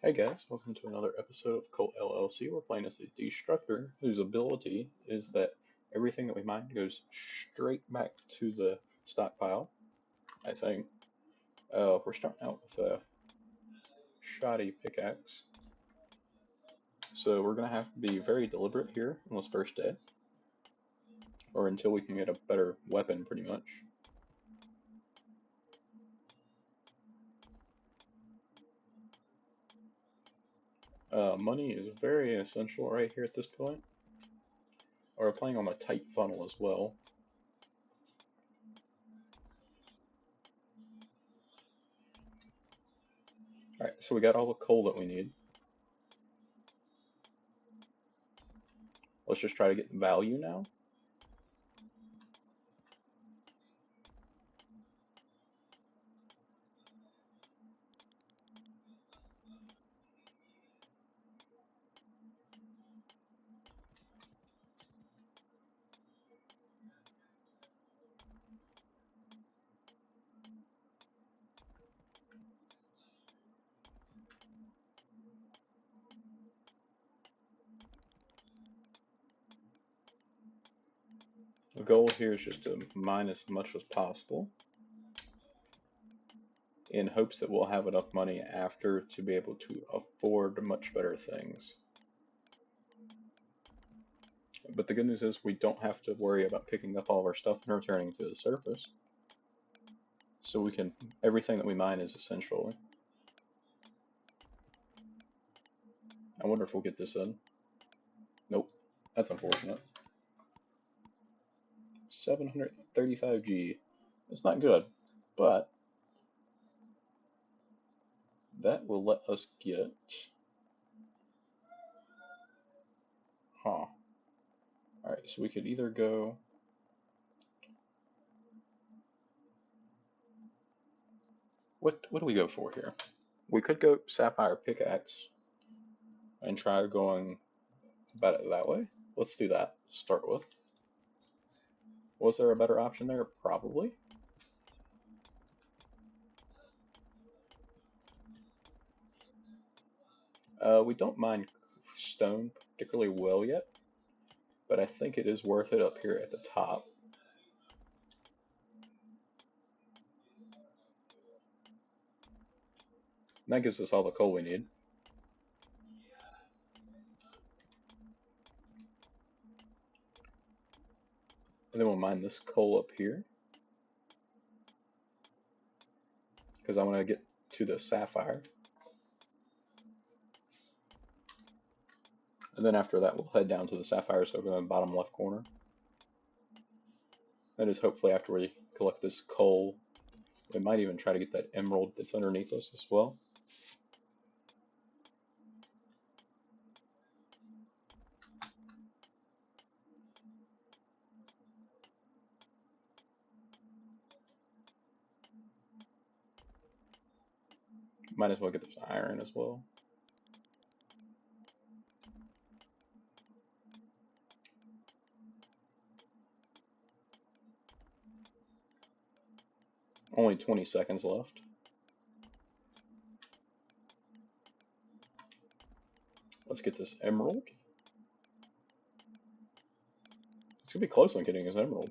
Hey guys, welcome to another episode of COAL LLC. We're playing as the Destructor, whose ability is that everything that we mine goes straight back to the stockpile, I think. We're starting out with a shoddy pickaxe, so we're going to have to be very deliberate here on this first day, or until we can get a better weapon, pretty much. Money is very essential right here at this point. We're playing on a tight funnel as well. Alright, so we got all the coal that we need. Let's just try to get value now. The goal here is just to mine as much as possible in hopes that we'll have enough money after to be able to afford much better things. But the good news is we don't have to worry about picking up all of our stuff and returning to the surface. So we can, everything that we mine is essentially. I wonder if we'll get this in. Nope, that's unfortunate. 735G. It's not good, but that will let us get... Huh. Alright, so we could either go... What do we go for here? We could go Sapphire Pickaxe and try going about it that way. Let's do that to start with. Was there a better option there? Probably. We don't mine stone particularly well yet, but I think it is worth it up here at the top. And that gives us all the coal we need. And then we'll mine this coal up here, because I want to get to the sapphire. And then after that, we'll head down to the sapphires over in the bottom left corner. That is hopefully after we collect this coal. We might even try to get that emerald that's underneath us as well. Might as well get this iron as well. Only 20 seconds left. Let's get this emerald. It's gonna be close on getting his emerald.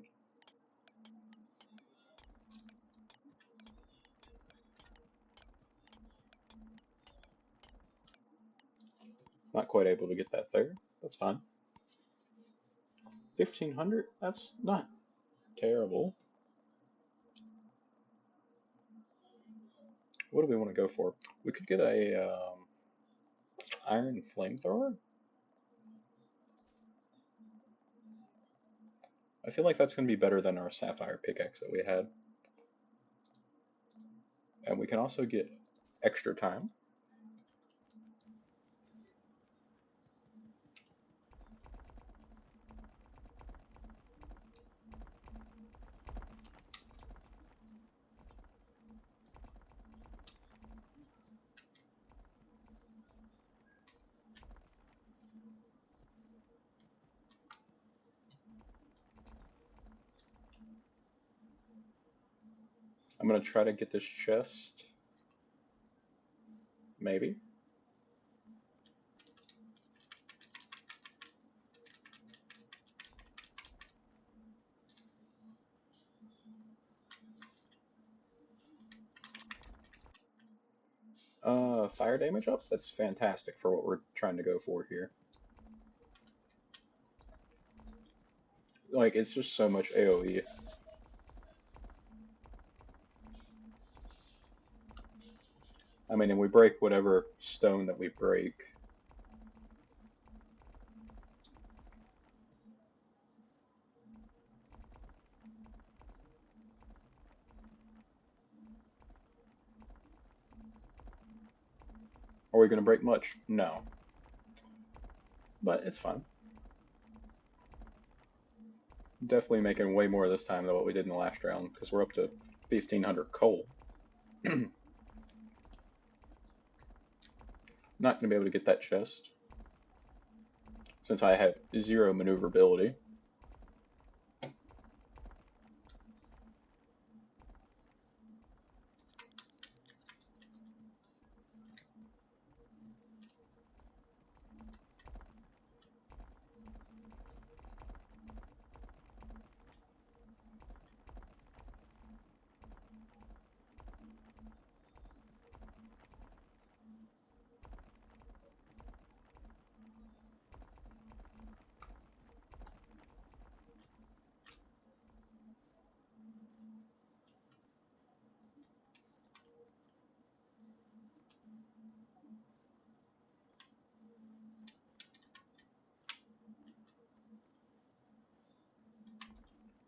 Not quite able to get that there. That's fine. 1500? That's not terrible. What do we want to go for? We could get a iron flamethrower. I feel like that's going to be better than our sapphire pickaxe that we had. And we can also get extra time. I'm going to try to get this chest. Maybe. Fire damage up? That's fantastic for what we're trying to go for here. Like, it's just so much AoE. I mean, and we break whatever stone that we break. Are we going to break much? No. But it's fine. Definitely making way more this time than what we did in the last round, because we're up to 1,500 coal. Not going to be able to get that chest, since I have 0 maneuverability.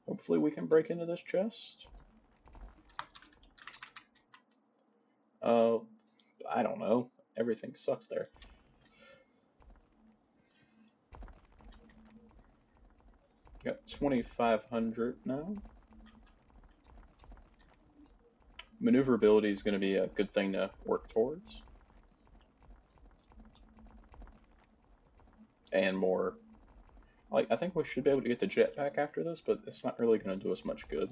Hopefully we can break into this chest. I don't know. Everything sucks there. Got 2,500 now. Maneuverability is going to be a good thing to work towards. And more. Like, I think we should be able to get the jetpack after this, but it's not really going to do us much good.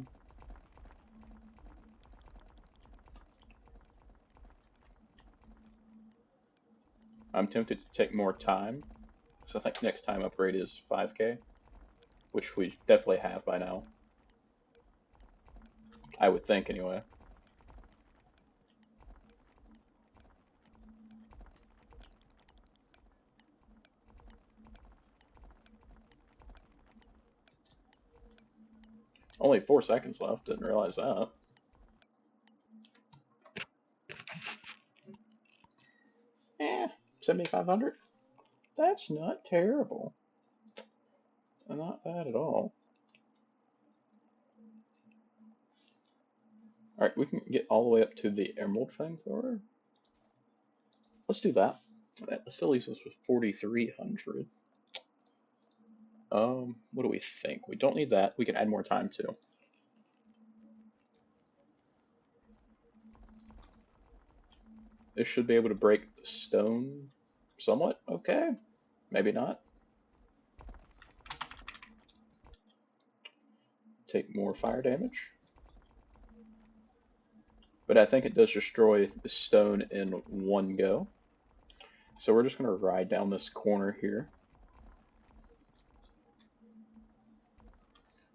I'm tempted to take more time, because I think next time upgrade is 5k, which we definitely have by now. I would think, anyway. Only 4 seconds left, didn't realize that. Eh, 7,500? That's not terrible. Not bad at all. Alright, we can get all the way up to the Emerald Flamethrower. Let's do that. That still leaves us with 4,300. What do we think? We don't need that. We can add more time too. This should be able to break stone somewhat. Okay. Maybe not. Take more fire damage. But I think it does destroy the stone in one go. So we're just going to ride down this corner here.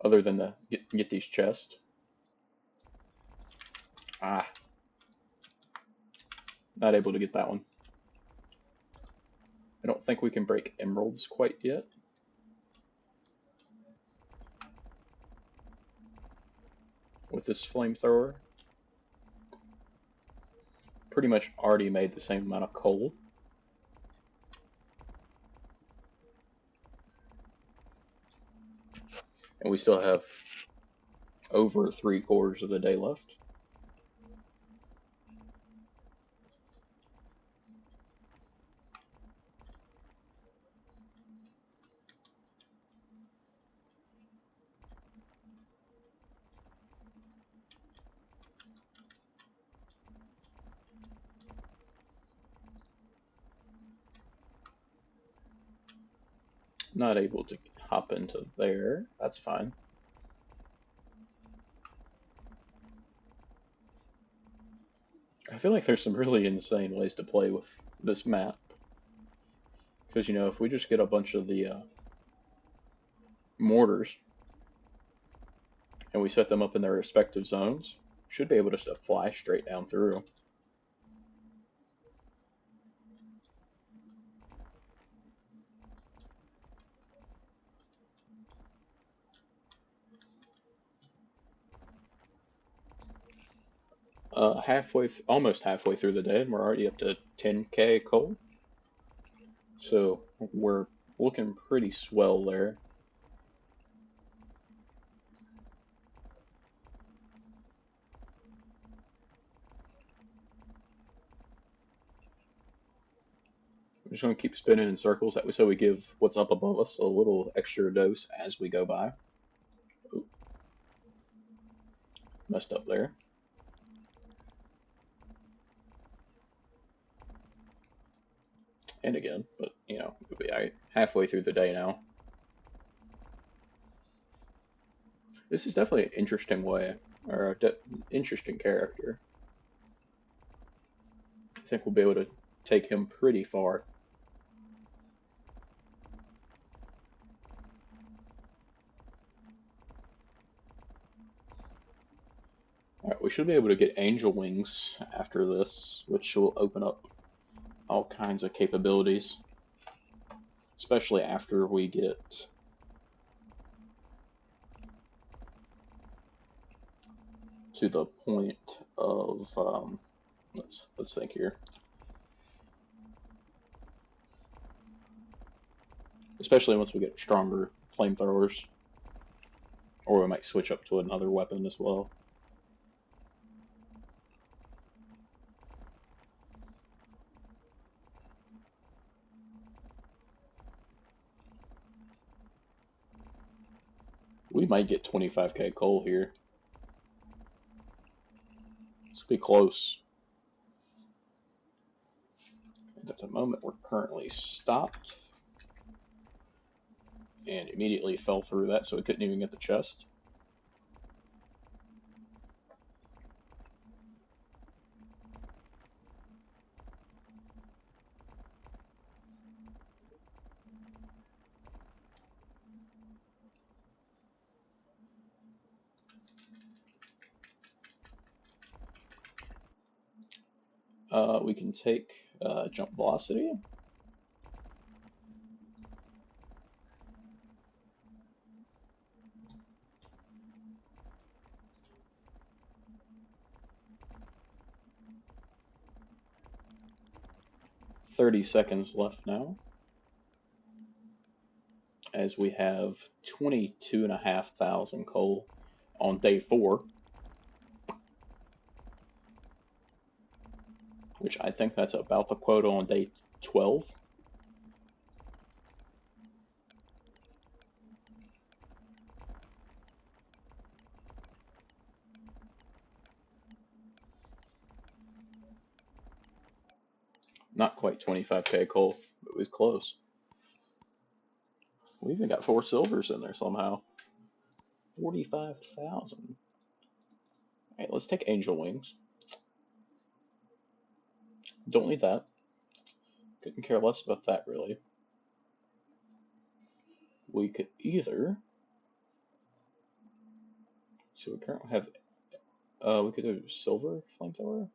Other than the get these chests. Ah. Not able to get that one. I don't think we can break emeralds quite yet. With this flamethrower. Pretty much already made the same amount of coal. And we still have over 3/4 of the day left. Not able to hop into there. That's fine. I feel like there's some really insane ways to play with this map. Because, you know, if we just get a bunch of the mortars and we set them up in their respective zones, should be able to just fly straight down through. Almost halfway through the day, and we're already up to 10K coal. So we're looking pretty swell there. I'm just going to keep spinning in circles so we give what's up above us a little extra dose as we go by. Ooh, messed up there. And again, but you know, we'll be halfway through the day now. This is definitely an interesting way, or an interesting character. I think we'll be able to take him pretty far. Alright, we should be able to get angel wings after this, which will open up all kinds of capabilities. Especially after we get to the point of, let's think here. Especially once we get stronger flamethrowers. Or we might switch up to another weapon as well. We might get 25K coal here. Let's be close. And at the moment, we're currently stopped. And immediately fell through that, so we couldn't even get the chest. We can take jump velocity. $30 left now, as we have 22,500 coal on day 4, which I think that's about the quota on day 12. Not quite 25K coal, but it was close. We even got 4 silvers in there somehow. 45,000. Alright, let's take angel wings. Don't need that. Couldn't care less about that, really. We could either... So we currently have... we could do silver flamethrower?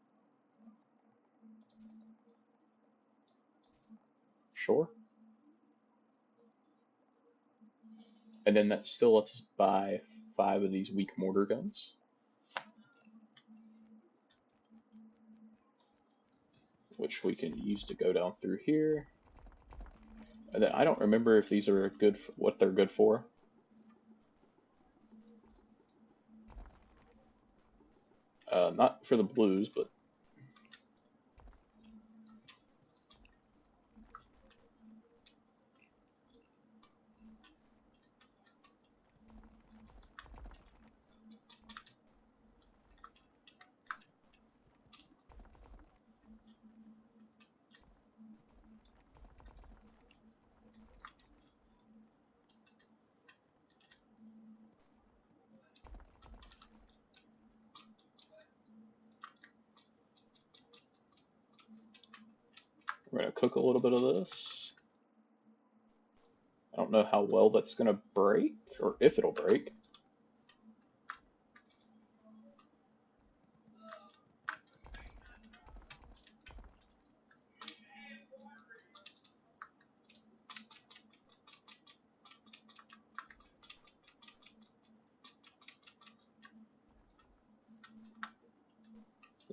Sure. And then that still lets us buy 5 of these weak mortar guns. Which we can use to go down through here. And then I don't remember if these are good for what they're good for. Not for the blues, but we're going to cook a little bit of this. I don't know how well that's going to break, or if it'll break.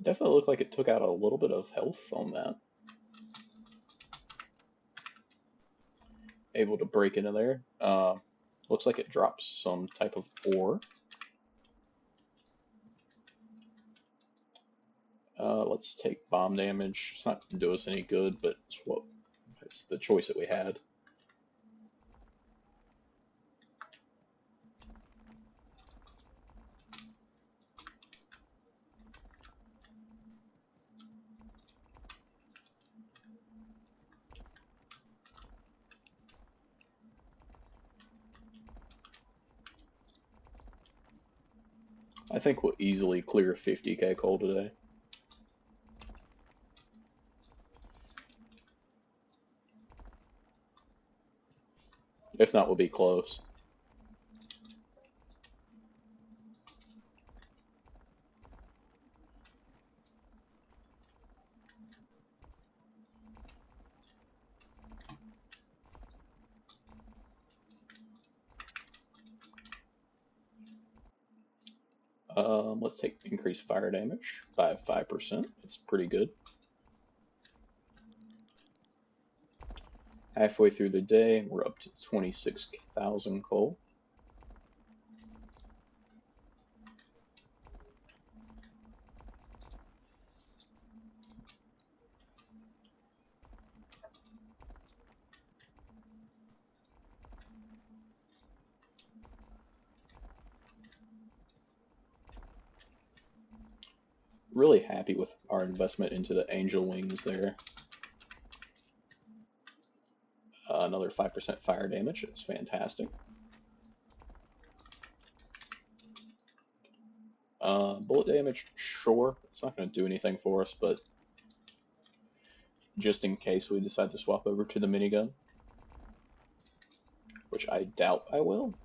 It definitely looked like it took out a little bit of health on that. Able to break into there. Looks like it drops some type of ore. Let's take bomb damage. It's not going to do us any good, but it's the choice that we had. I think we'll easily clear 50k coal today. If not, we'll be close. Let's take increased fire damage by 5%. It's pretty good. Halfway through the day, we're up to 26,000 coal. Really happy with our investment into the angel wings there. Another 5% fire damage. It's fantastic. Bullet damage, sure. It's not going to do anything for us, but just in case we decide to swap over to the minigun, which I doubt I will.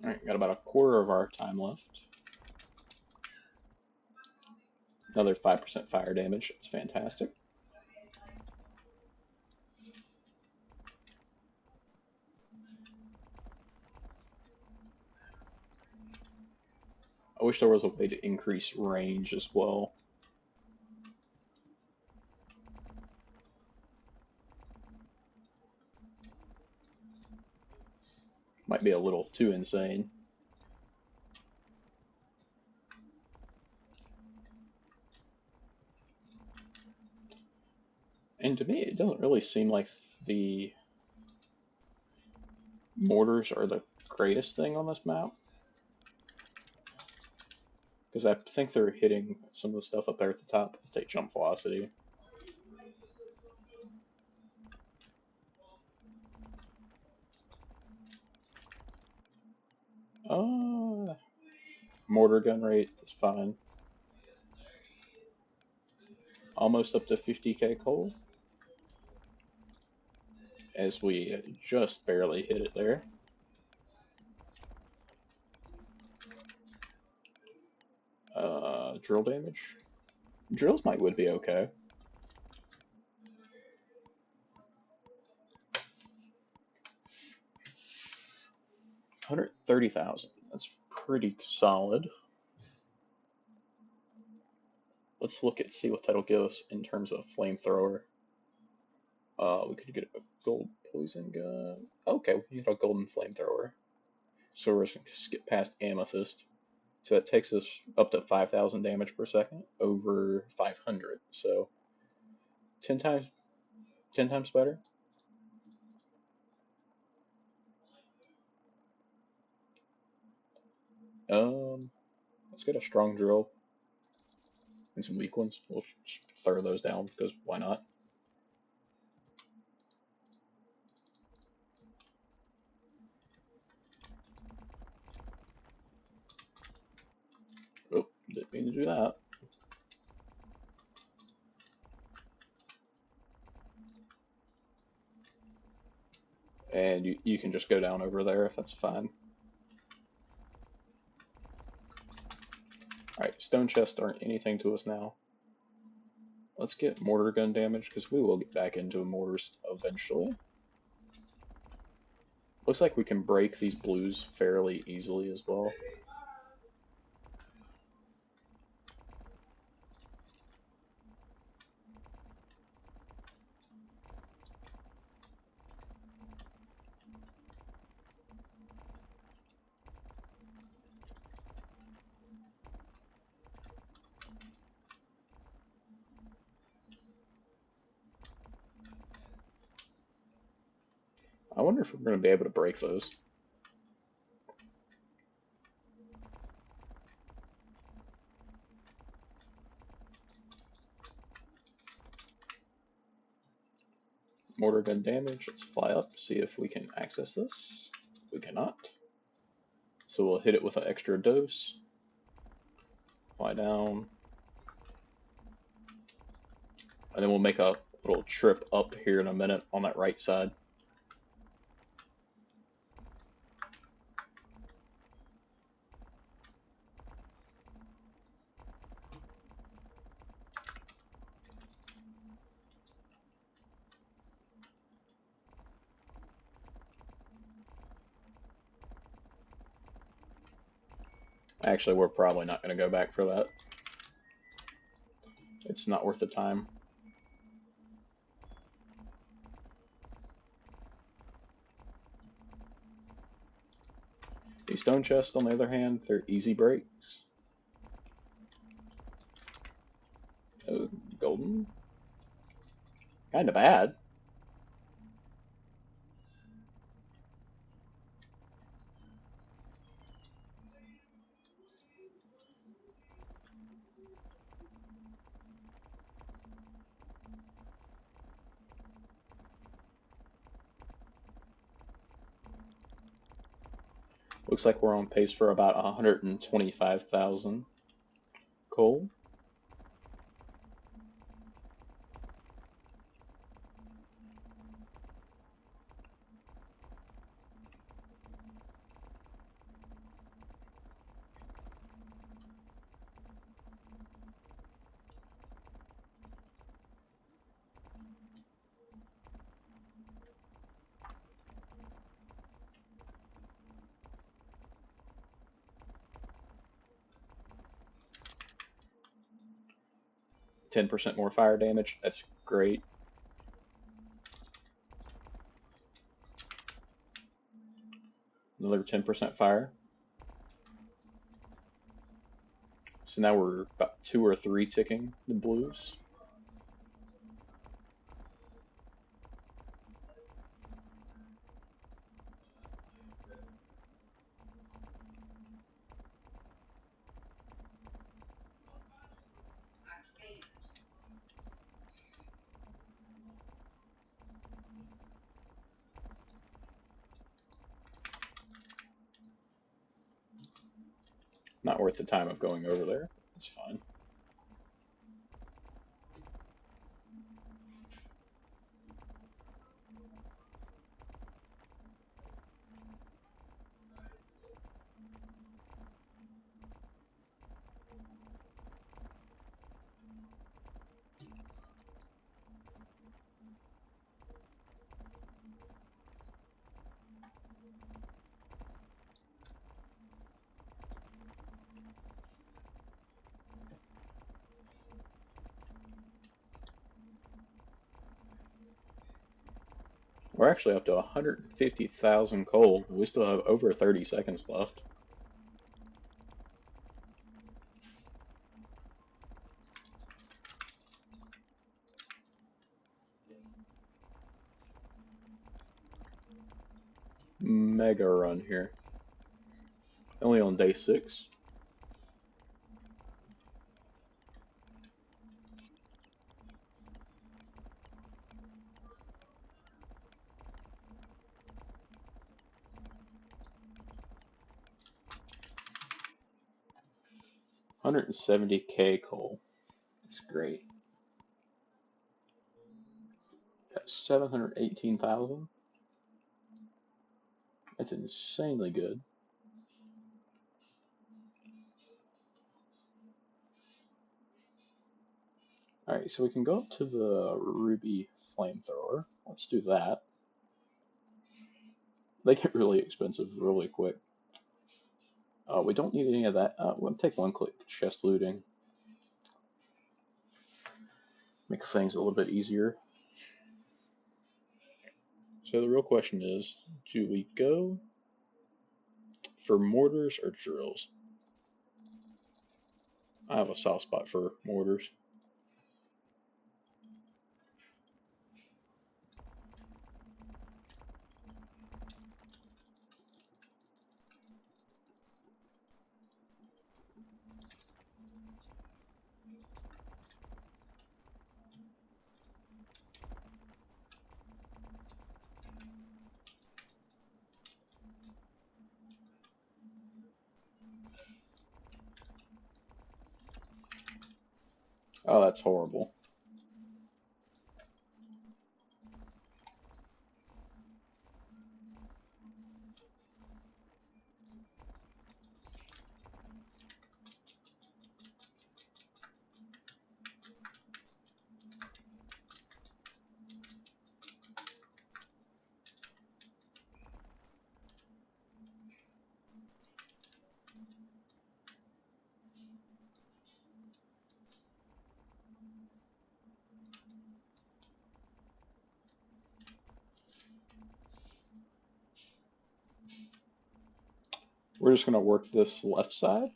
Alright, got about a quarter of our time left. Another 5% fire damage. It's fantastic. I wish there was a way to increase range as well. Might be a little too insane. And to me, it doesn't really seem like the mortars are the greatest thing on this map. Because I think they're hitting some of the stuff up there at the top. Let's take jump velocity. Mortar gun rate is fine. Almost up to 50k coal. As we just barely hit it there. Drill damage. Drills would be okay. $130,000. That's pretty solid. Let's see what that'll give us in terms of flamethrower. We could get a gold poison gun. Okay, we can get a golden flamethrower. So we're just gonna skip past amethyst. So that takes us up to 5,000 damage per second over 500. So 10 times better. Let's get a strong drill and some weak ones. We'll throw those down because why not? Oh, didn't mean to do that. And you can just go down over there if that's fine. Alright, stone chests aren't anything to us now. Let's get mortar gun damage, because we will get back into mortars eventually. Looks like we can break these blues fairly easily as well. I wonder if we're going to be able to break those. Mortar gun damage. Let's fly up, see if we can access this. We cannot. So we'll hit it with an extra dose. Fly down. And then we'll make a little trip up here in a minute on that right side. Actually, we're probably not going to go back for that. It's not worth the time. These stone chests, on the other hand, they're easy breaks. Oh, golden. Kind of bad. Looks like we're on pace for about 125,000 coal. %10 more fire damage. That's great. Another 10% fire. So now we're about 2 or 3 ticking the blues. Not worth the time of going over there. It's fine. We're actually up to 150,000 coal. We still have over 30 seconds left. Mega run here. Only on day 6. $170K coal. That's great. Got 718,000. That's insanely good. Alright, so we can go up to the ruby flamethrower. Let's do that. They get really expensive really quick. We don't need any of that. We'll take one click chest looting. Make things a little bit easier. So the real question is, do we go for mortars or drills? I have a soft spot for mortars. Oh, that's horrible. We're just going to work this left side.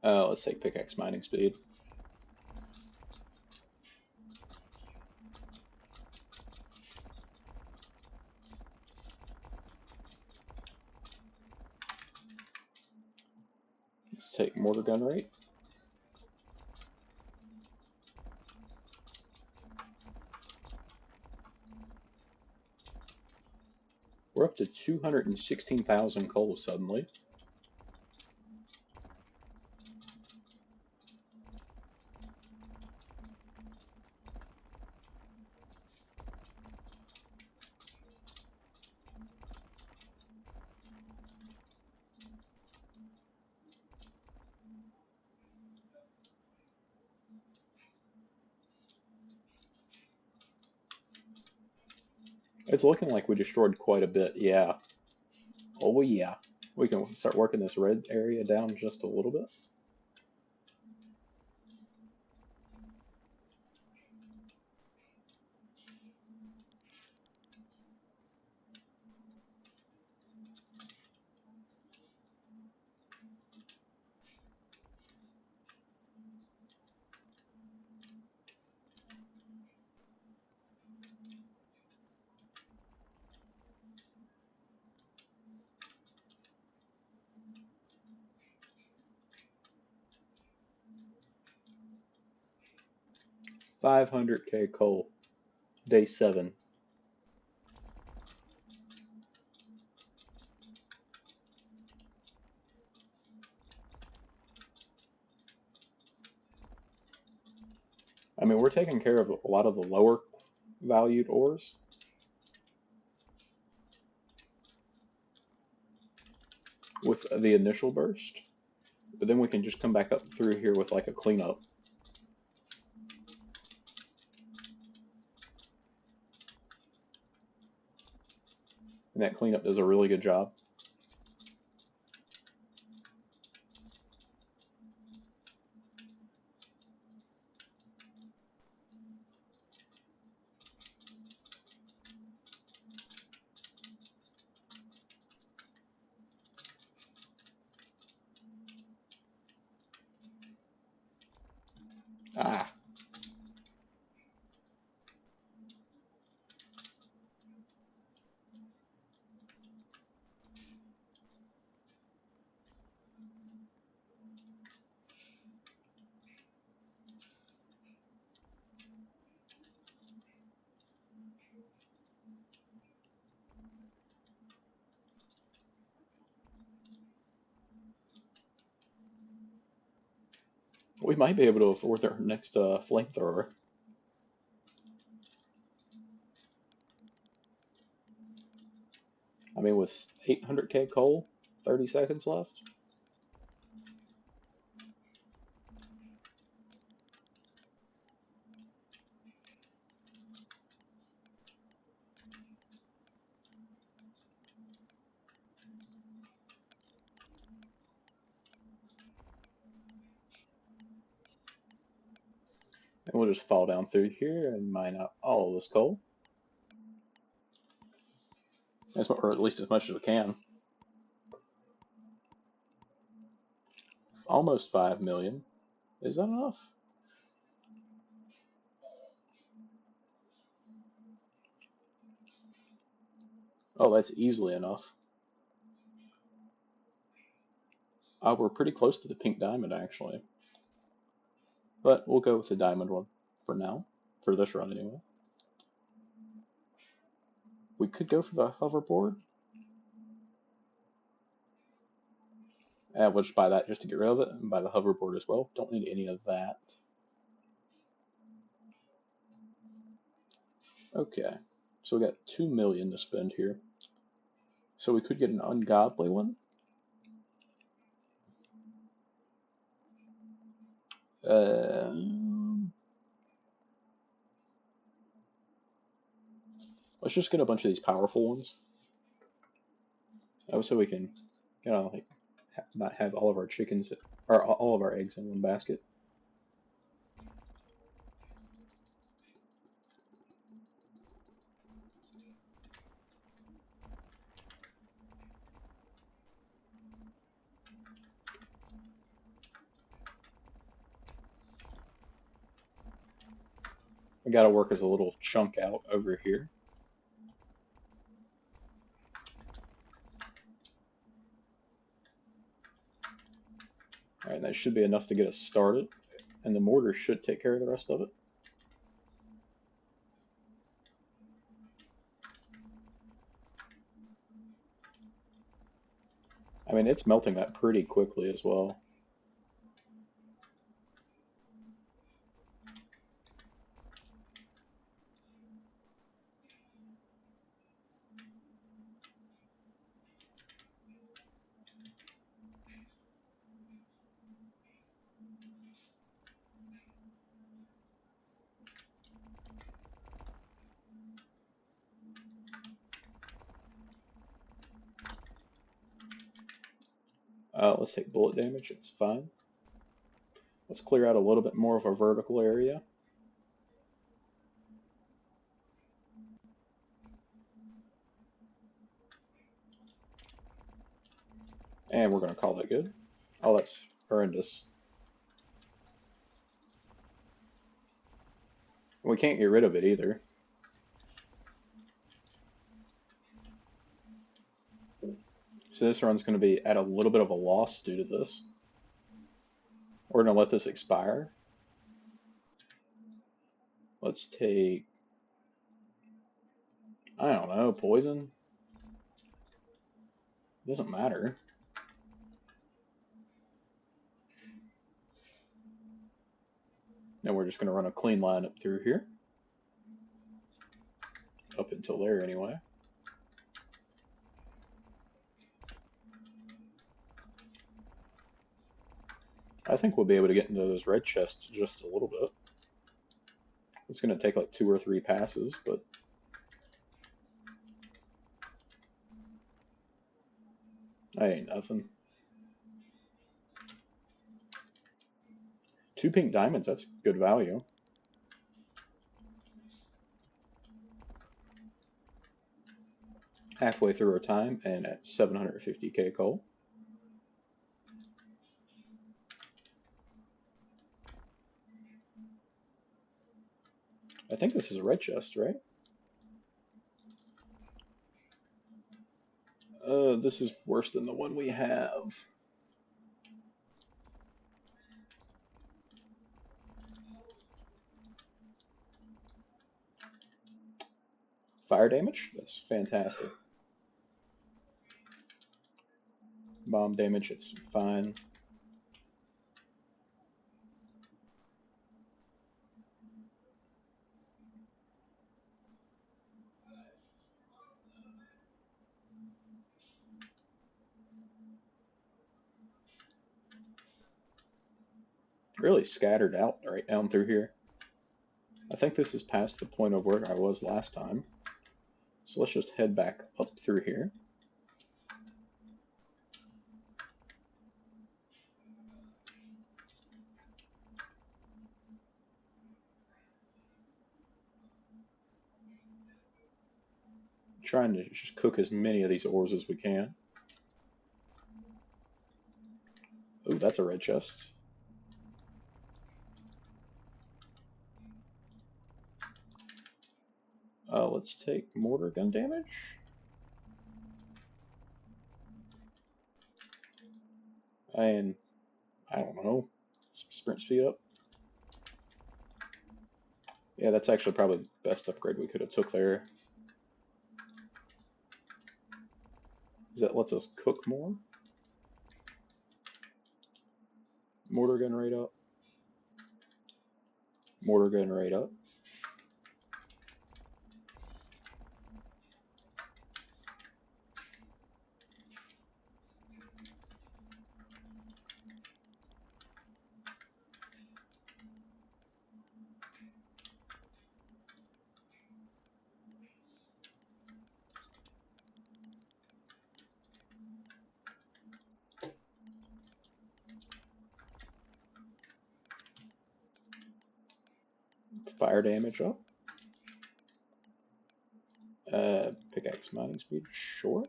Let's take pickaxe mining speed. Let's take mortar gun rate. We're up to 216,000 coal suddenly. It's looking like we destroyed quite a bit, yeah. Oh yeah. We can start working this red area down just a little bit. $500K coal. Day 7. I mean, we're taking care of a lot of the lower valued ores with the initial burst, but then we can just come back up through here with like a cleanup. And that cleanup does a really good job. Ah, We might be able to afford our next flamethrower. I mean, with 800k coal, 30 seconds left. And we'll just fall down through here and mine out all of this coal. Or at least as much as we can. Almost 5 million. Is that enough? Oh, that's easily enough. We're pretty close to the pink diamond, actually. But we'll go with the diamond one for now. For this run, anyway. We could go for the hoverboard. We'll just buy that just to get rid of it, and buy the hoverboard as well. Don't need any of that. Okay, so we got 2 million to spend here. So we could get an ungodly one. Let's just get a bunch of these powerful ones. Oh, so we can, you know, like, not have all of our chickens or all of our eggs in one basket. We got to work as a little chunk out over here. Alright, that should be enough to get us started, and the mortar should take care of the rest of it. I mean, it's melting that pretty quickly as well. Let's take bullet damage, it's fine. Let's clear out a little bit more of our vertical area. And we're going to call that good. Oh, that's horrendous. We can't get rid of it either. So this run's going to be at a little bit of a loss due to this. We're going to let this expire. Let's take, I don't know, poison? Doesn't matter. And we're just going to run a clean line up through here. Up until there anyway. I think we'll be able to get into those red chests just a little bit. It's going to take like 2 or 3 passes, but that ain't nothing. 2 pink diamonds, that's good value. Halfway through our time and at 750k coal. I think this is a red chest, right? This is worse than the one we have. Fire damage? That's fantastic. Bomb damage, it's fine. really scattered out right down through here. I think this is past the point of where I was last time. So let's just head back up through here. Trying to just cook as many of these ores as we can. Ooh, that's a red chest. Let's take mortar gun damage. And, I don't know, sprint speed up. Yeah, that's actually probably the best upgrade we could have took there. Because that lets us cook more. Mortar gun rate up. Mortar gun rate up. Fire damage up. Pickaxe mining speed, sure.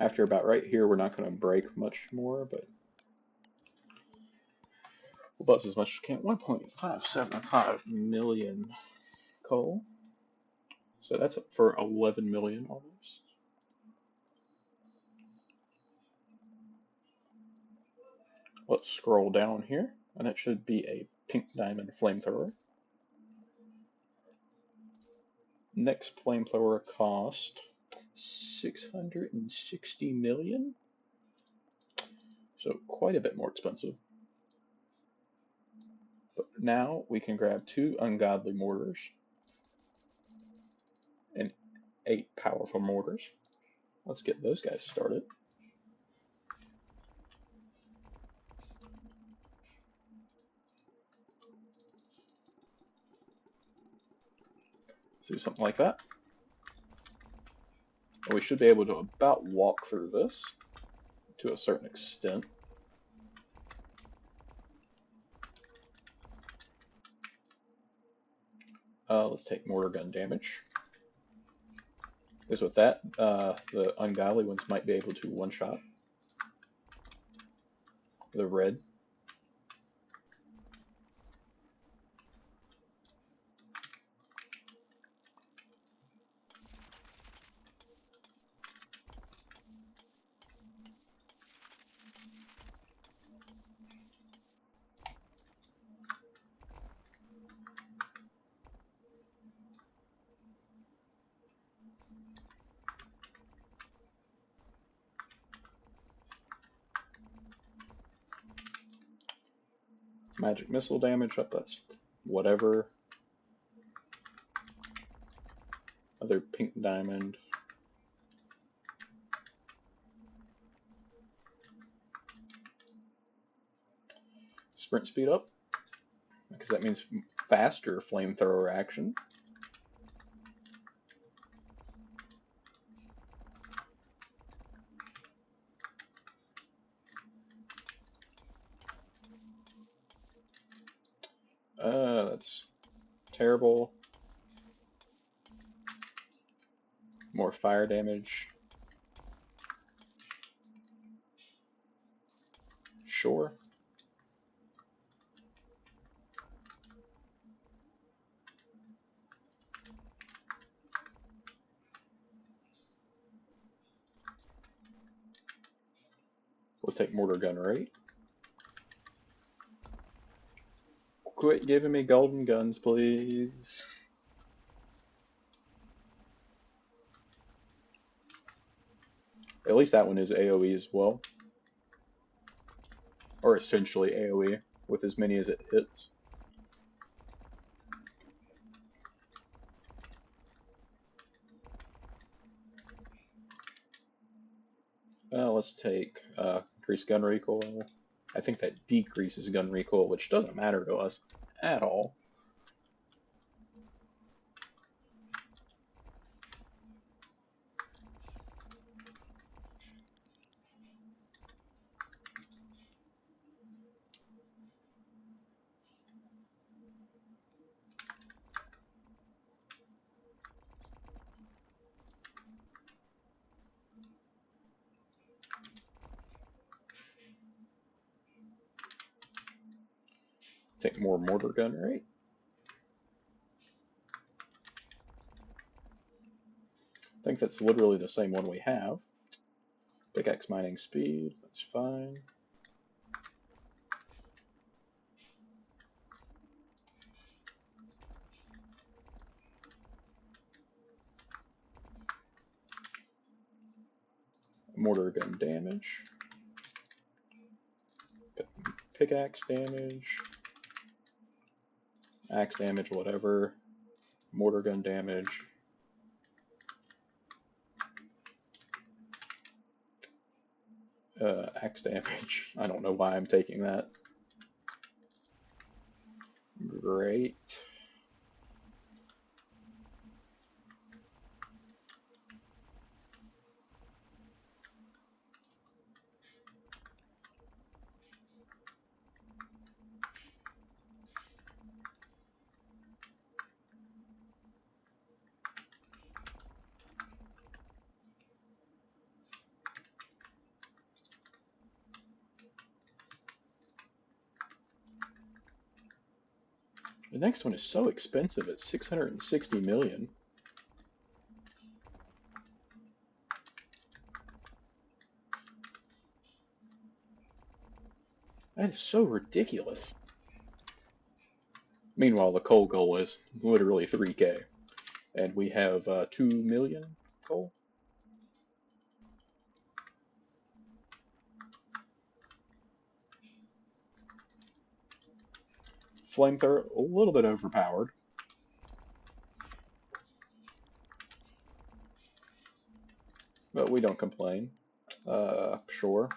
After about right here, we're not going to break much more, but we'll buzz as much as we can. 1.575 million coal. So that's up for 11 million almost. Let's scroll down here, and it should be a pink diamond flamethrower. Next flamethrower cost 660 million. So quite a bit more expensive. But now we can grab 2 ungodly mortars and 8 powerful mortars. Let's get those guys started. Let's do something like that. And we should be able to about walk through this to a certain extent. Let's take mortar gun damage. Because with that, the ungodly ones might be able to one-shot the red. Magic missile damage up, that's whatever. Other pink diamond. Sprint speed up, because that means faster flamethrower action. That's terrible. More fire damage. Sure. Let's take mortar gun rate. Quit giving me golden guns, please. At least that one is AoE as well. Or essentially AoE, with as many as it hits. Let's take increased gun recoil. I think that decreases gun recoil, which doesn't matter to us at all. Take more mortar gun rate. I think that's literally the same one we have. Pickaxe mining speed, that's fine. Mortar gun damage. Pickaxe damage. Axe damage, whatever. Mortar gun damage. Axe damage. I don't know why I'm taking that. Great. The next one is so expensive, it's 660 million. That is so ridiculous. Meanwhile, the coal goal is literally 3K. And we have 2 million coal. Flamethrower, a little bit overpowered. But we don't complain. Sure.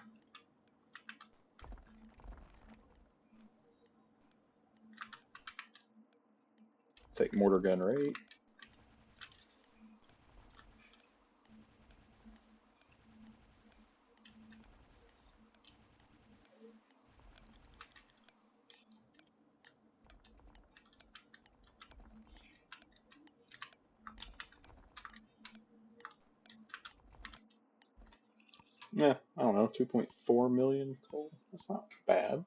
Take mortar gun rate. Yeah, I don't know, 2.4 million coal. That's not bad.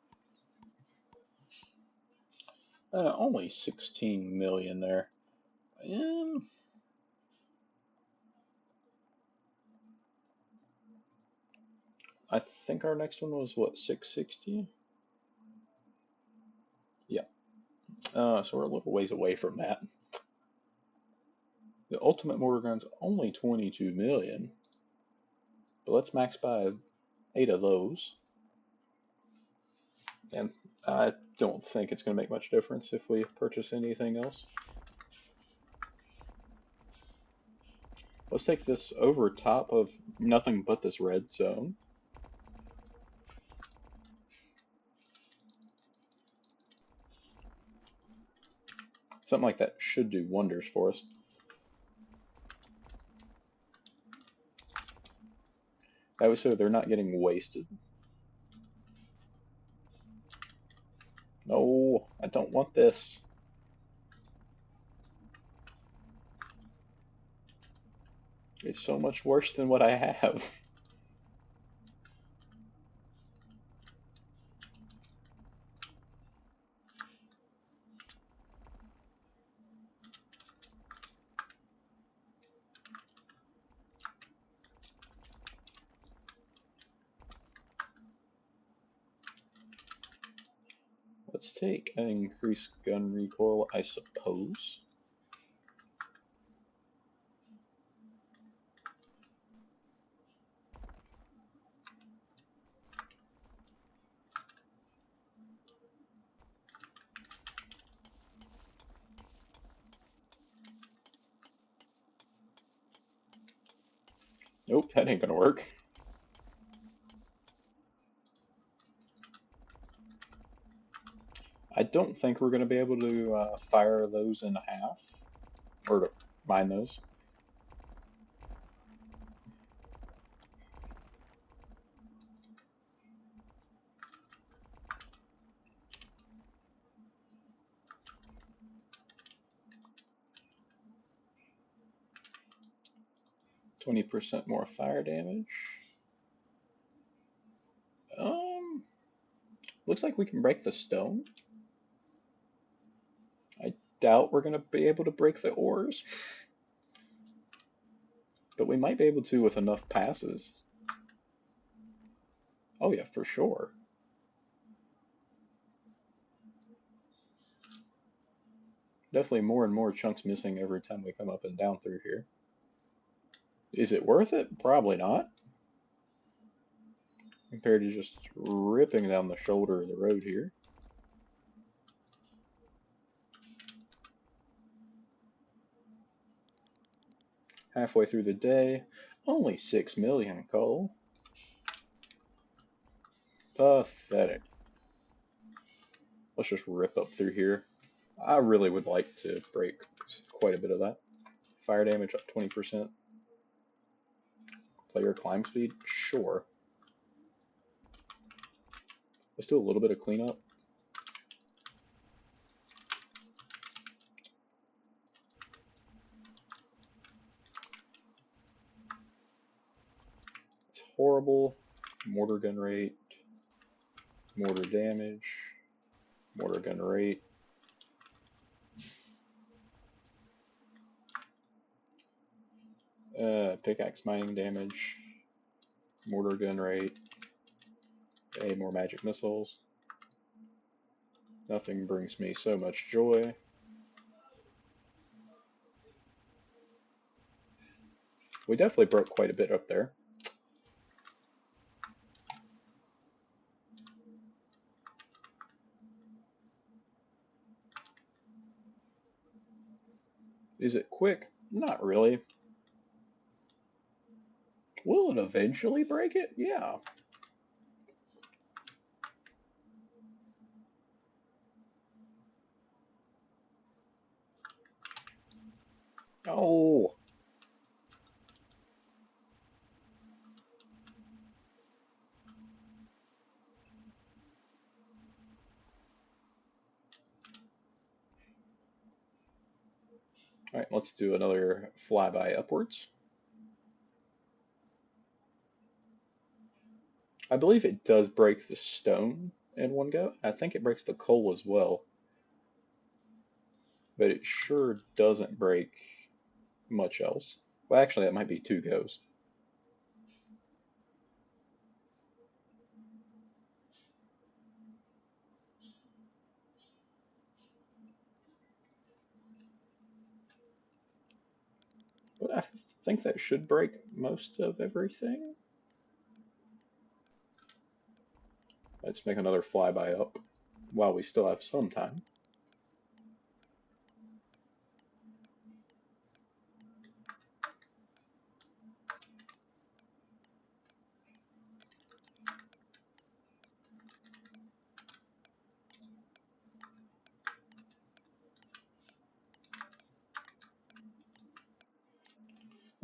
Only 16 million there. I think our next one was what, 660? Yeah. So we're a little ways away from that. The ultimate mortar gun's only 22 million. But let's max buy 8 of those. And I don't think it's going to make much difference if we purchase anything else. Let's take this over top of nothing but this red zone. Something like that should do wonders for us. That way so they're not getting wasted. No, I don't want this. It's so much worse than what I have. Let's take an increased gun recoil, I suppose. Nope, that ain't gonna work. don't think we're going to be able to fire those in half, or to mine those. %20 more fire damage. Looks like we can break the stone. I doubt we're going to be able to break the ores, but we might be able to with enough passes. Oh yeah, for sure. Definitely more and more chunks missing every time we come up and down through here. Is it worth it? Probably not. Compared to just ripping down the shoulder of the road here. Halfway through the day, only 6 million coal. Pathetic. Let's just rip up through here. I really would like to break quite a bit of that. Fire damage up 20%. Player climb speed? Sure. Let's do a little bit of cleanup. It's horrible. Mortar gun rate. Mortar damage. Mortar gun rate. Pickaxe mining damage. Mortar gun rate. Okay, more magic missiles. Nothing brings me so much joy. We definitely broke quite a bit up there. Is it quick? Not really. Will it eventually break it? Yeah. Oh. Alright, let's do another flyby upwards. I believe it does break the stone in one go. I think it breaks the coal as well. But it sure doesn't break much else. Well, actually, that might be 2 goes. But I think that should break most of everything. Let's make another flyby up while we still have some time.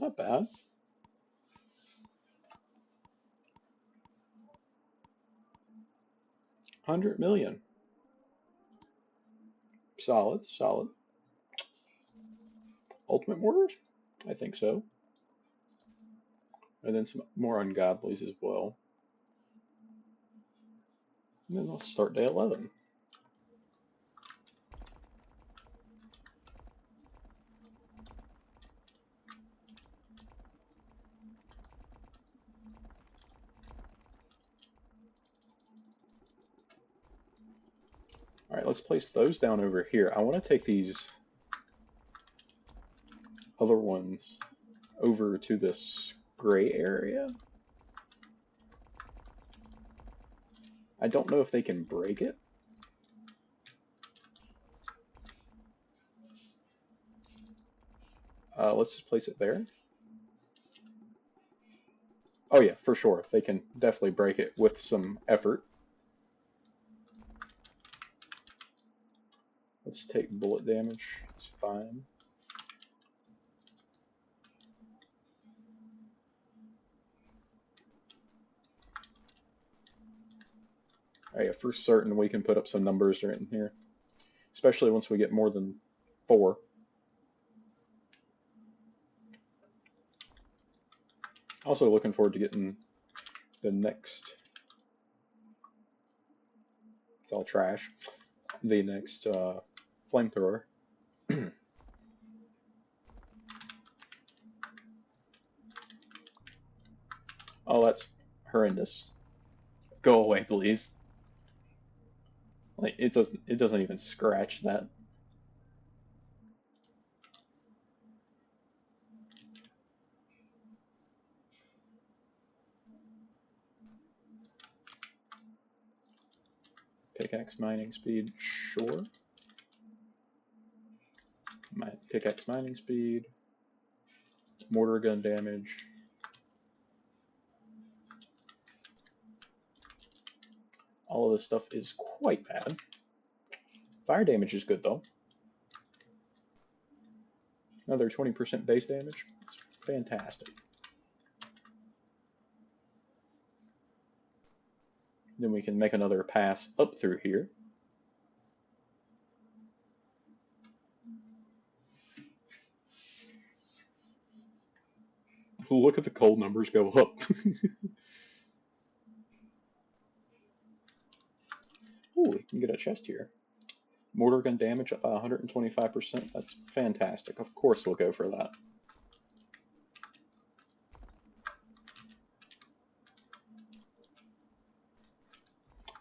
Not bad. $100 million. Solid, solid. Ultimate mortars? I think so. And then some more ungodlies as well. And then let's start day 11. Alright, let's place those down over here. I want to take these other ones over to this gray area. I don't know if they can break it. Let's just place it there. Oh yeah, for sure. They can definitely break it with some effort. Let's take bullet damage. It's fine. Oh yeah, for certain we can put up some numbers right in here, especially once we get more than 4. Also looking forward to getting the next, it's all trash, the next flamethrower. Oh, that's horrendous. Go away, please. Like it doesn't even scratch that. Pickaxe mining speed, sure. My pickaxe mining speed, mortar gun damage. All of this stuff is quite bad. Fire damage is good though. Another 20% base damage. It's fantastic. Then we can make another pass up through here. Look at the cold numbers go up. Ooh, we can get a chest here. Mortar gun damage up by 125%. That's fantastic. Of course we'll go for that.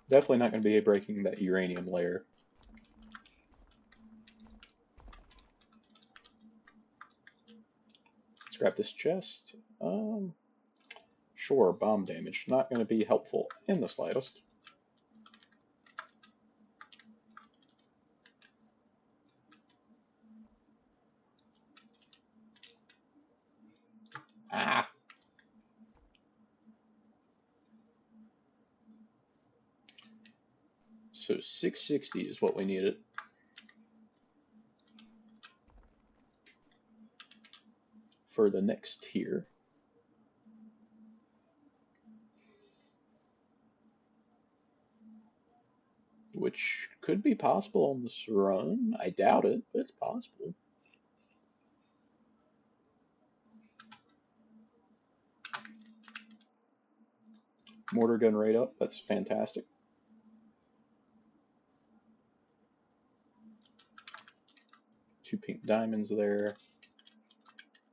Definitely not going to be breaking that uranium layer. Let's grab this chest. Sure, bomb damage. Not going to be helpful in the slightest. Ah! So 660 is what we needed. For the next tier. Which could be possible on this run. I doubt it, but it's possible. Mortar gun rate up. That's fantastic. Two pink diamonds there.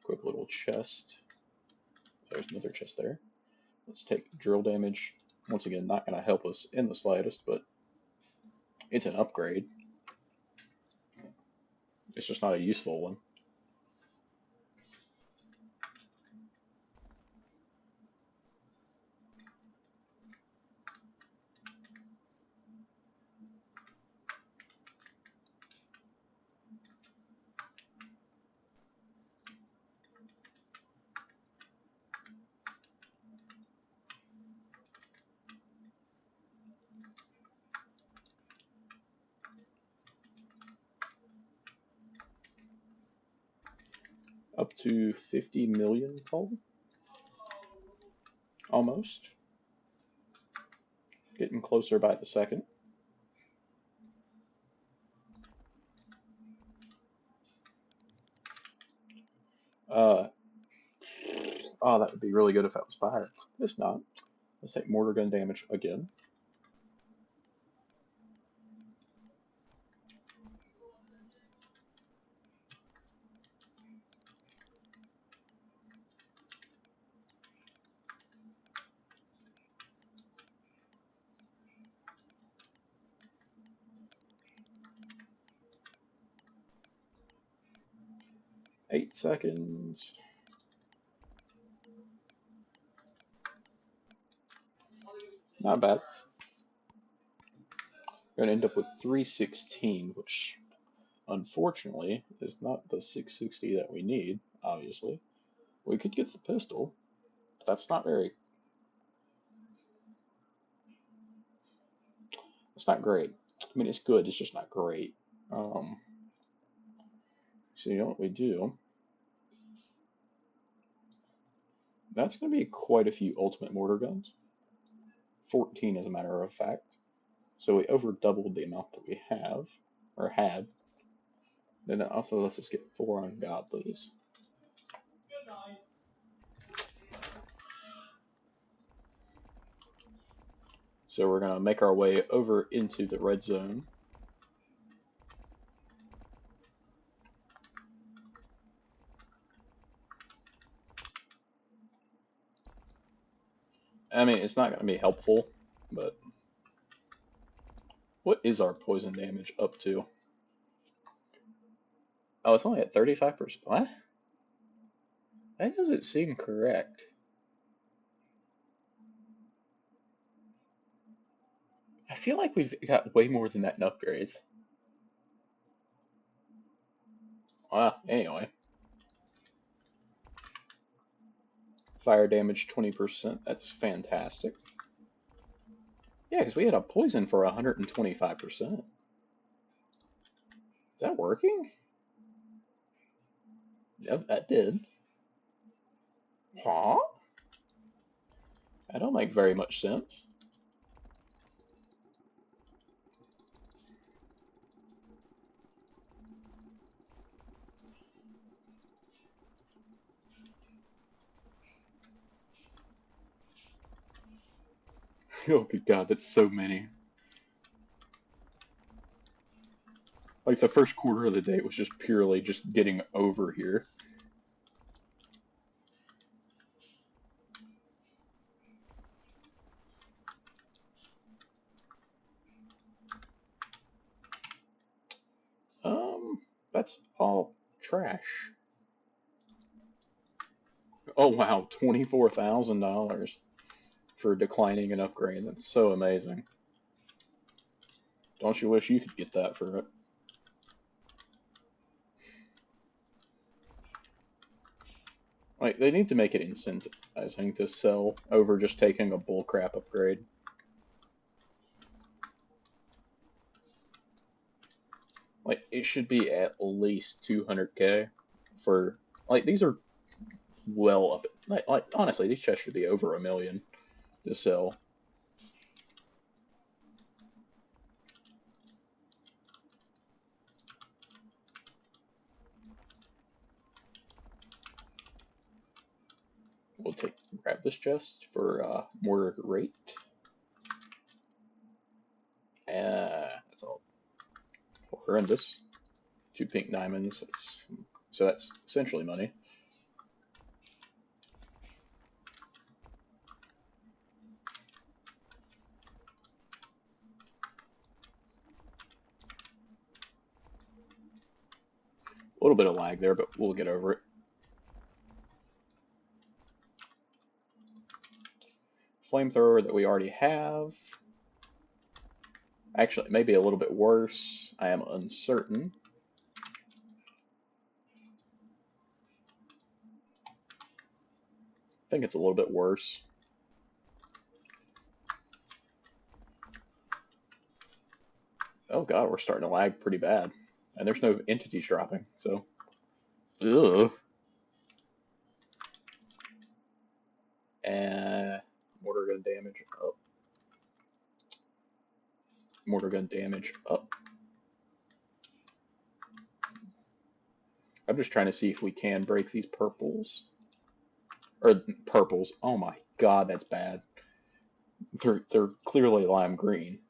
Quick little chest. There's another chest there. Let's take drill damage. Once again, not going to help us in the slightest, but it's an upgrade. It's just not a useful one. Up to 50 million coal. Almost. Getting closer by the second. Oh, that would be really good if that was fire. It's not. Let's take mortar gun damage again. Eight seconds. Not bad. We're going to end up with 316, which unfortunately is not the 660 that we need, obviously. We could get the pistol, but that's not very... It's not great. I mean, it's good, it's just not great. So you know what we do? That's going to be quite a few ultimate mortar guns. 14 as a matter of fact. So we over doubled the amount that we have, or had. Then it also lets us get 4 ungodlies. So we're going to make our way over into the red zone. I mean, it's not going to be helpful, but what is our poison damage up to? Oh, it's only at 35%. What? That doesn't seem correct. I feel like we've got way more than that in upgrades. Anyway. Fire damage 20%. That's fantastic. Yeah, because we had a poison for 125%. Is that working? Yep, that did. Huh? That don't make very much sense. Oh, good God, that's so many. Like, the first quarter of the day was just purely just getting over here. That's all trash. Oh, wow, $24,000 for declining an upgrade. That's so amazing. Don't you wish you could get that for it? Like, they need to make it incentivizing to sell over just taking a bullcrap upgrade. Like, it should be at least 200k for, like, these are well up. Like honestly, these chests should be over $1 million to sell. We'll grab this chest for mortar rate. That's all horrendous. 2 pink diamonds. So that's essentially money. A little bit of lag there, but we'll get over it. Flamethrower that we already have. Actually, maybe a little bit worse. I am uncertain. I think it's a little bit worse. Oh god, we're starting to lag pretty bad. And there's no entities dropping, so. Ugh. And mortar gun damage up. Mortar gun damage up. I'm just trying to see if we can break these purples. Or purples. Oh my god, that's bad. They're clearly lime green.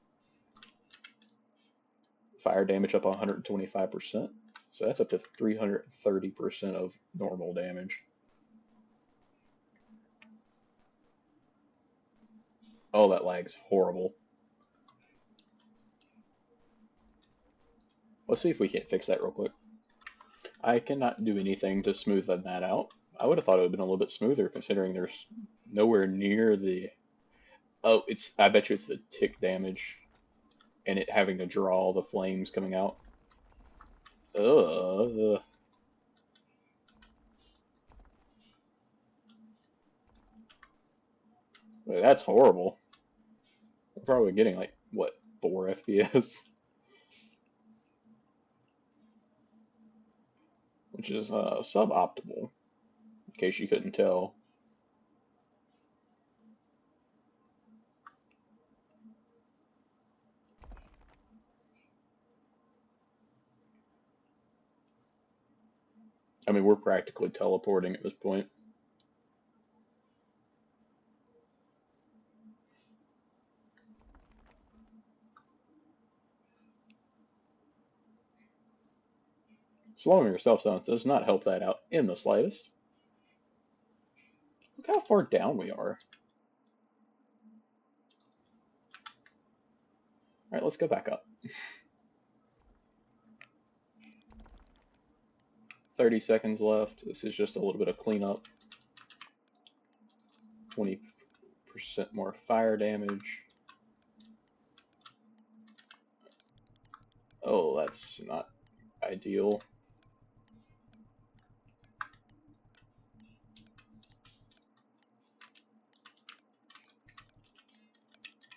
Fire damage up 125%. So that's up to 330% of normal damage. Oh, that lag's horrible. Let's see if we can't fix that real quick. I cannot do anything to smoothen that out. I would have thought it would have been a little bit smoother considering there's nowhere near the... Oh, I bet you it's the tick damage and it having to draw the flames coming out. Ugh. That's horrible. We're probably getting like, what, 4 FPS? which is suboptimal, in case you couldn't tell. I mean, we're practically teleporting at this point. Slowing yourself down does not help that out in the slightest. Look how far down we are. Alright, let's go back up. 30 seconds left. This is just a little bit of cleanup. 20% more fire damage. Oh, that's not ideal.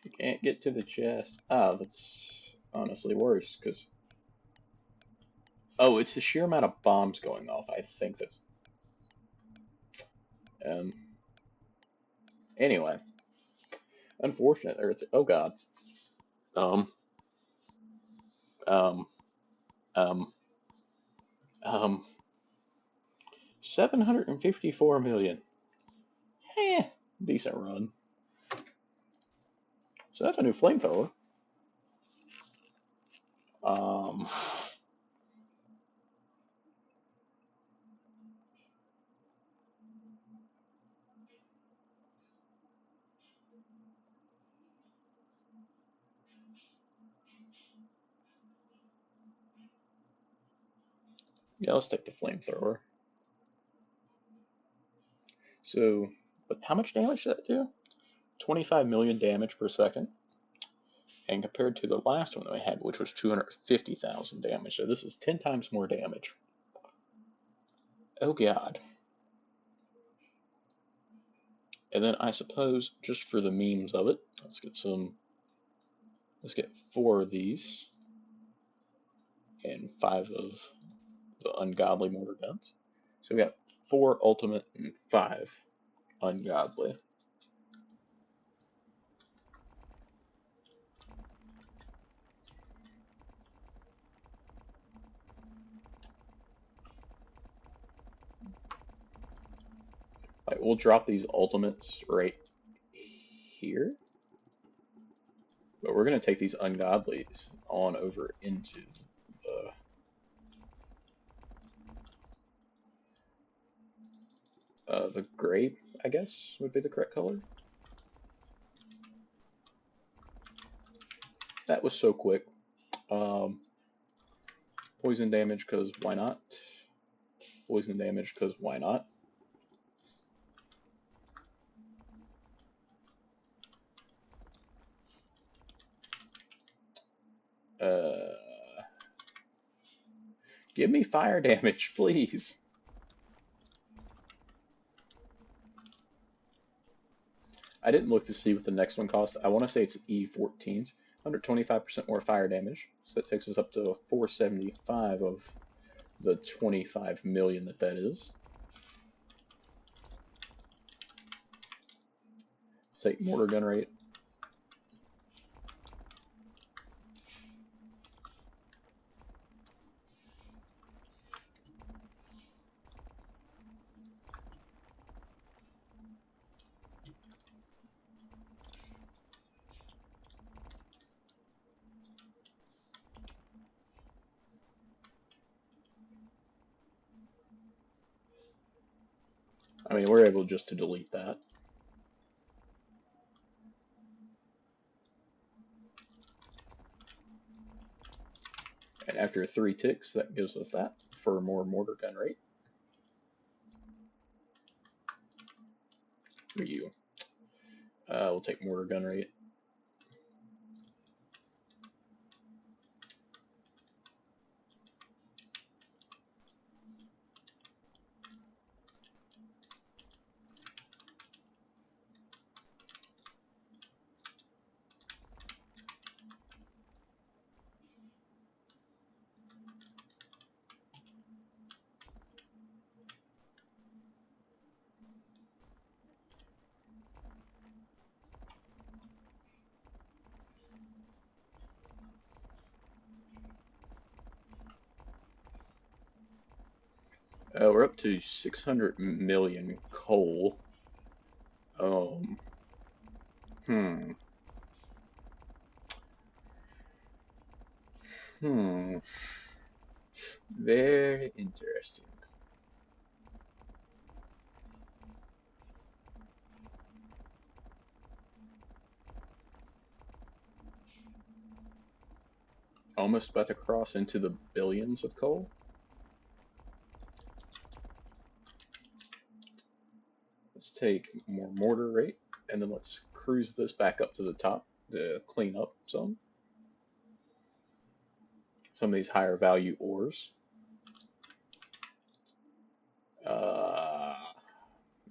You can't get to the chest. Ah, that's honestly worse, because... Oh, it's the sheer amount of bombs going off. I think that's... Anyway. Unfortunate. Oh, God. Um... Um... Um... Um... 754 million. Decent run. So that's a new flamethrower. Yeah, let's take the flamethrower. So, but how much damage did that do? 25 million damage per second. And compared to the last one that we had, which was 250,000 damage, so this is 10 times more damage. Oh God. And then I suppose, just for the memes of it, let's get 4 of these, and 5 of the ungodly mortar guns. So we got 4 ultimate and 5 ungodly. Like, we'll drop these ultimates right here. But we're going to take these ungodlies on over into the gray, I guess, would be the correct color. That was so quick. Poison damage, because why not? Poison damage, because why not? Give me fire damage, please. I didn't look to see what the next one cost. I want to say it's E14s. 125% more fire damage. So that takes us up to 475 of the 25 million that is. Let's take mortar gun rate. I mean, we're able just to delete that. And after 3 ticks, that gives us that for more mortar gun rate. For you. We'll take mortar gun rate. We're up to 600 million coal. Um, hmm, hmm, very interesting. Almost about to cross into the billions of coal. Let's take more mortar rate, and then let's cruise this back up to the top to clean up some of these higher value ores. Uh,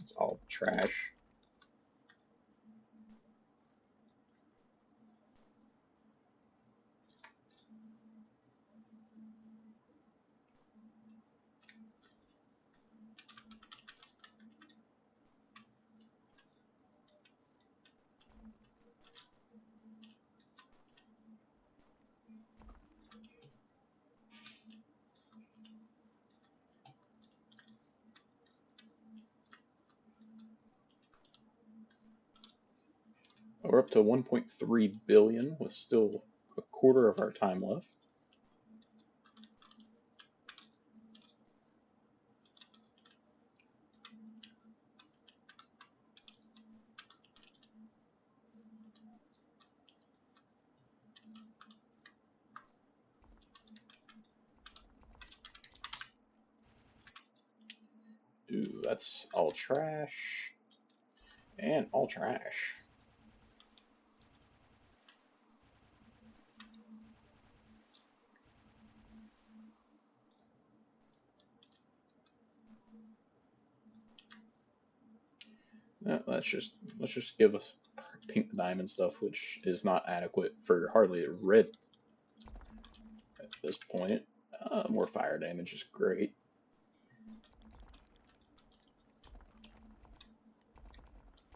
it's all trash. We're up to 1.3 billion with still a quarter of our time left. Ooh, that's all trash. And all trash. Yeah, let's just give us pink diamond stuff, which is not adequate for hardly a red at this point. More fire damage is great.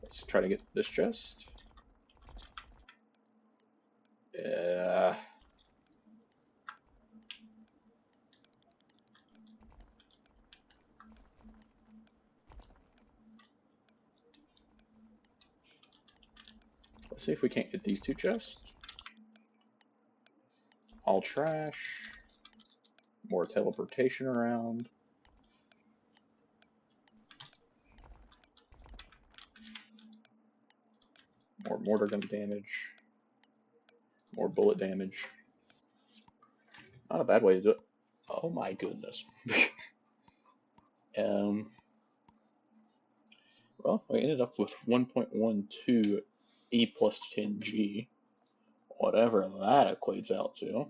Let's try to get this chest. Uh, let's see if we can't get these two chests. All trash. More teleportation around. More mortar gun damage. More bullet damage. Not a bad way to do it. Oh my goodness. um, well, we ended up with 1.12 E plus 10G. Whatever that equates out to.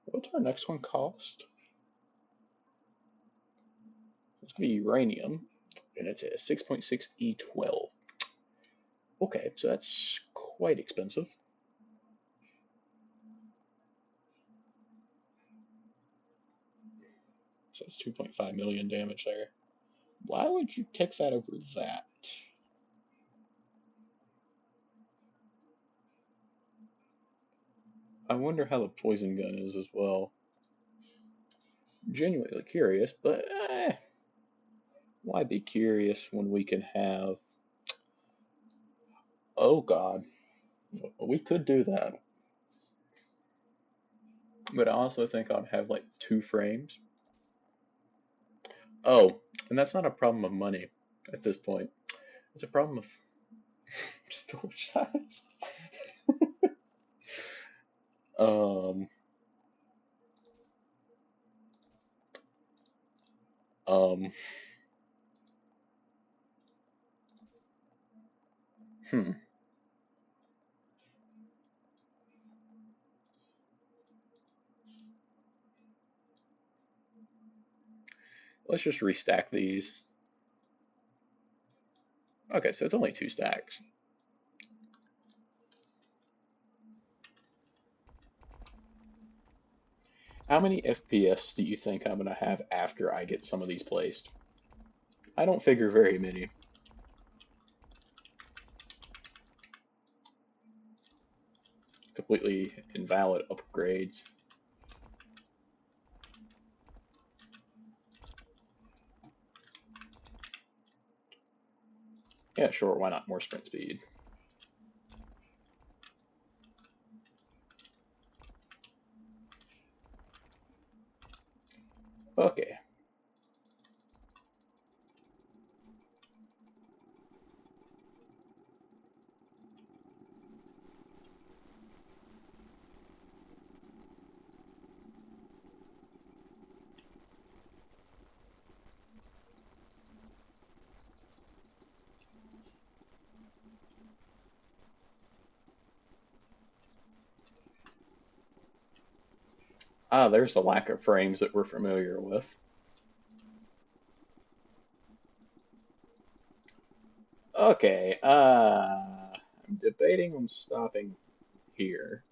What's our next one cost? It's going to be uranium, and it's a 6.6 E12. Okay, so that's quite expensive. So it's 2.5 million damage there. Why would you take that over that? I wonder how the poison gun is as well. Genuinely curious, but why be curious when we can have. Oh god, we could do that. But I also think I'd have like 2 frames. Oh, and that's not a problem of money at this point. It's a problem of storage size. Um, um, hmm. Let's just restack these. Okay, so it's only 2 stacks. How many FPS do you think I'm gonna have after I get some of these placed? I don't figure very many. Completely invalid upgrades. Yeah, sure, why not? More sprint speed. Okay. Ah, there's the lack of frames that we're familiar with. Okay, I'm debating on stopping here.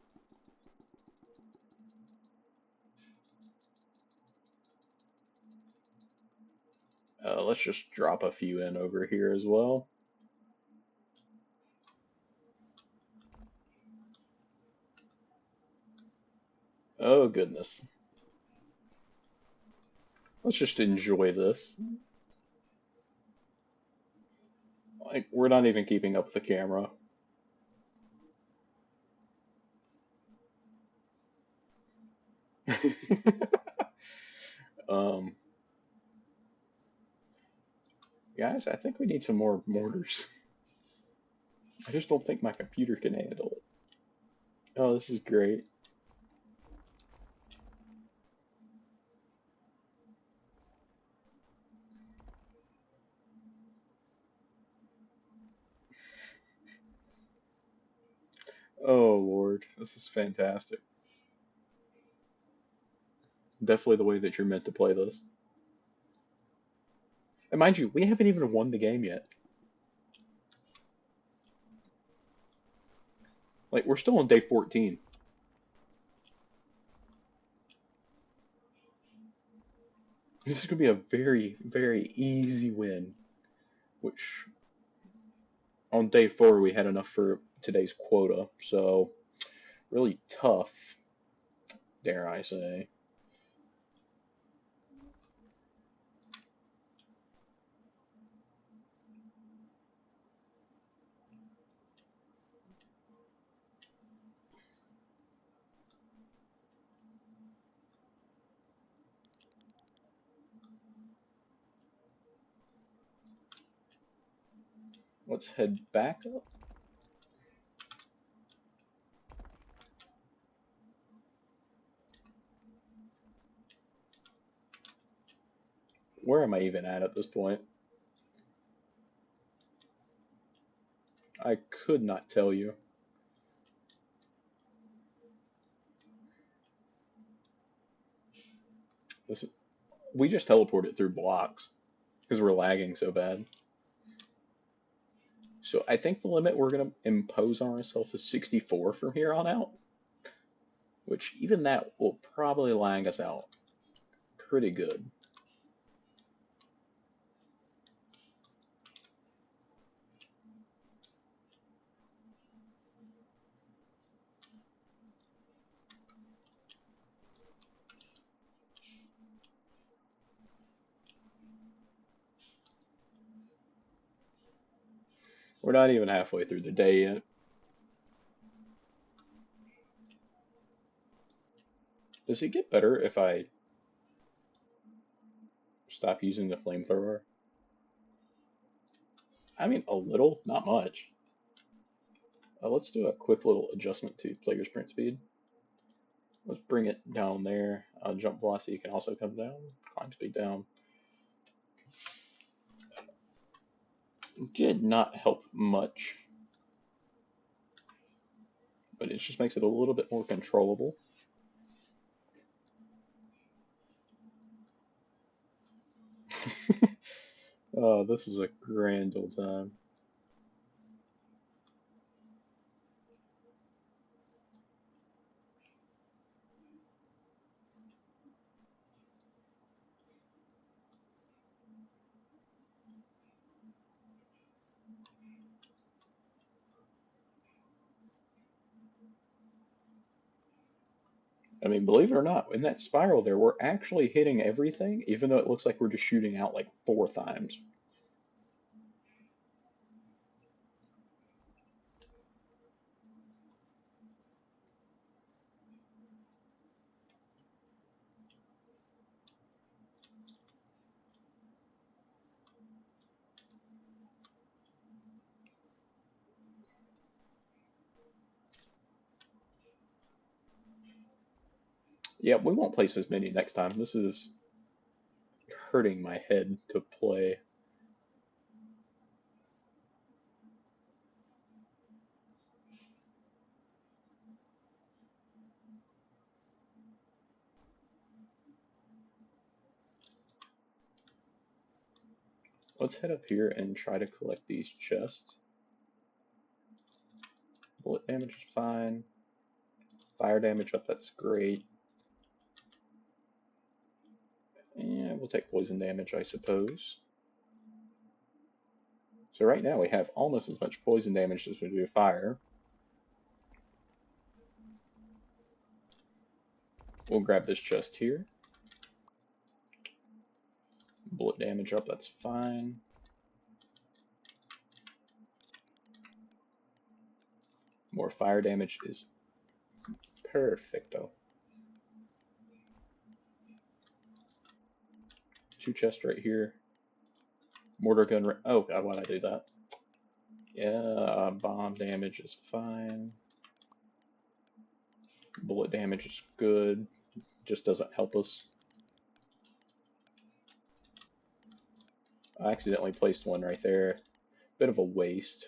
Let's just drop a few in over here as well. Oh goodness. Let's just enjoy this. Like, we're not even keeping up with the camera. um, guys, I think we need some more mortars. I just don't think my computer can handle it. Oh, this is great. Oh Lord, this is fantastic. Definitely the way that you're meant to play this. And mind you, we haven't even won the game yet. Like, we're still on day 14. This is going to be a very, very easy win. Which, on day 4, we had enough for today's quota. So, really tough, dare I say. Let's head back up. Where am I even at this point? I could not tell you. This, we just teleported through blocks because we're lagging so bad. So I think the limit we're going to impose on ourselves is 64 from here on out, which even that will probably lag us out pretty good. We're not even halfway through the day yet. Does it get better if I stop using the flamethrower? I mean, a little, not much. Let's do a quick little adjustment to player sprint speed. Let's bring it down there. Jump velocity can also come down. Climb speed down. Did not help much, but it just makes it a little bit more controllable. Oh, this is a grand old time. I mean, believe it or not, in that spiral there, we're actually hitting everything, even though it looks like we're just shooting out like 4 times. Yeah, we won't place as many next time. This is hurting my head to play. Let's head up here and try to collect these chests. Bullet damage is fine. Fire damage up, that's great. And we'll take poison damage, I suppose. So right now we have almost as much poison damage as we do fire. We'll grab this chest here. Bullet damage up, that's fine. More fire damage is perfecto. 2 chests right here. Mortar gun. Oh god, why'd I do that? Yeah, bomb damage is fine. Bullet damage is good. Just doesn't help us. I accidentally placed one right there. Bit of a waste.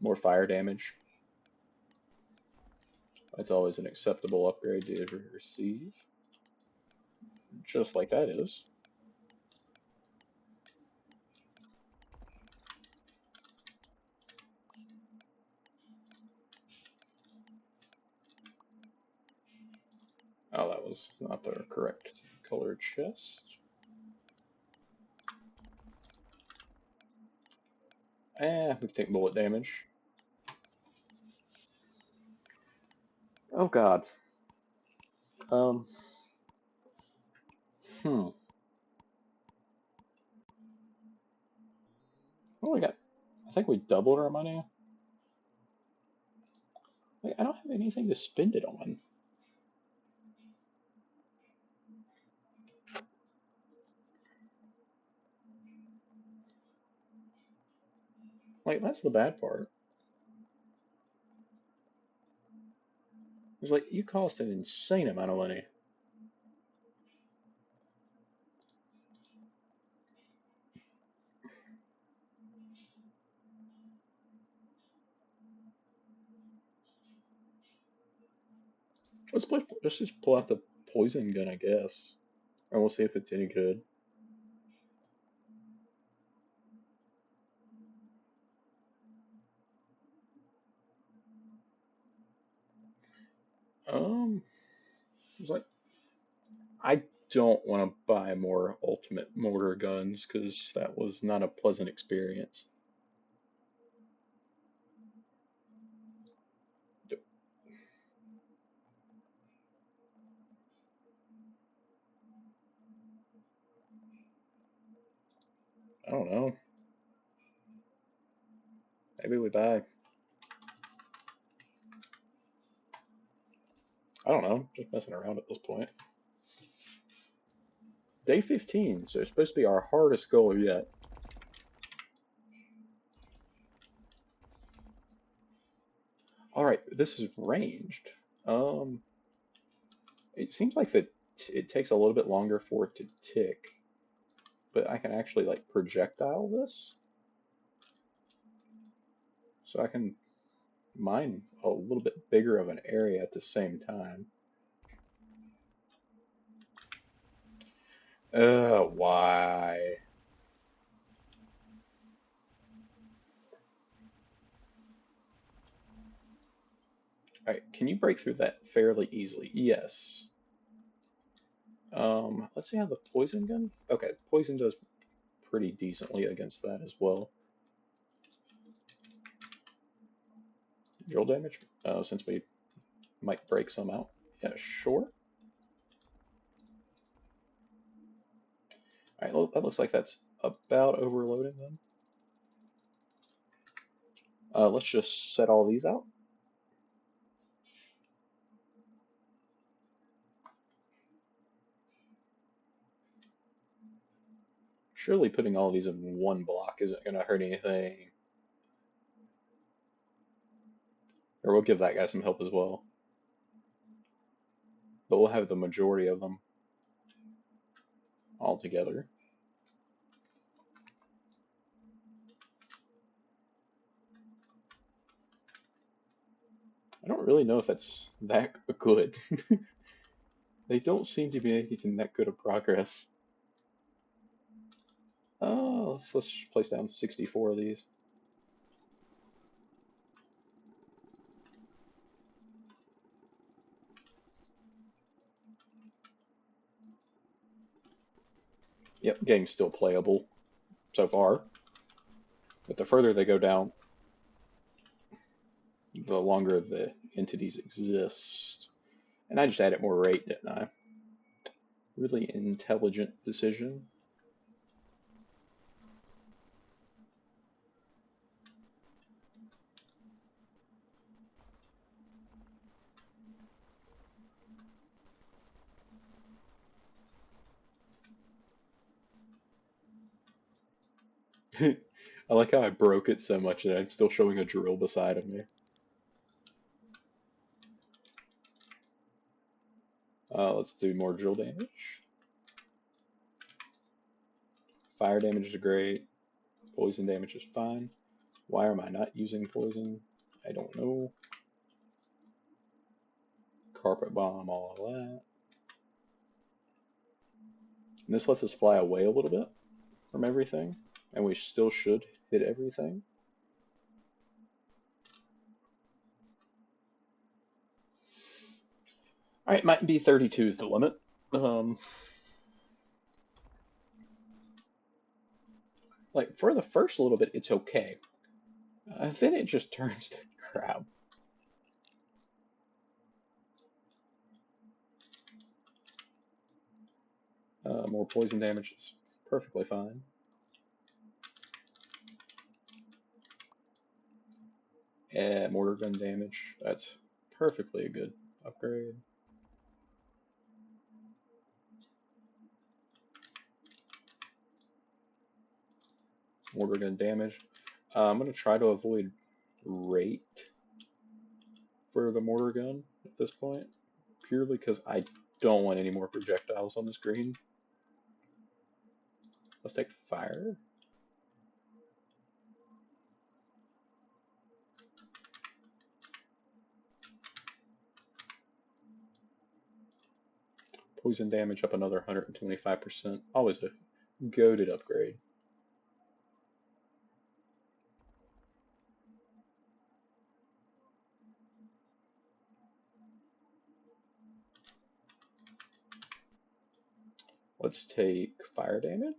More fire damage. That's always an acceptable upgrade to receive. Just like that is. Oh, that was not the correct colored chest. We take bullet damage. Oh god. Um. Hmm. What we got? I think we doubled our money. Like, I don't have anything to spend it on. Like, that's the bad part. It's like, you cost an insane amount of money. Let's just pull out the poison gun, I guess. And we'll see if it's any good. It's like, I don't want to buy more ultimate mortar guns because that was not a pleasant experience. I don't know. Maybe we buy. I don't know. Just messing around at this point. Day 15, so it's supposed to be our hardest goal yet. Alright, this is ranged. It seems like it takes a little bit longer for it to tick, but I can actually like projectile this. So I can mine a little bit bigger of an area at the same time. Why? Alright, can you break through that fairly easily? Yes. Let's see how the poison gun. Okay, poison does pretty decently against that as well. Drill damage, since we might break some out. Yeah, sure. Alright, that looks like that's about overloading then. Let's just set all these out. Surely putting all these in one block isn't going to hurt anything. Or we'll give that guy some help as well. But we'll have the majority of them all together. I don't really know if that's that good. They don't seem to be making that good of progress. Oh, let's place down 64 of these. Yep, game's still playable so far. But the further they go down, the longer the entities exist. And I just added more rate, didn't I? Really intelligent decision. I like how I broke it so much that I'm still showing a drill beside of me. Let's do more drill damage. Fire damage is great. Poison damage is fine. Why am I not using poison? I don't know. Carpet bomb, all of that. And this lets us fly away a little bit from everything. And we still should hit everything. Alright, might be 32 is the limit. Like, for the first little bit, it's okay. Then it just turns to crap. More poison damage is perfectly fine. Mortar gun damage, that's perfectly a good upgrade. Mortar gun damage. I'm going to try to avoid rate for the mortar gun at this point, purely because I don't want any more projectiles on the screen. Let's take fire. Poison damage up another 125%. Always a goated upgrade. Let's take fire damage.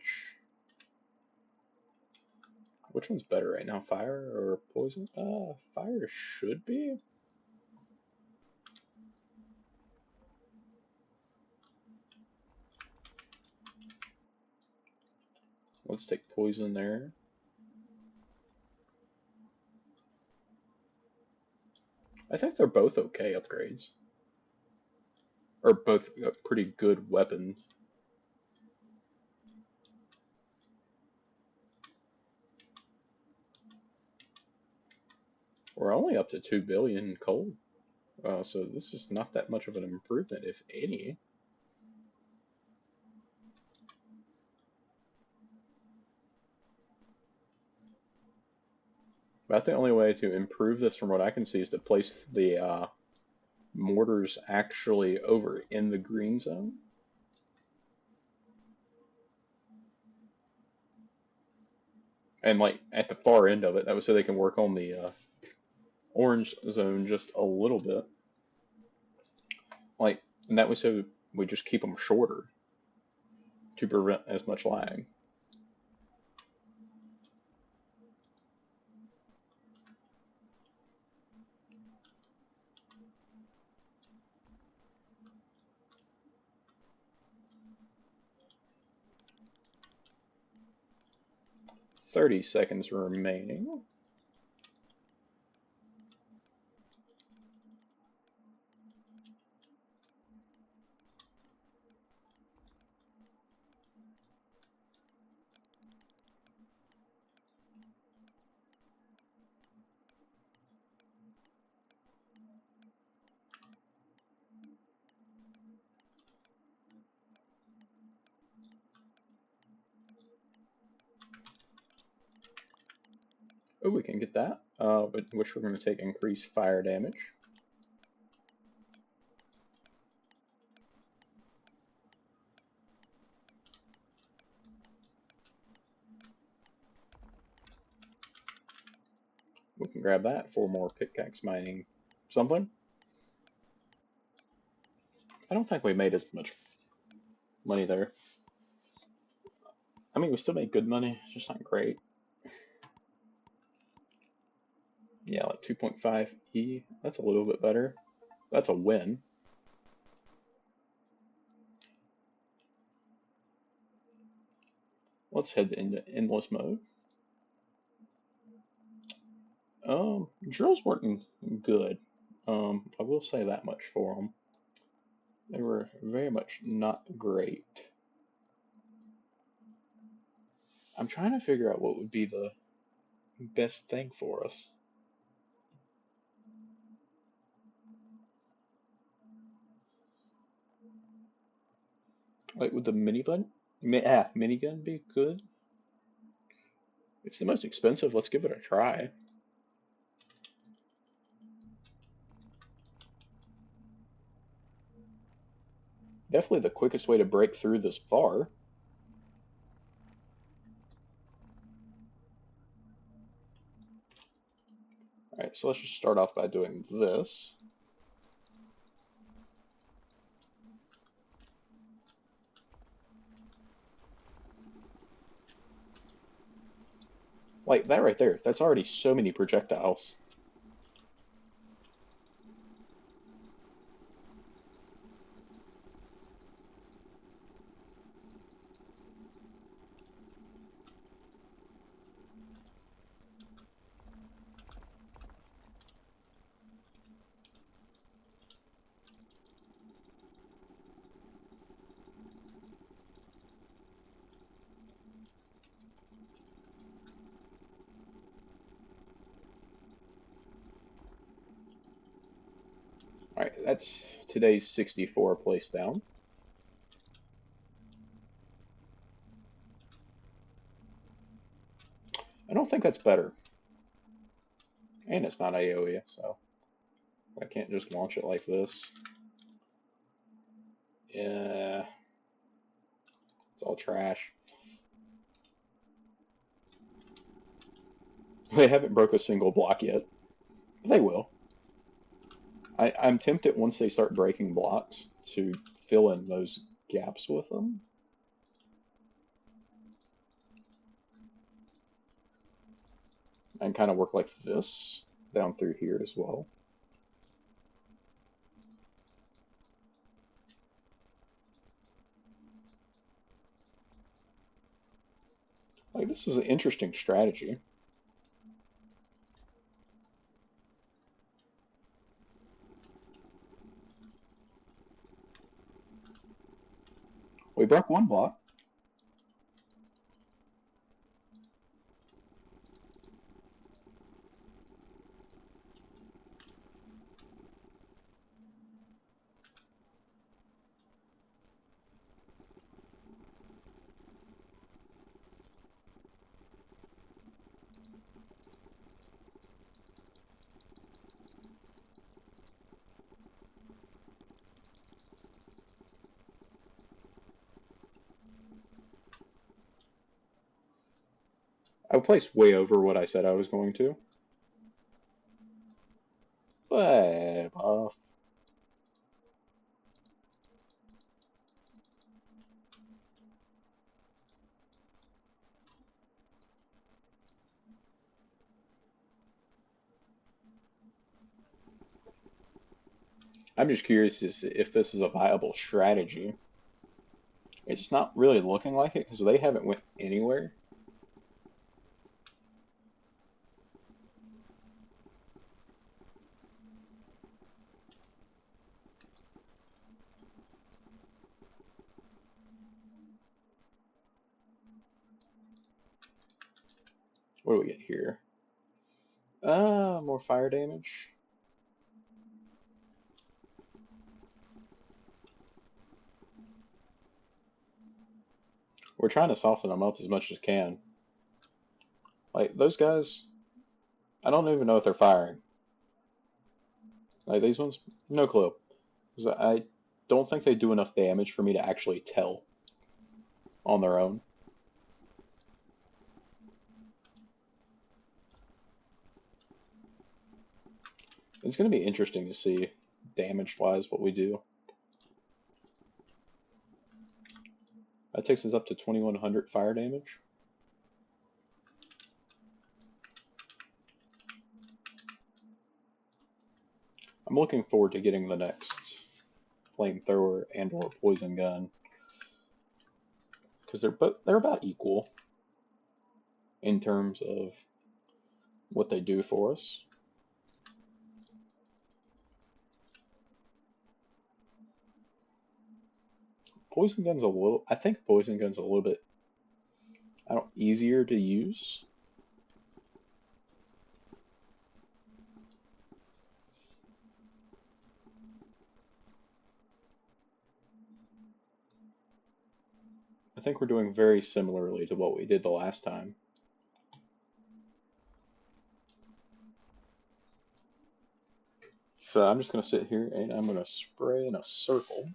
Which one's better right now, fire or poison? Fire should be. Let's take poison there. I think they're both okay upgrades. Or both pretty good weapons. We're only up to 2 billion coal. So this is not that much of an improvement, if any. About the only way to improve this from what I can see is to place the mortars actually over in the green zone. And like at the far end of it, that was so they can work on the orange zone just a little bit. Like, and that was so we just keep them shorter to prevent as much lag. "30 seconds remaining." Oh, we can get that, which we're going to take increased fire damage. We can grab that for more pickaxe mining something. I don't think we made as much money there. I mean, we still made good money, just not great. Yeah, like 2.5e. That's a little bit better. That's a win. Let's head into endless mode. Drills weren't good. I will say that much for them. They were very much not great. I'm trying to figure out what would be the best thing for us. Like, would the minigun be good? It's the most expensive. Let's give it a try. Definitely the quickest way to break through this far. Alright, so let's just start off by doing this. Like, that right there, that's already so many projectiles. Alright, that's today's 64 place down. I don't think that's better. And it's not AoE, so I can't just launch it like this. Yeah, it's all trash. They haven't broke a single block yet. They will. I'm tempted once they start breaking blocks to fill in those gaps with them. And kind of work like this down through here as well. Like, this is an interesting strategy. We broke one block. I placed way over what I said I was going to. But I'm just curious if this is a viable strategy. It's not really looking like it because they haven't went anywhere. What do we get here? More fire damage. We're trying to soften them up as much as can. Like, those guys, I don't even know if they're firing. Like these ones, no clue. 'Cause I don't think they do enough damage for me to actually tell on their own. It's going to be interesting to see, damage-wise, what we do. That takes us up to 2100 fire damage. I'm looking forward to getting the next flamethrower and or poison gun, because they're about equal in terms of what they do for us. Poison gun's a little. I think poison gun's a little bit, easier to use. I think we're doing very similarly to what we did the last time. So I'm just going to sit here and I'm going to spray in a circle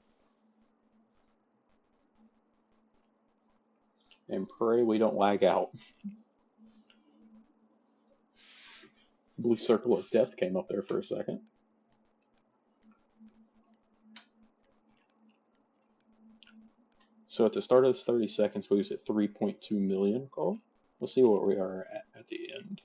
and pray we don't lag out. Blue circle of death came up there for a second. So at the start of this 30 seconds, we was at 3.2 million gold. We'll see where we are at the end.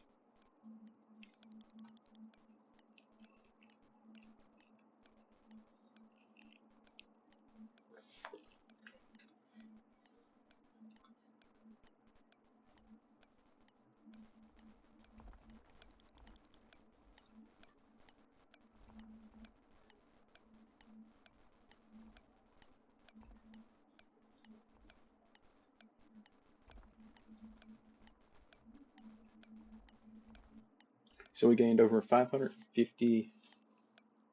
So we gained over 550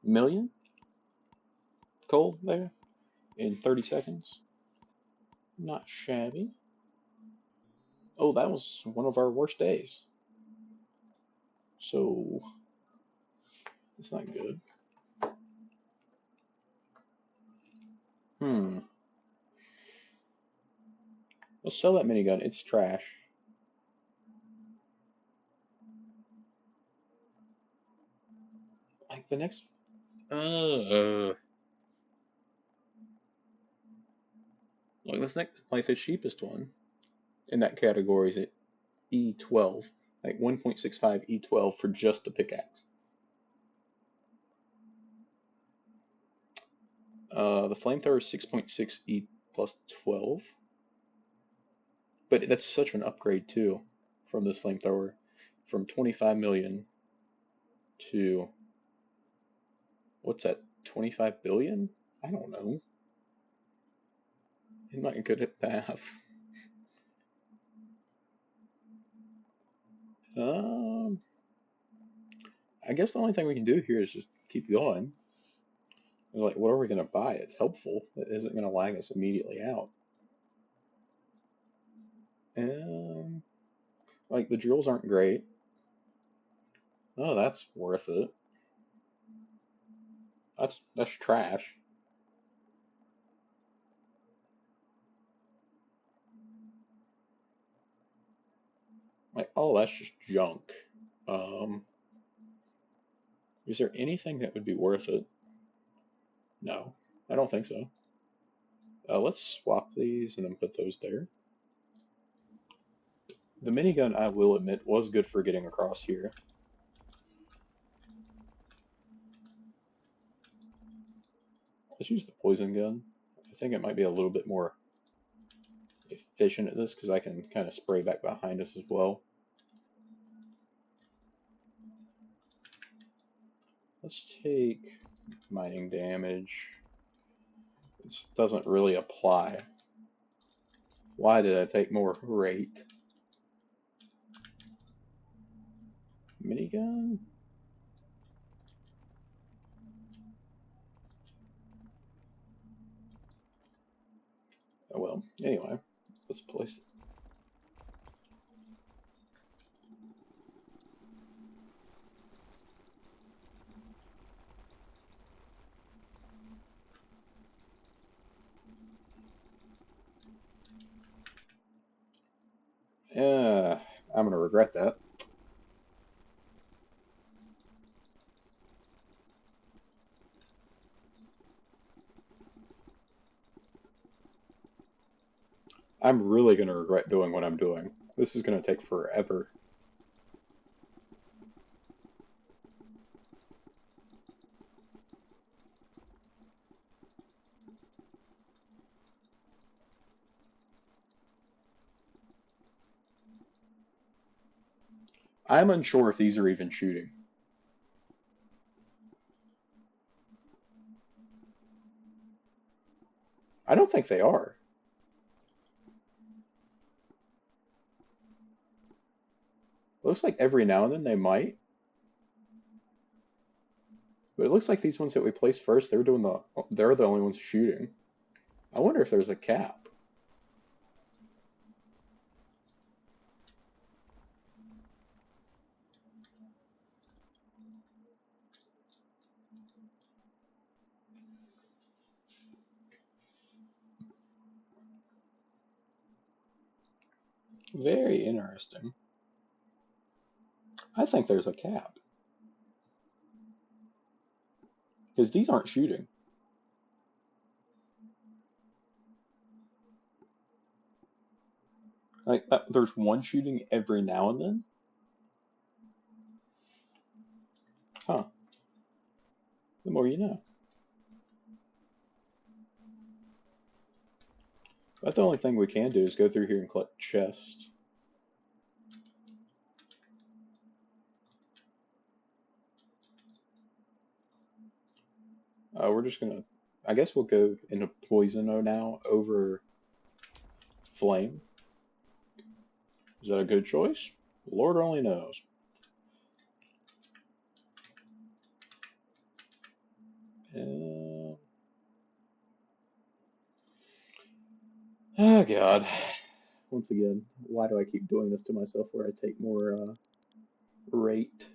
million gold there in 30 seconds. Not shabby. Oh, that was one of our worst days. So, it's not good. Let's sell that minigun. It's trash. Like the next... Like this next... Like the cheapest one in that category is at E12. Like 1.65 E12 for just the pickaxe. The flamethrower is 6.6 E plus 12. But that's such an upgrade too from this flamethrower. From 25 million to... What's that? 25 billion? I don't know. I'm not good at math. I guess the only thing we can do here is just keep going. Like, what are we going to buy? It's helpful. It isn't going to lag us immediately out. And, like, the drills aren't great. Oh, that's worth it. That's trash. Like, oh, that's just junk. Is there anything that would be worth it? No, I don't think so. Let's swap these and then put those there. The minigun, I will admit, was good for getting across here. Let's use the poison gun. I think it might be a little bit more efficient at this because I can kind of spray back behind us as well. Let's take mining damage. This doesn't really apply. Why did I take more rate? Minigun? Oh well, anyway, let's place it. I'm going to regret that. I'm really going to regret doing what I'm doing. This is going to take forever. I'm unsure if these are even shooting. I don't think they are. Looks like every now and then they might. But it looks like these ones that we placed first, they're the only ones shooting. I wonder if there's a cap. Very interesting. I think there's a cap. Because these aren't shooting. Like, there's one shooting every now and then? Huh. The more you know. But the only thing we can do is go through here and collect chests. We're just gonna... I guess we'll go into Poison now over Flame. Is that a good choice? Lord only knows. Oh god. Once again, why do I keep doing this to myself where I take more rate?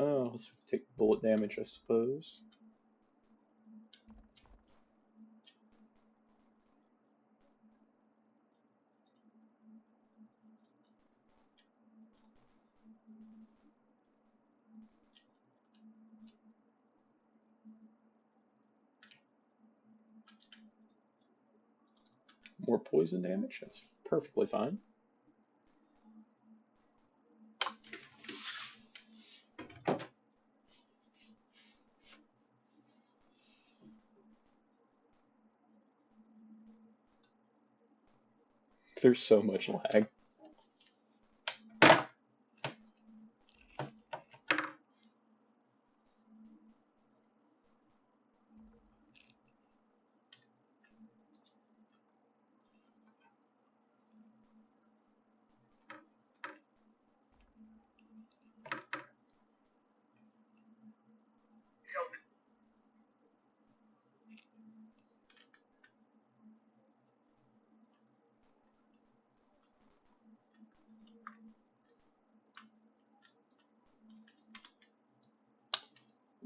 Oh, let's take bullet damage, I suppose. More poison damage, that's perfectly fine. There's so much lag.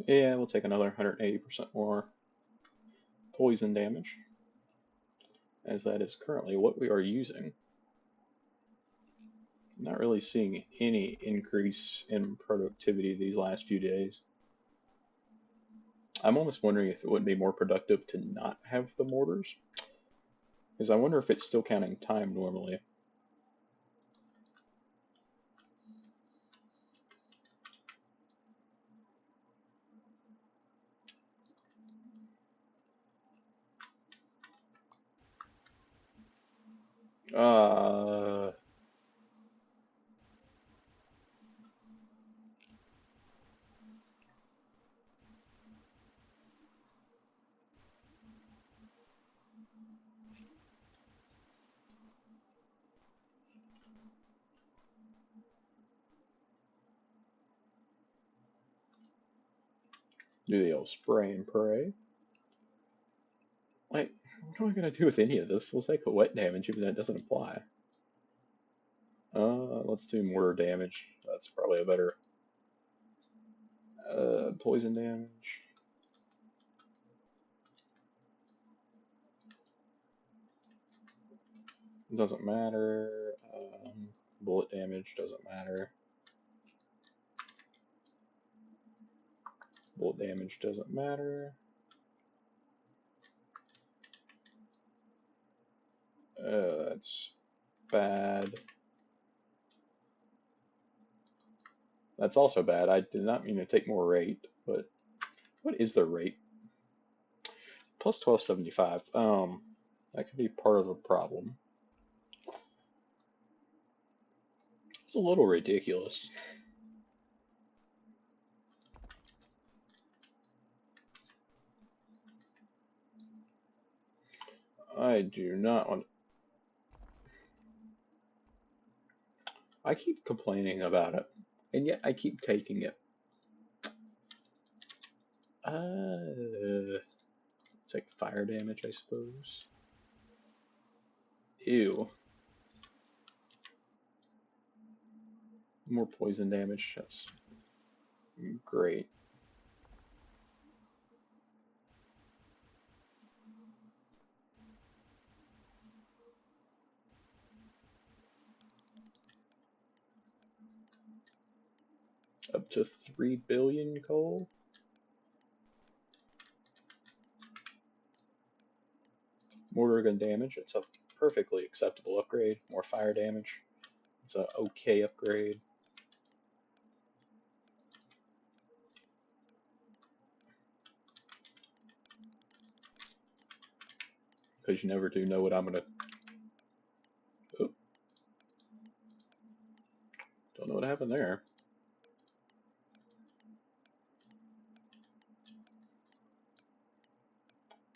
Yeah, we'll take another 180% more poison damage, as that is currently what we are using. Not really seeing any increase in productivity these last few days. I'm almost wondering if it wouldn't be more productive to not have the mortars, because I wonder if it's still counting time normally. Do the old spray and pray. Like, what am I gonna do with any of this? We'll take a wet damage even though it doesn't apply. Let's do mortar damage. That's probably a better poison damage. Doesn't matter. Bullet damage doesn't matter. Bullet damage doesn't matter. That's bad. That's also bad. I did not mean to take more rate, but what is the rate? Plus 1275. That could be part of the problem. It's a little ridiculous. I do not want. I keep complaining about it, and yet I keep taking it. Take fire damage, I suppose. Ew. More poison damage. That's great. Up to 3 billion coal. Mortar gun damage. It's a perfectly acceptable upgrade. More fire damage. It's a okay upgrade. Because you never do know what I'm gonna. Oh, don't know what happened there.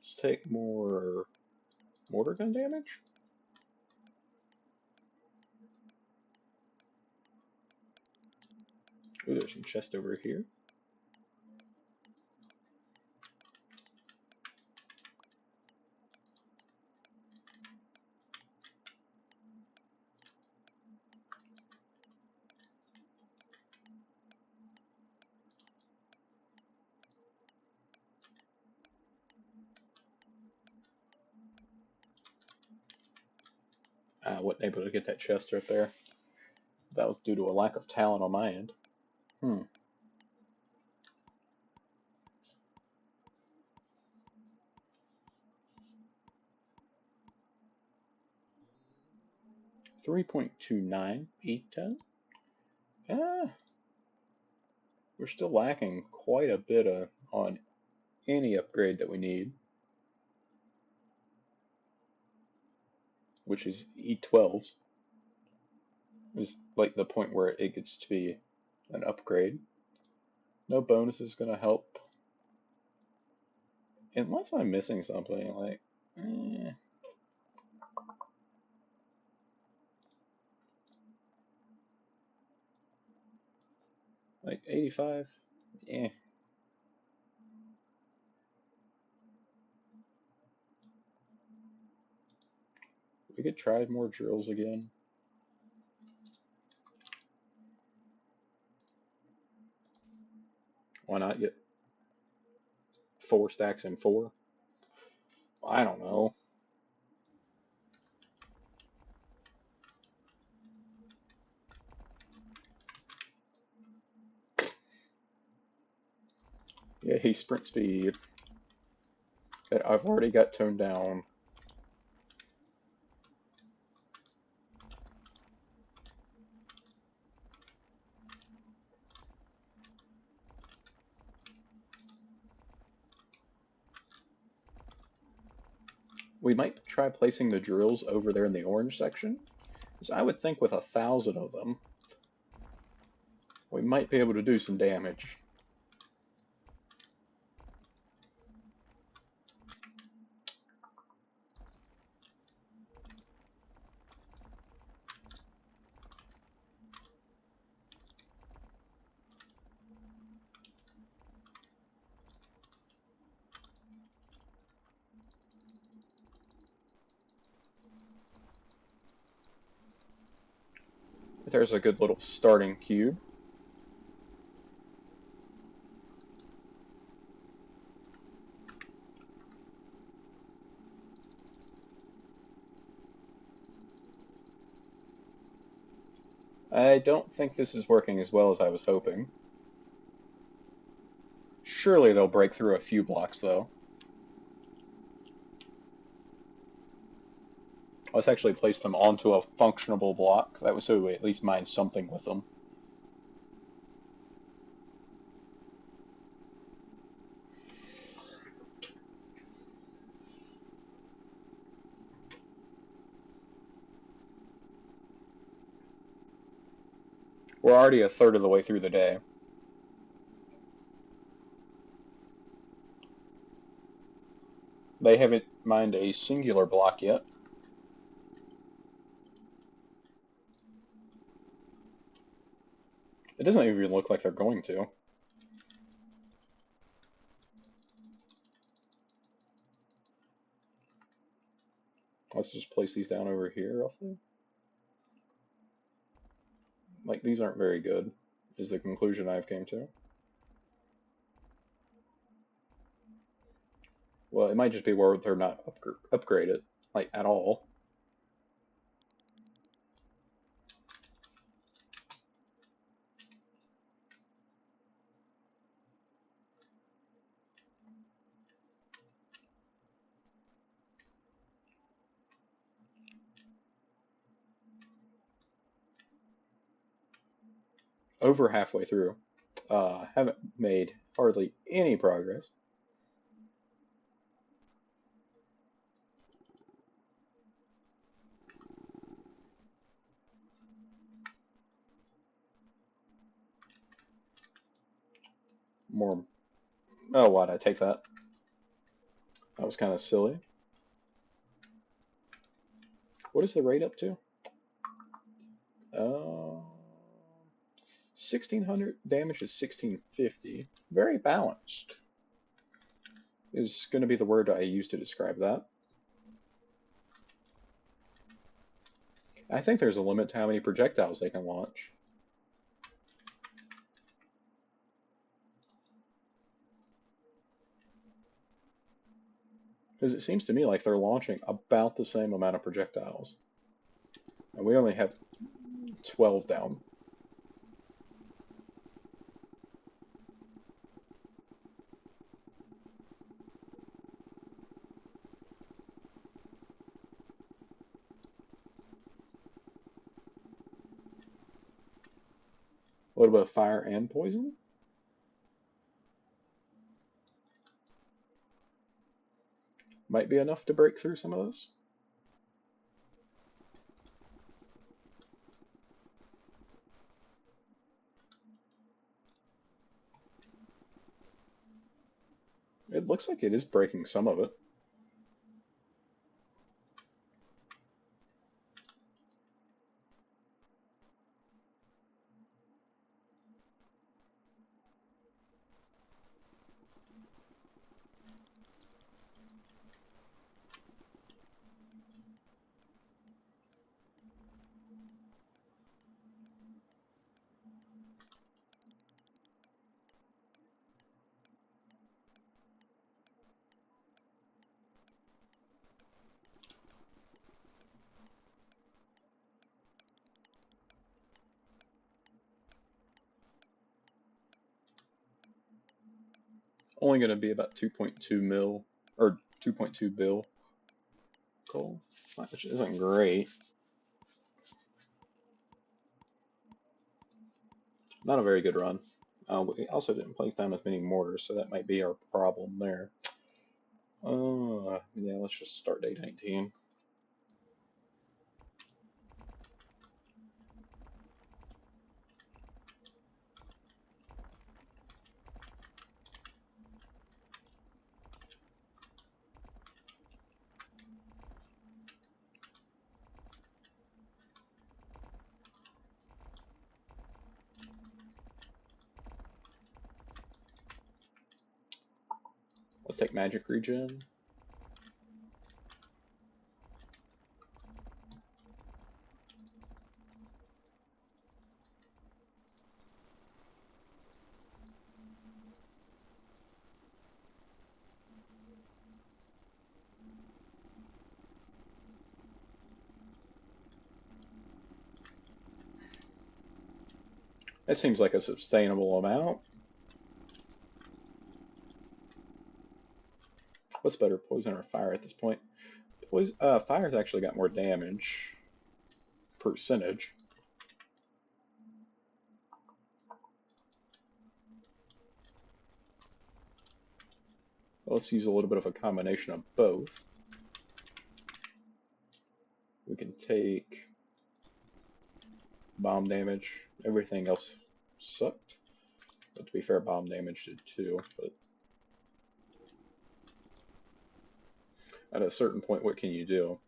Let's take more mortar gun damage. Ooh, there's some chest over here. I wasn't able to get that chest right there. That was due to a lack of talent on my end. 3.29 we're still lacking quite a bit on any upgrade that we need, which is E12s. Is like the point where it gets to be an upgrade. No bonus is going to help. Unless I'm missing something, like, like 85, eh. We could try more drills again. Why not get 4 stacks in 4? I don't know. Yeah, he's sprint speed that I've already got toned down. We might try placing the drills over there in the orange section, because I would think with 1,000 of them, we might be able to do some damage. There's a good little starting cube. I don't think this is working as well as I was hoping. Surely they'll break through a few blocks, though. Let's actually place them onto a functionable block. That was so we at least mine something with them. We're already a third of the way through the day. They haven't mined a singular block yet. It doesn't even look like they're going to. Let's just place these down over here, roughly. Like, these aren't very good, is the conclusion I've came to. Well, it might just be where they're not upgraded, like, at all. Over halfway through. Haven't made hardly any progress. More. Oh, why'd I take that? That was kind of silly. What is the rate up to? 1600 damage is 1650. Very balanced is going to be the word I use to describe that. I think there's a limit to how many projectiles they can launch. Because it seems to me like they're launching about the same amount of projectiles. And we only have 12 down. A little bit of fire and poison. Might be enough to break through some of those. It looks like it is breaking some of it. Only going to be about 2.2 mil, or 2.2 bill coal, which isn't great. Not a very good run. We also didn't place down as many mortars, so that might be our problem there. Yeah, let's just start day 19. Let's take magic regen. That seems like a sustainable amount. What's better, poison or fire at this point? Fire's actually got more damage percentage. Let's use a little bit of a combination of both. We can take bomb damage. Everything else sucked. But to be fair, bomb damage did too. But at a certain point, what can you do?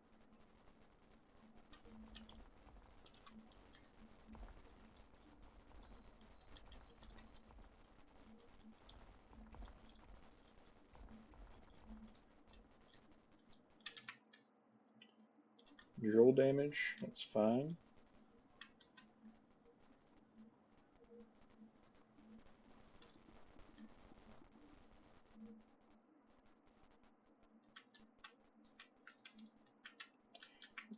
Drill damage, that's fine.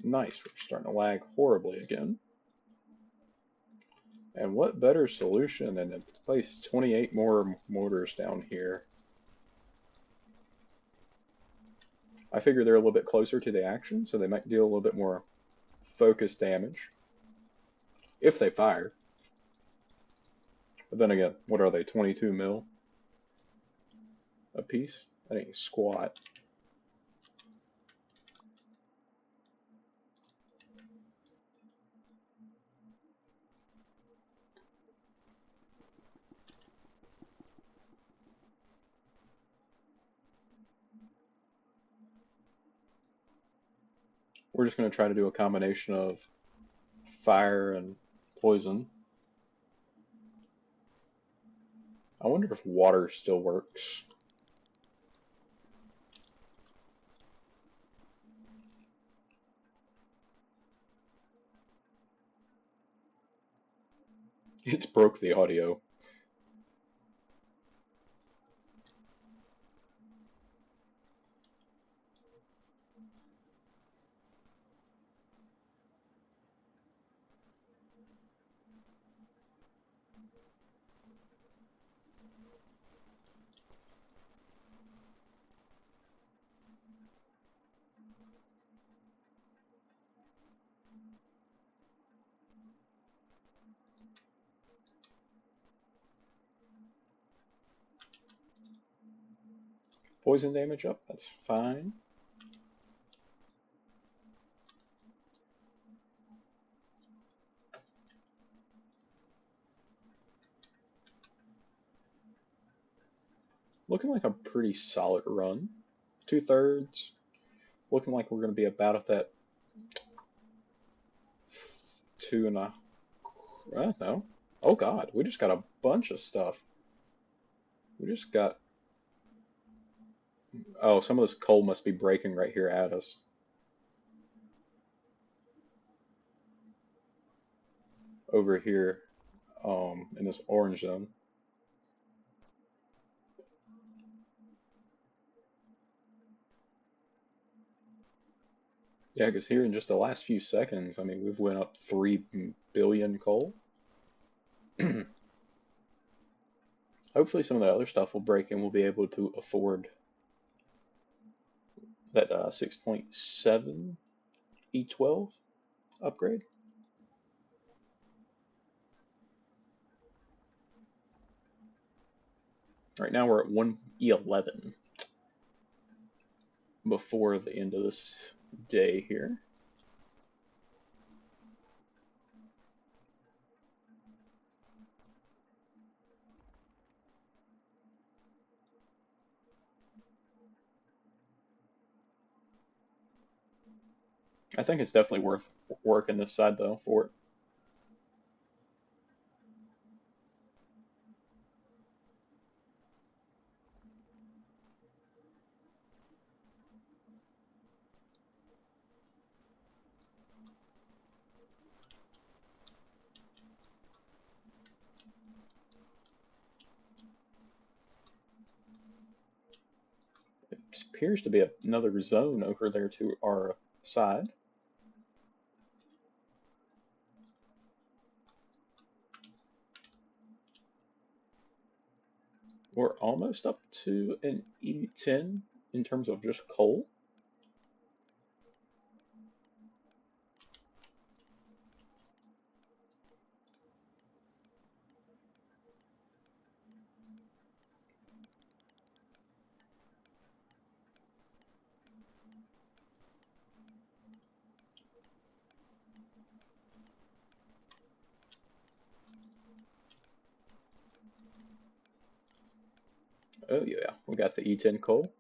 Nice, we're starting to lag horribly again. And what better solution than to place 28 more mortars down here? I figure they're a little bit closer to the action, so they might deal a little bit more focused damage. If they fire. But then again, what are they, 22 mil a piece? That ain't squat. We're just going to try to do a combination of fire and poison. I wonder if water still works. It's broke the audio. Poison damage up, that's fine. Looking like a pretty solid run. 2/3. Looking like we're going to be about at that 2.5. No. Oh god, we just got a bunch of stuff. We just got... Oh, some of this coal must be breaking right here at us. Over here, in this orange zone. Yeah, because here in just the last few seconds, I mean, we've went up 3 billion coal. Hopefully some of the other stuff will break and we'll be able to afford that 6.7 E12 upgrade. Right now we're at 1 E11 before the end of this day here. I think it's definitely worth working this side though for it. It appears to be another zone over there to our side. We're almost up to an E10 in terms of just coal. Oh yeah, we got the E10 coal.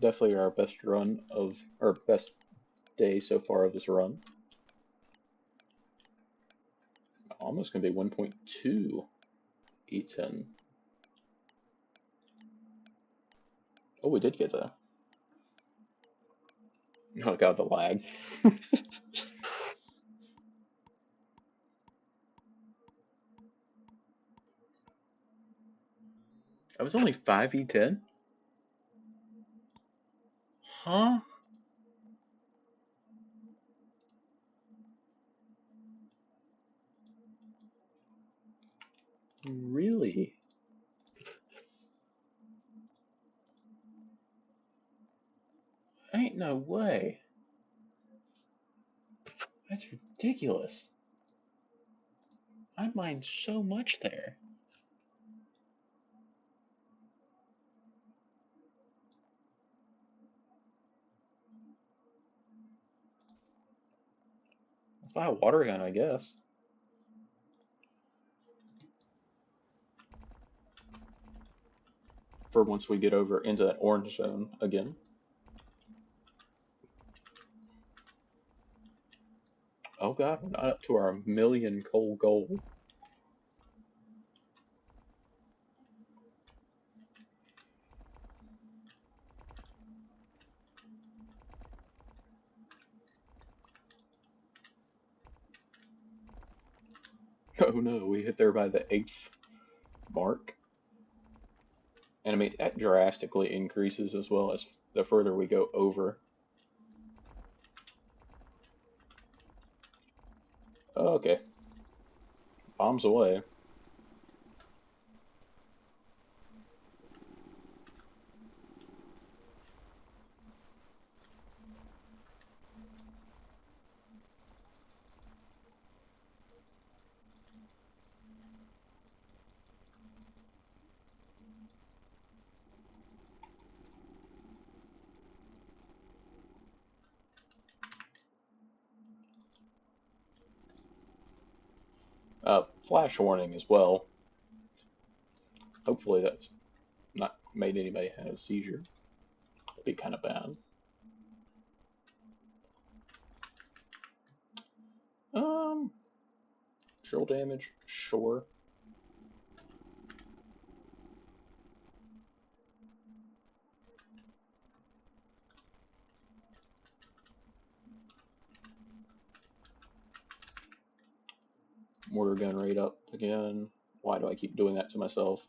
Definitely our best run of, or best day so far of this run. Almost gonna be 1.2 E10. Oh, we did get that. Oh god, the lag. I was only 5 E10? Huh? Really? Ain't no way. That's ridiculous. I mined so much there. Let's buy a water gun, I guess. For once we get over into that orange zone again. Oh god, we're not up to our million coal goal. Oh no, we hit there by the 8th mark. And I mean, that drastically increases as well as the further we go over. Okay. Bombs away. Flash warning as well. Hopefully that's not made anybody have a seizure. It'd be kind of bad. Um, drill damage, sure. Mortar gun rate up again. Why do I keep doing that to myself?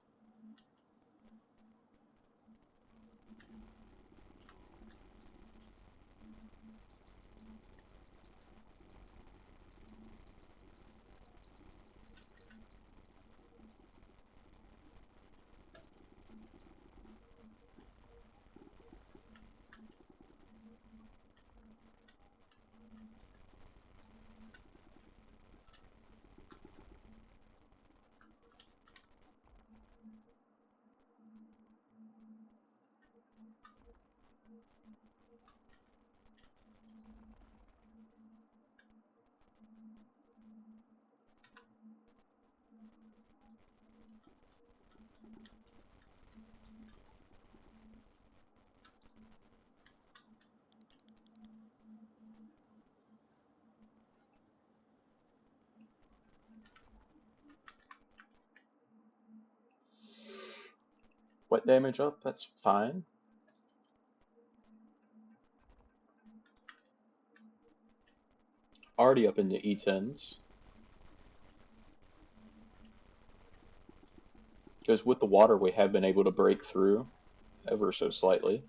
Wet damage up, that's fine. Already up into E10s. Because with the water we have been able to break through ever so slightly.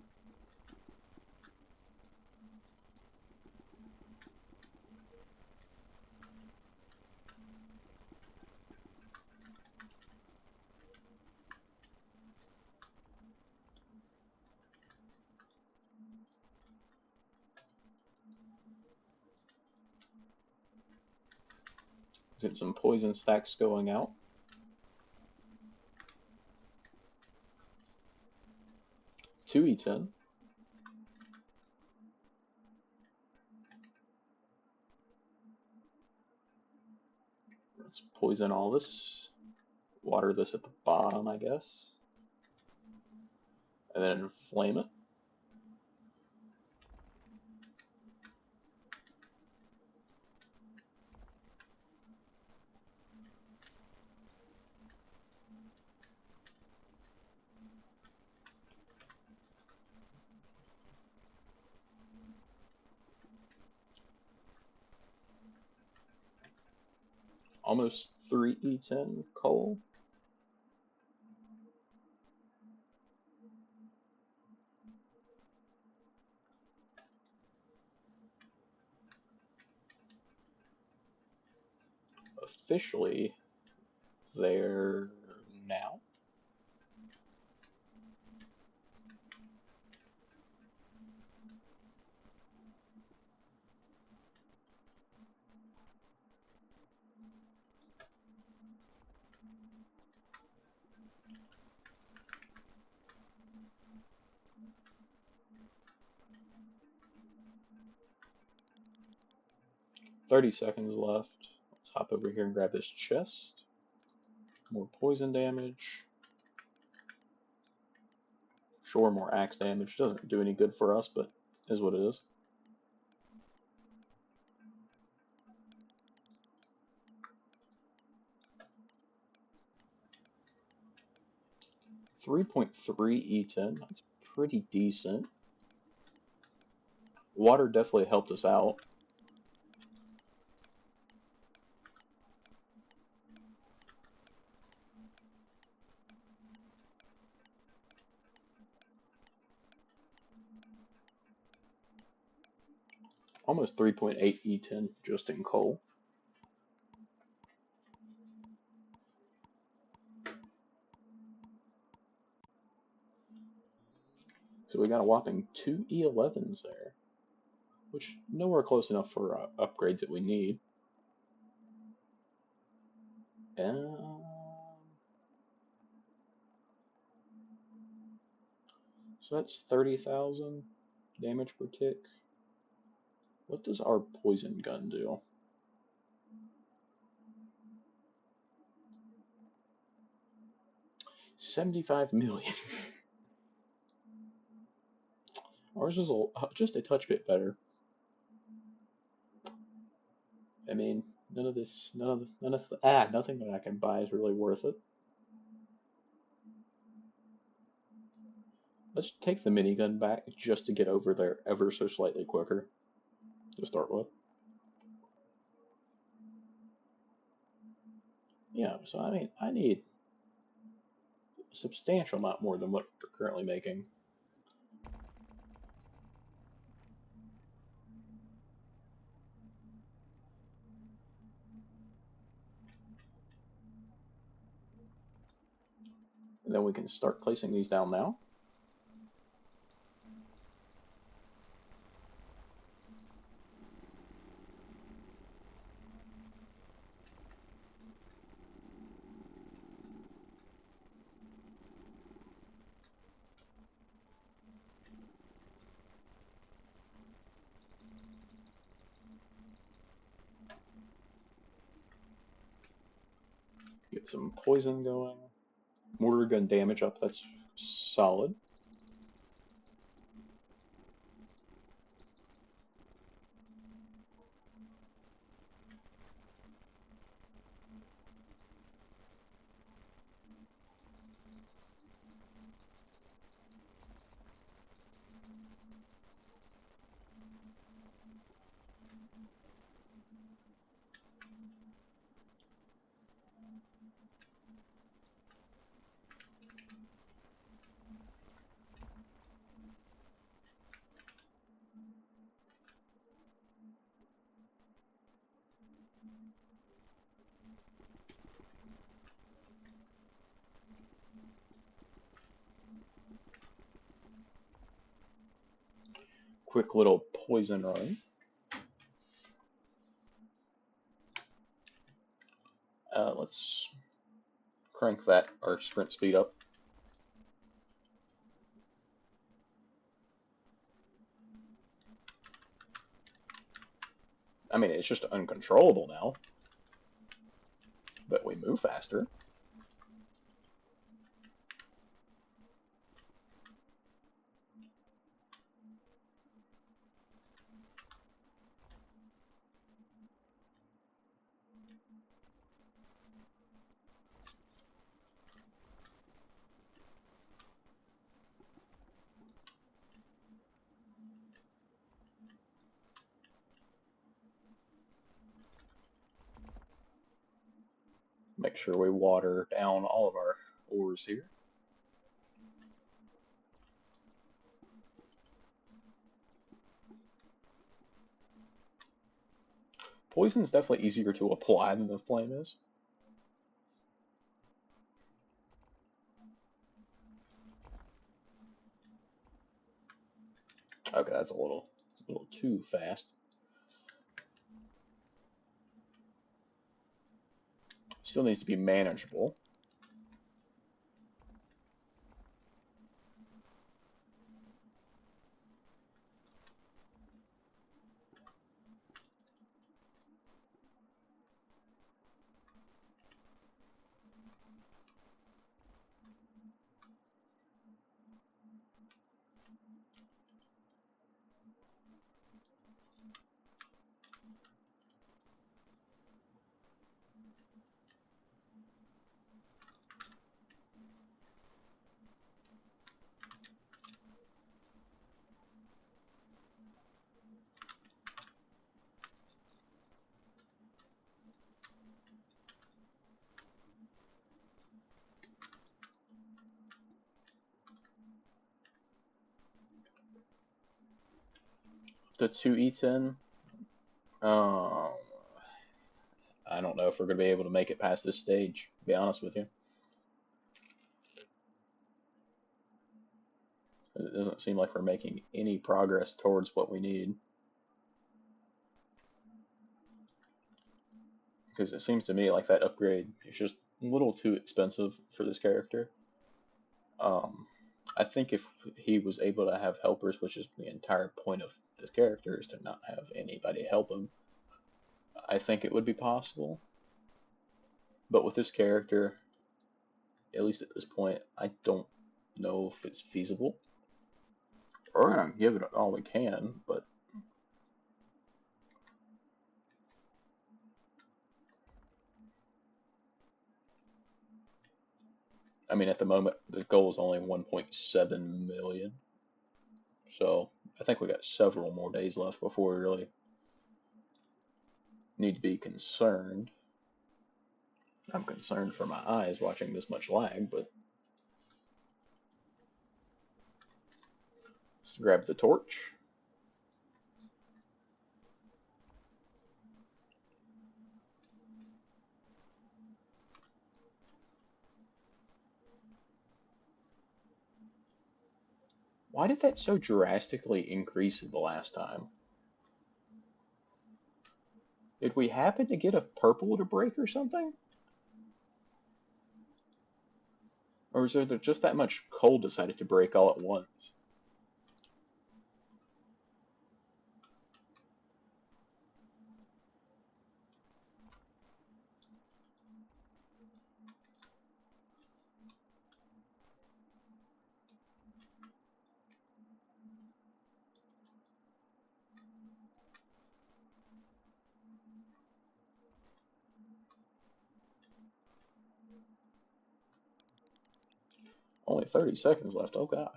Get some poison stacks going out. Two E10. Let's poison all this. Water this at the bottom, I guess. And then flame it. Almost 3 E10 coal. Officially there now. $30 seconds left. Let's hop over here and grab this chest. More poison damage. Sure, more axe damage. Doesn't do any good for us, but is what it is. .3 E10. That's pretty decent. Water definitely helped us out. Almost 3.8 E10 just in coal. So we got a whopping 2 E11s there, which nowhere close enough for upgrades that we need. So that's 30,000 damage per tick. What does our poison gun do? $75 million. Ours is just a touch bit better. I mean, nothing that I can buy is really worth it. Let's take the minigun back just to get over there ever so slightly quicker to start with. Yeah, so I mean, I need a substantial amount more than what we're currently making. And then we can start placing these down now. Get some poison going. Mortar gun damage up, that's solid. Quick little poison run. crank our sprint speed up. I mean, it's just uncontrollable now, but we move faster. Make sure we water down all of our ores here. Poison is definitely easier to apply than the flame is. Okay, that's a little too fast. Still needs to be manageable. The 2E10, I don't know if we're going to be able to make it past this stage, to be honest with you. It doesn't seem like we're making any progress towards what we need. Because it seems to me like that upgrade is just a little too expensive for this character. I think if he was able to have helpers, which is the entire point of this character, is to not have anybody help him, I think it would be possible. But with this character, at least at this point, I don't know if it's feasible. We're gonna give it all we can, but I mean, at the moment, the goal is only 1.7 million. So I think we got several more days left before we really need to be concerned. I'm concerned for my eyes watching this much lag, but let's grab the torch. Why did that so drastically increase the last time? Did we happen to get a purple to break or something? Or is there just that much coal decided to break all at once? Only 30 seconds left, oh gosh.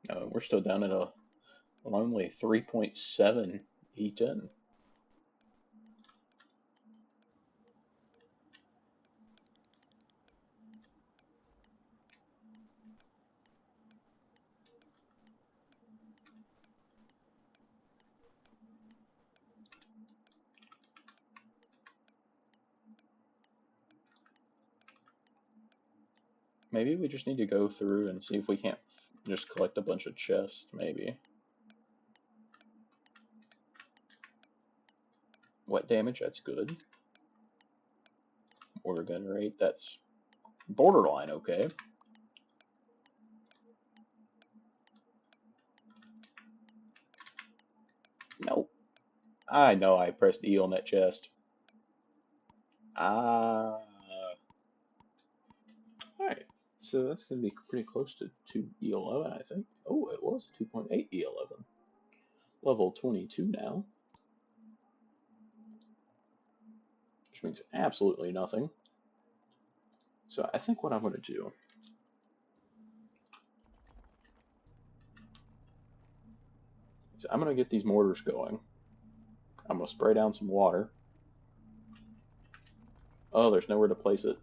We're still down at a lonely 3.7 E10. Maybe we just need to go through and see if we can't just collect a bunch of chests, maybe. Wet damage, that's good. Order gun rate, that's borderline okay. Nope. I know I pressed E on that chest. Alright. So that's going to be pretty close to 2E11, I think. Oh, it was 2.8E11. Level 22 now. Which means absolutely nothing. So I think what I'm going to do is I'm going to get these mortars going. I'm going to spray down some water. Oh, there's nowhere to place it.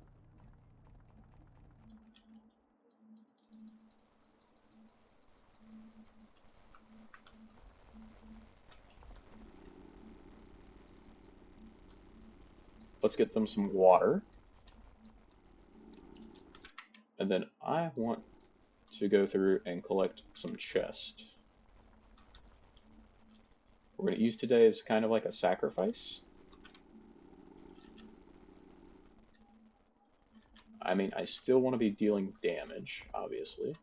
Let's get them some water. And then I want to go through and collect some chests. We're going to use today as kind of like a sacrifice. I mean, I still want to be dealing damage, obviously.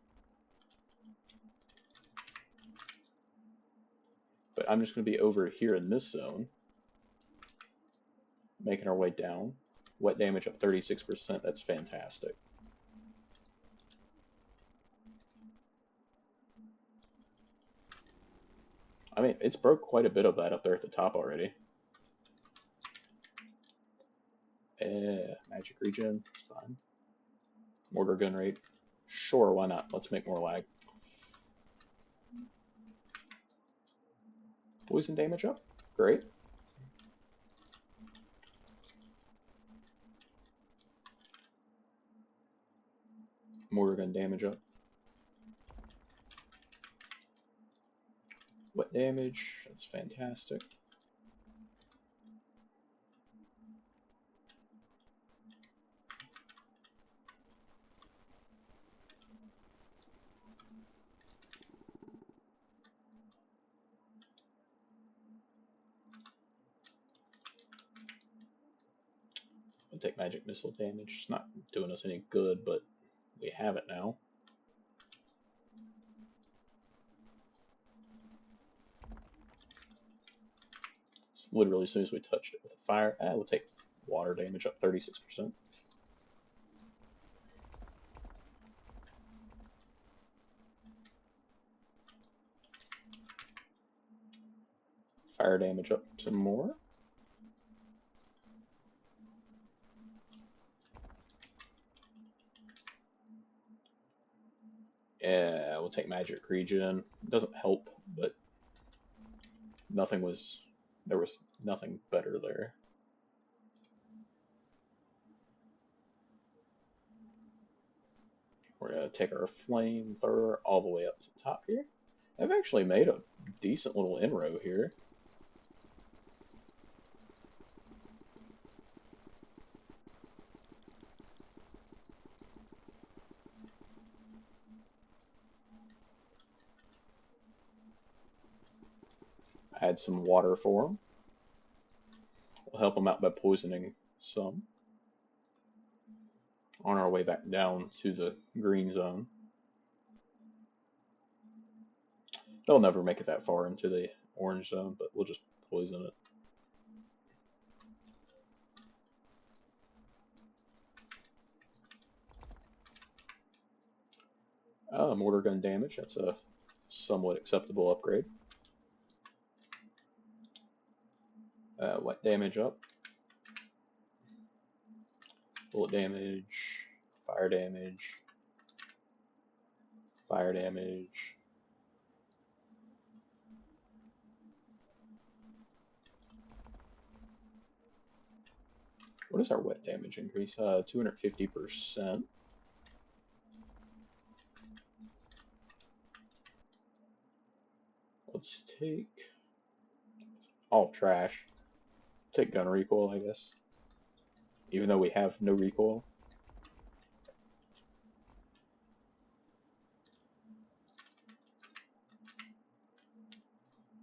But I'm just going to be over here in this zone, making our way down. Wet damage up 36%, that's fantastic. I mean, it's broke quite a bit of that up there at the top already. Magic regen, fine. Mortar gun rate, sure, why not? Let's make more lag. Poison damage up, great. Mortar gun damage up. Wet damage, that's fantastic. We'll take magic missile damage. It's not doing us any good, but we have it now. It's literally as soon as we touched it with a fire. We'll take water damage up 36%. Fire damage up some more. Yeah, we'll take magic regen. It doesn't help, but there was nothing better there. We're gonna take our flamethrower all the way up to the top here. I've actually made a decent little inroad here. Add some water for them. We'll help them out by poisoning some. On our way back down to the green zone. They'll never make it that far into the orange zone, but we'll just poison it. Mortar gun damage, that's a somewhat acceptable upgrade. Wet damage up. Bullet damage, fire damage, fire damage. What is our wet damage increase? 250%. Let's take all trash. Take gun recoil, I guess. Even though we have no recoil.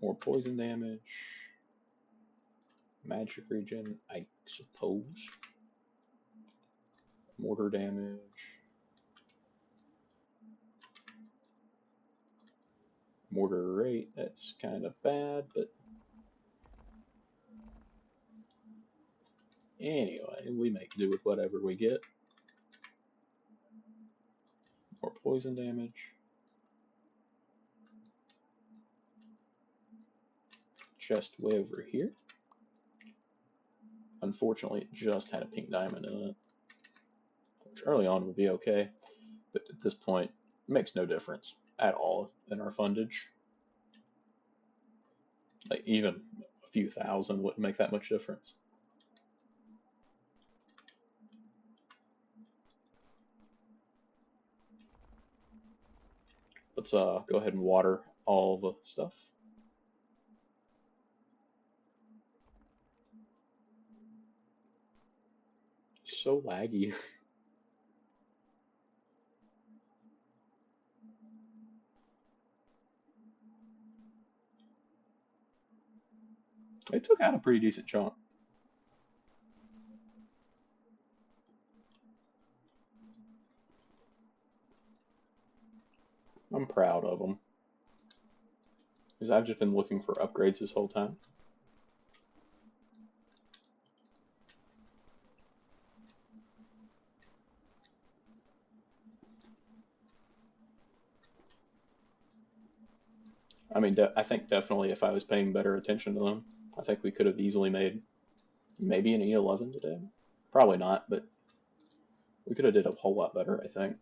More poison damage. Magic regen, I suppose. mortar damage. Mortar rate, that's kind of bad, but anyway, we make do with whatever we get. More poison damage. Chest way over here. Unfortunately, it just had a pink diamond in it, which early on would be okay, but at this point, it makes no difference at all in our fundage. Like, even a few thousand wouldn't make that much difference. Let's go ahead and water all the stuff. So laggy. It took out a pretty decent chunk. I'm proud of them. Because I've just been looking for upgrades this whole time. I mean, I think definitely if I was paying better attention to them, I think we could have easily made maybe an E11 today. Probably not, but we could have did a whole lot better, I think.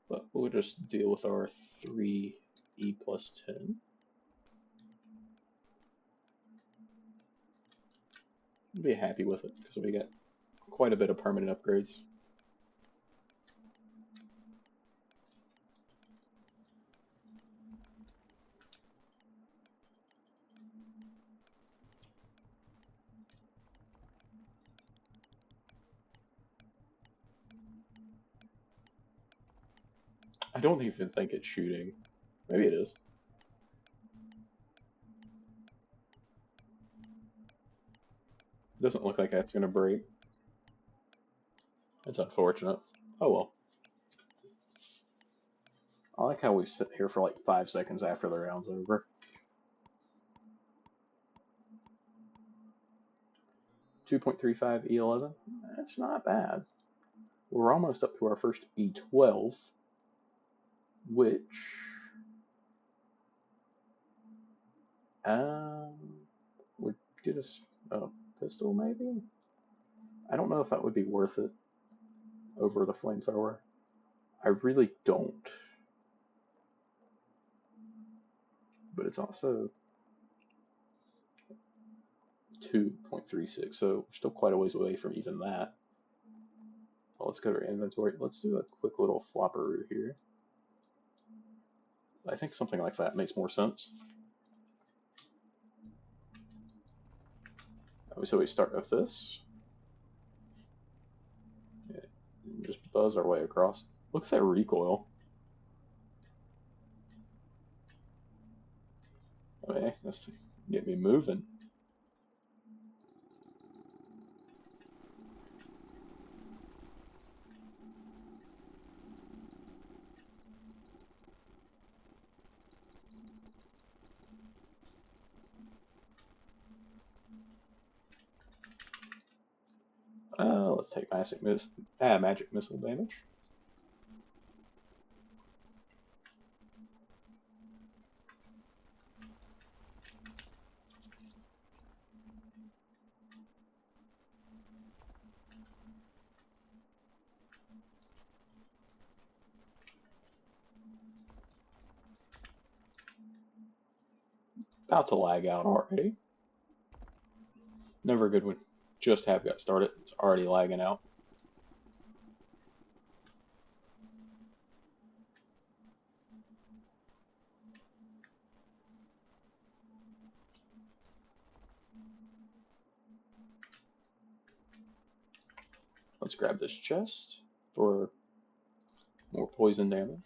But we'll just deal with our 3E plus 10. I'll be happy with it, because we got quite a bit of permanent upgrades. I don't even think it's shooting. Maybe it is. Doesn't look like that's going to break. It's unfortunate. Oh well. I like how we sit here for like 5 seconds after the round's over. 2.35 E11. That's not bad. We're almost up to our first E12, which would get us a pistol maybe? I don't know if that would be worth it over the flamethrower. I really don't. But it's also 2.36, so we're still quite a ways away from even that. Well, let's go to our inventory. Let's do a quick little flopperoo here. I think something like that makes more sense. So we start with this. Yeah, and just buzz our way across. Look at that recoil. Okay, let's get me moving. Let's take magic missile damage. About to lag out already. Never a good one. Just have got started. It's already lagging out. Let's grab this chest for more poison damage.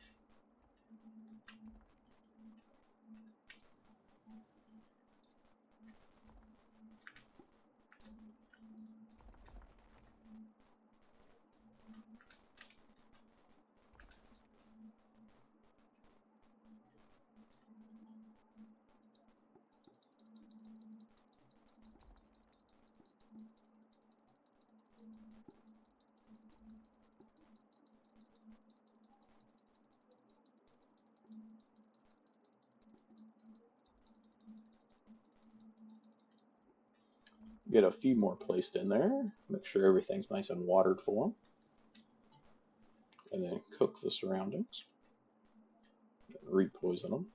Get a few more placed in there. Make sure everything's nice and watered for them. And then cook the surroundings. Re-poison them.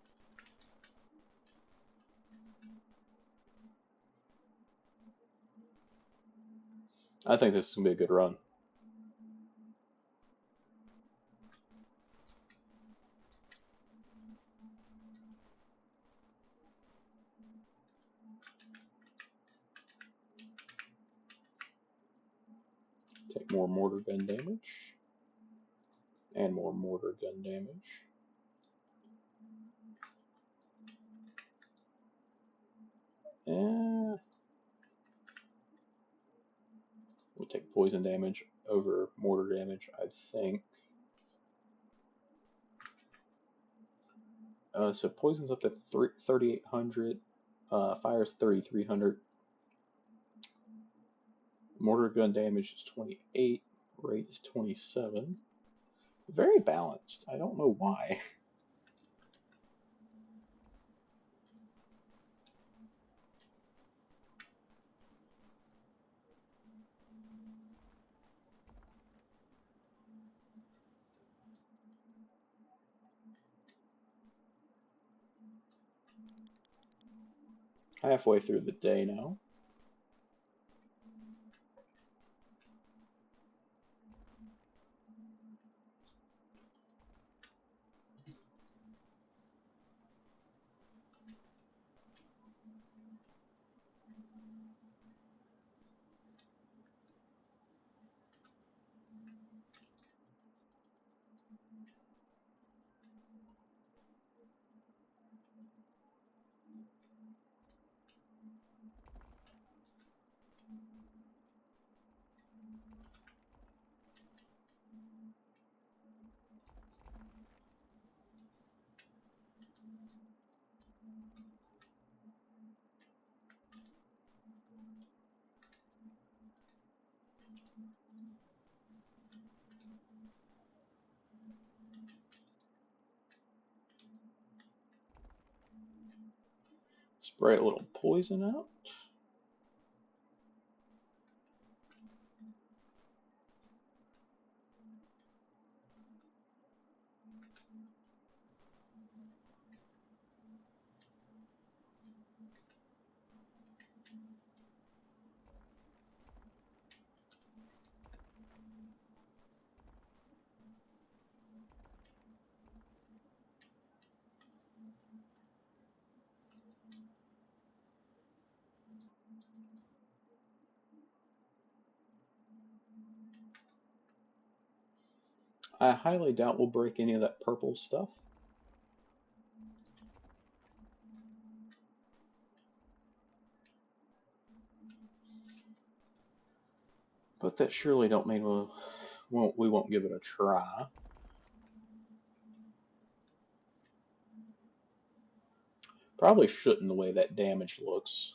I think this is going to be a good run. Take more mortar gun damage. And more mortar gun damage. And we'll take poison damage over mortar damage, I think. So poison's up to 3,800. Fire's 3,300. Mortar gun damage is 28. Rate is 27. Very balanced. I don't know why. Halfway through the day now. Spray a little poison out. I highly doubt we'll break any of that purple stuff. But that surely don't mean we won't give it a try. Probably shouldn't the way that damage looks.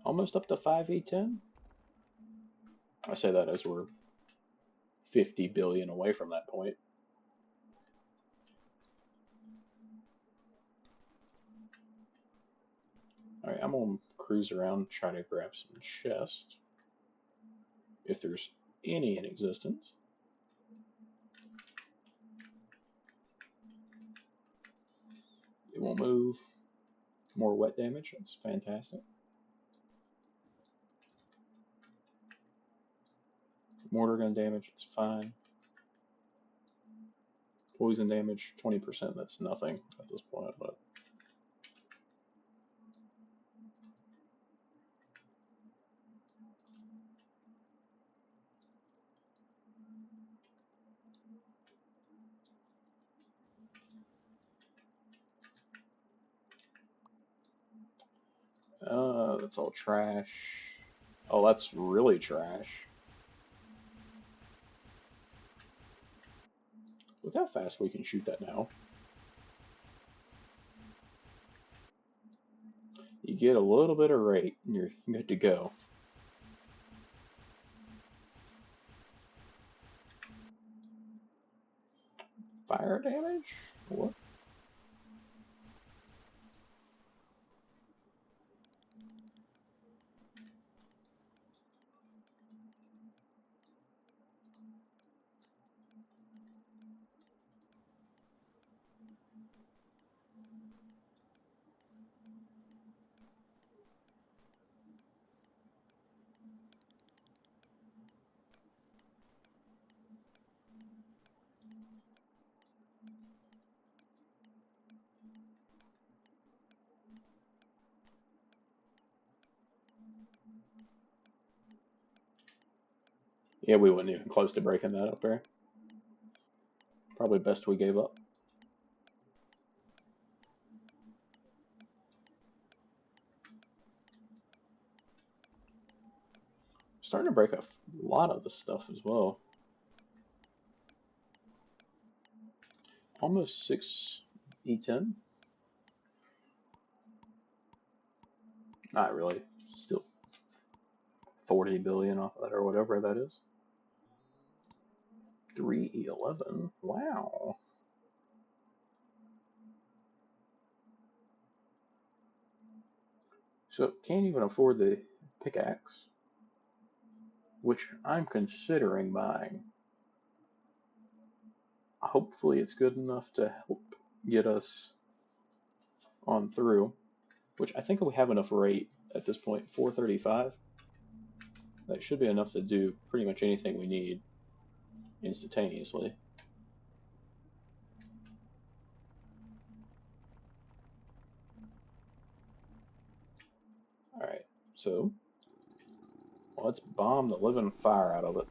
Almost up to 5e10. I say that as we're 50 billion away from that point. Alright, I'm gonna cruise around, try to grab some chests. If there's any in existence. It won't move. More wet damage, that's fantastic. Mortar gun damage, it's fine. Poison damage, 20%, that's nothing at this point, but that's all trash. Oh, that's really trash. Look how fast we can shoot that now. You get a little bit of rate, and you're good to go. Fire damage? What? Yeah, we weren't even close to breaking that up there. Probably best we gave up. Starting to break a lot of the stuff as well. Almost 6 E10. Not really. Still 40 billion off of that or whatever that is. 3 E11. Wow. So can't even afford the pickaxe, which I'm considering buying. Hopefully it's good enough to help get us on through, which I think we have enough rate at this point, 435. That should be enough to do pretty much anything we need instantaneously. Alright, so let's bomb the living fire out of it.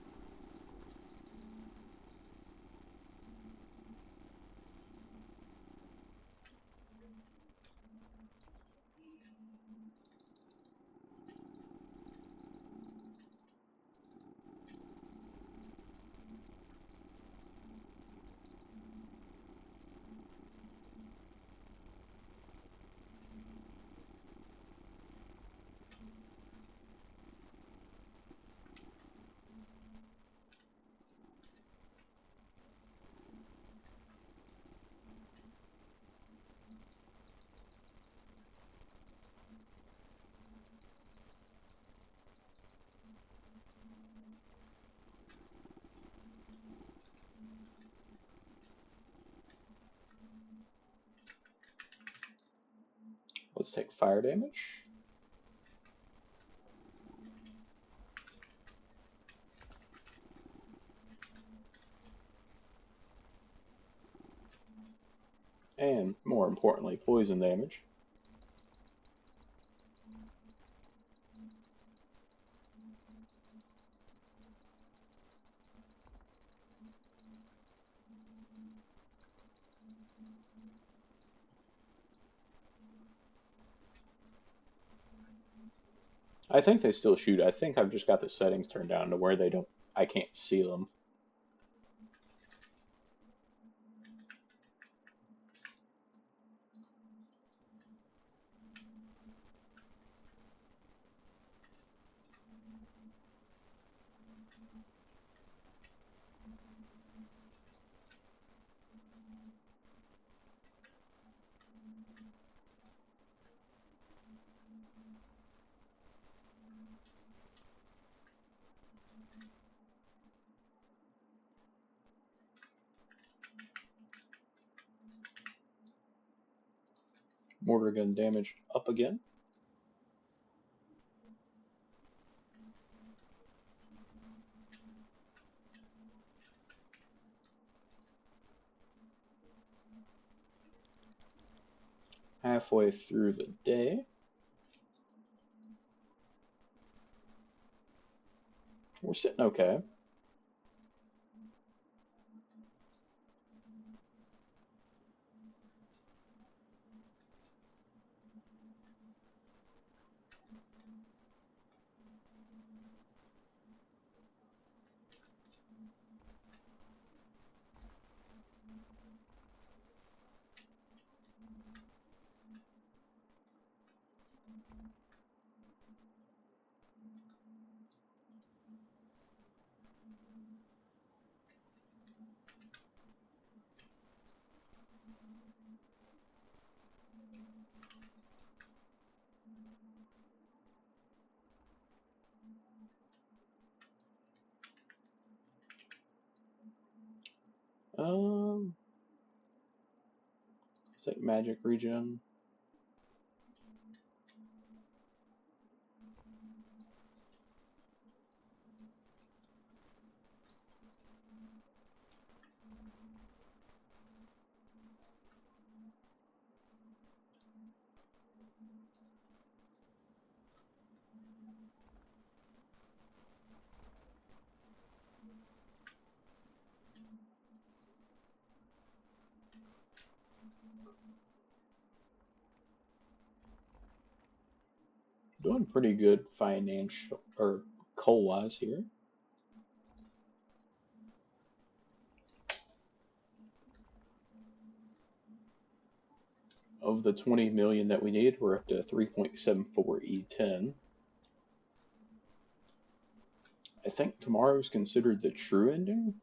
Let's take fire damage. And, more importantly, poison damage. I think they still shoot. I think I've just got the settings turned down to where I can't see them. Mortar gun damage up again. Halfway through the day. We're sitting okay. Let's take magic regen. Doing pretty good financial or coal wise here. Of the 20 million that we need, we're up to 3.74E10. I think tomorrow is considered the true ending.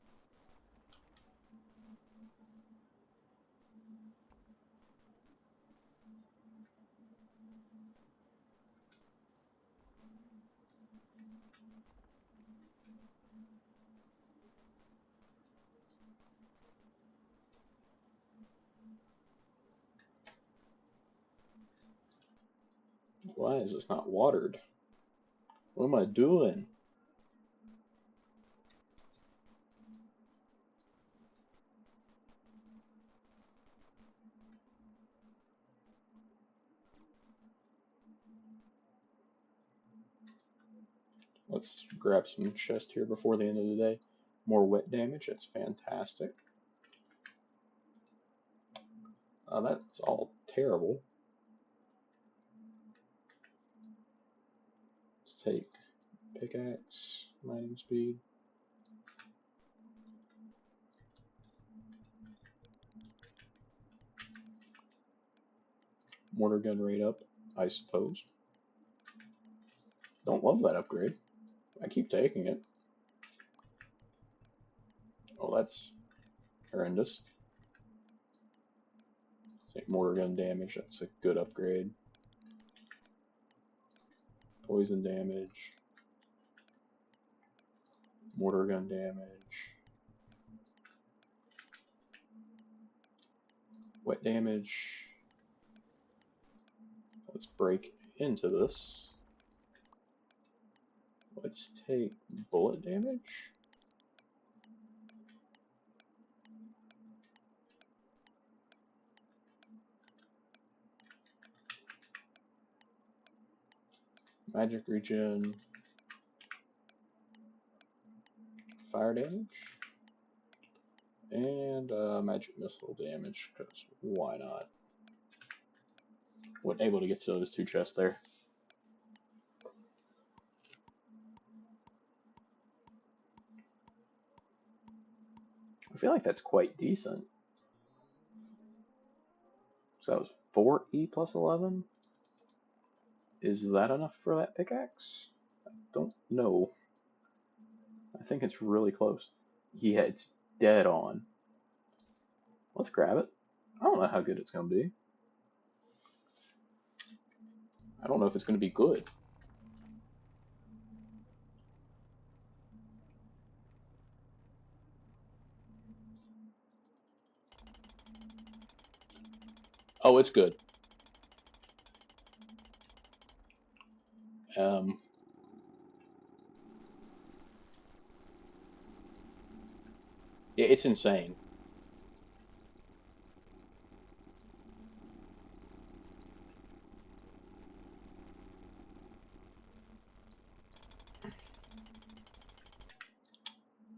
Why is this not watered? What am I doing? Let's grab some chest here before the end of the day. More wet damage, that's fantastic. That's all terrible. Let's take pickaxe, mining speed. Mortar gun rate up, I suppose. Don't love that upgrade. I keep taking it. Oh, that's horrendous. Take mortar gun damage, that's a good upgrade. Poison damage. Mortar gun damage. Wet damage. Let's break into this. Let's take bullet damage. Magic regen. Fire damage. And magic missile damage, because why not? Wasn't able to get to those two chests there. I feel like that's quite decent. So that was 4E plus 11. Is that enough for that pickaxe? I don't know. I think it's really close. Yeah, it's dead on. Let's grab it. I don't know how good it's going to be. I don't know if it's going to be good. Oh, it's good. Yeah, it's insane.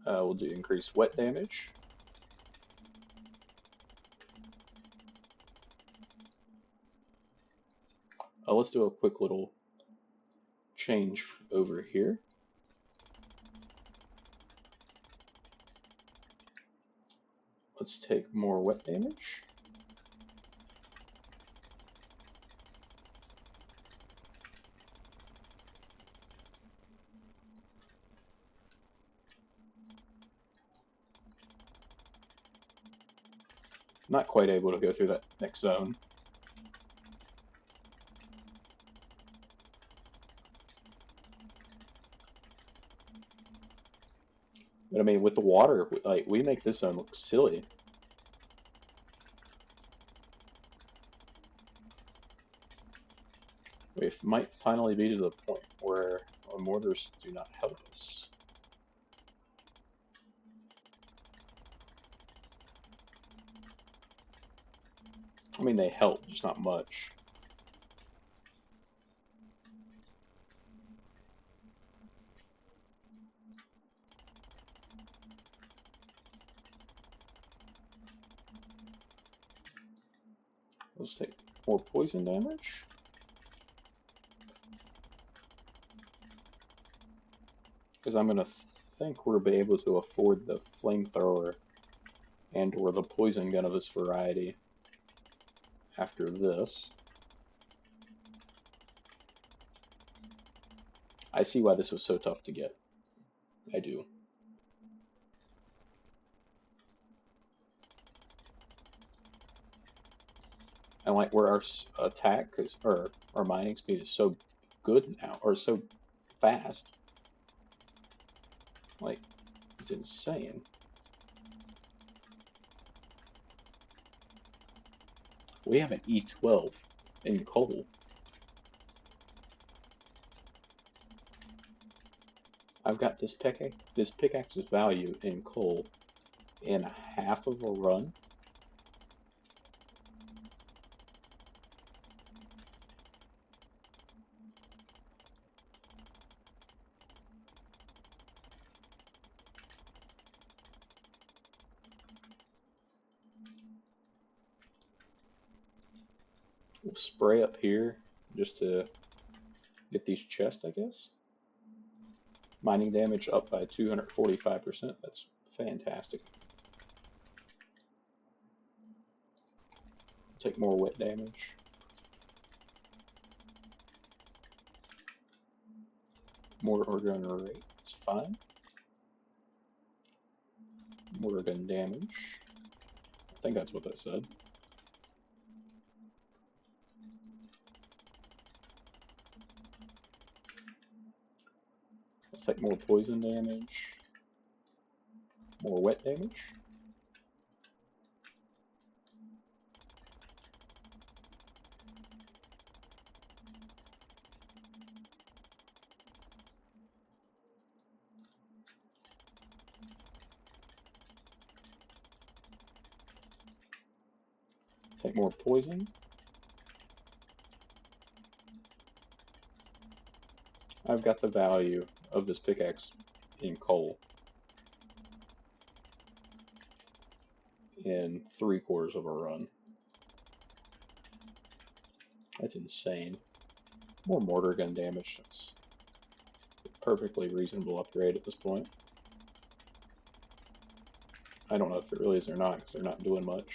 We'll do increased wet damage. Let's do a quick little change over here. Let's take more wet damage. Not quite able to go through that next zone. But I mean, with the water, like, we make this zone look silly. We might finally be to the point where our mortars do not help us. I mean, they help, just not much. Let's take more poison damage. Because I'm going to think we'll be able to afford the flamethrower and or the poison gun of this variety after this. I see why this was so tough to get. I do. And like where our attack, or our mining speed is so good now, or so fast. Like, it's insane. We have an E12 in coal. I've got this pickaxe's value in coal in half of a run. We'll spray up here just to get these chests, I guess. Mining damage up by 245%. That's fantastic. Take more wet damage. Mortar gun rate, it's fine. Mortar gun damage. I think that's what that said. Let's take more poison damage. More wet damage. Take more poison. I've got the value of this pickaxe in coal in 3/4 of a run. That's insane. More mortar gun damage. That's a perfectly reasonable upgrade at this point. I don't know if it really is or not, because they're not doing much.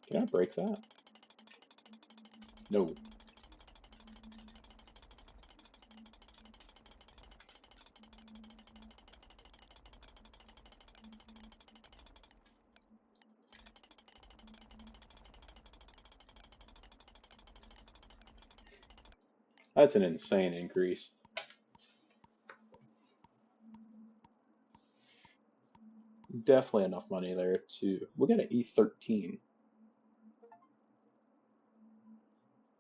Can I break that? No. That's an insane increase. Definitely enough money there to... We got an E13.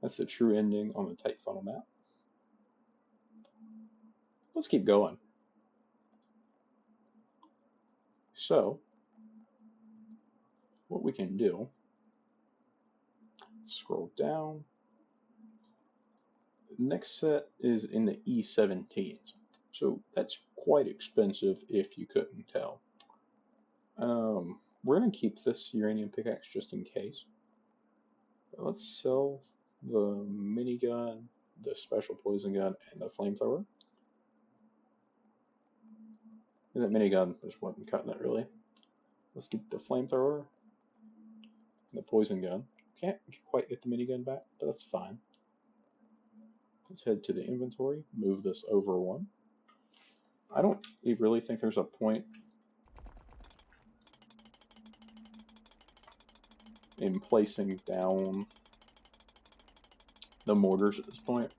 That's the true ending on the tight funnel map. Let's keep going. So, what we can do, scroll down. The next set is in the E17s. So that's quite expensive if you couldn't tell. We're going to keep this uranium pickaxe just in case. Let's sell the minigun, the special poison gun, and the flamethrower. And that minigun just wasn't cutting it really. Let's keep the flamethrower and the poison gun. Can't quite get the minigun back, but that's fine. Let's head to the inventory, move this over one. I don't really think there's a point in placing down the mortars at this point.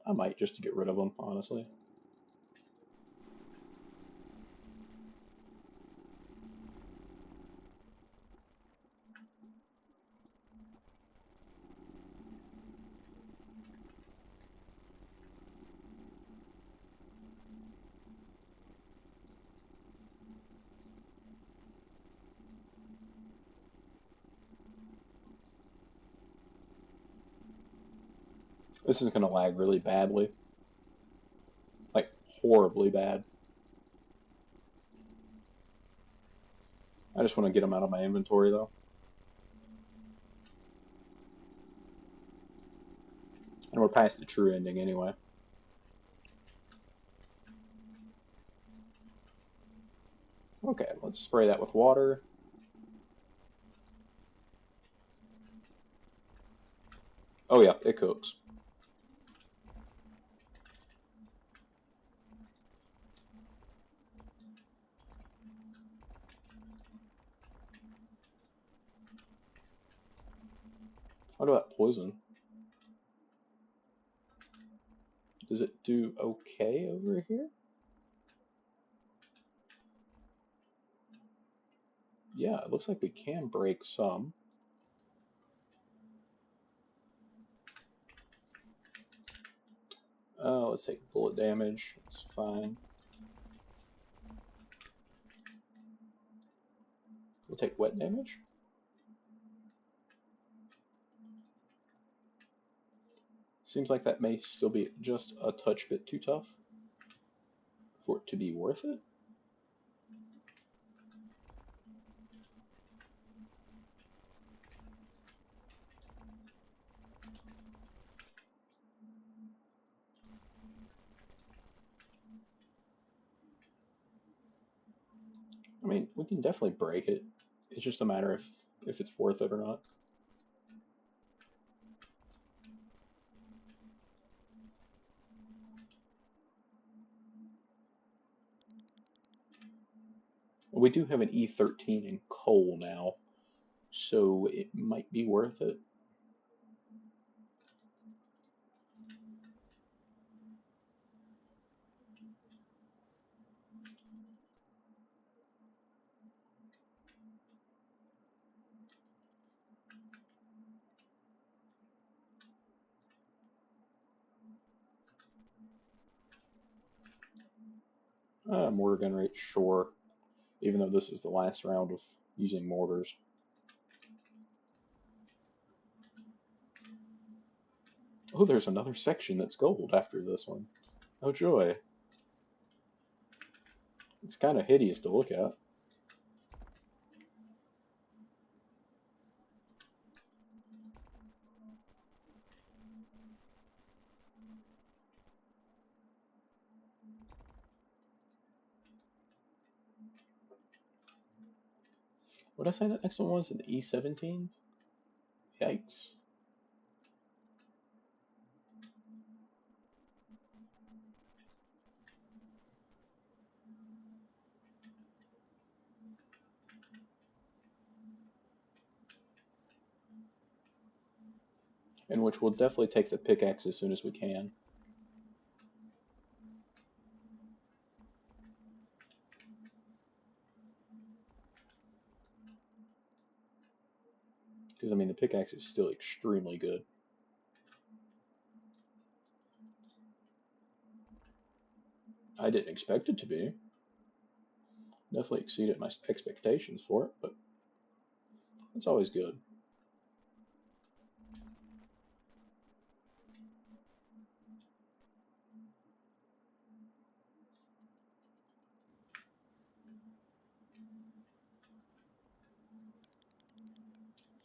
I might, just to get rid of them, honestly. This is going to lag really badly. Like, horribly bad. I just want to get them out of my inventory, though. And we're past the true ending anyway. Okay, let's spray that with water. Oh yeah, it cooks. What about poison? Does it do okay over here? Yeah, it looks like we can break some. Let's take bullet damage. It's fine. We'll take wet damage. Seems like that may still be just a touch bit too tough for it to be worth it. I mean, we can definitely break it. It's just a matter of if it's worth it or not. We do have an E13 in coal now, so it might be worth it. Mortar gun rate, sure. Even though this is the last round of using mortars. Oh, there's another section that's gold after this one. Oh joy. It's kind of hideous to look at. What did I say that next one was? An E17s? Yikes. In which we'll definitely take the pickaxe as soon as we can. Because, I mean, the pickaxe is still extremely good. I didn't expect it to be. Definitely exceeded my expectations for it, but it's always good.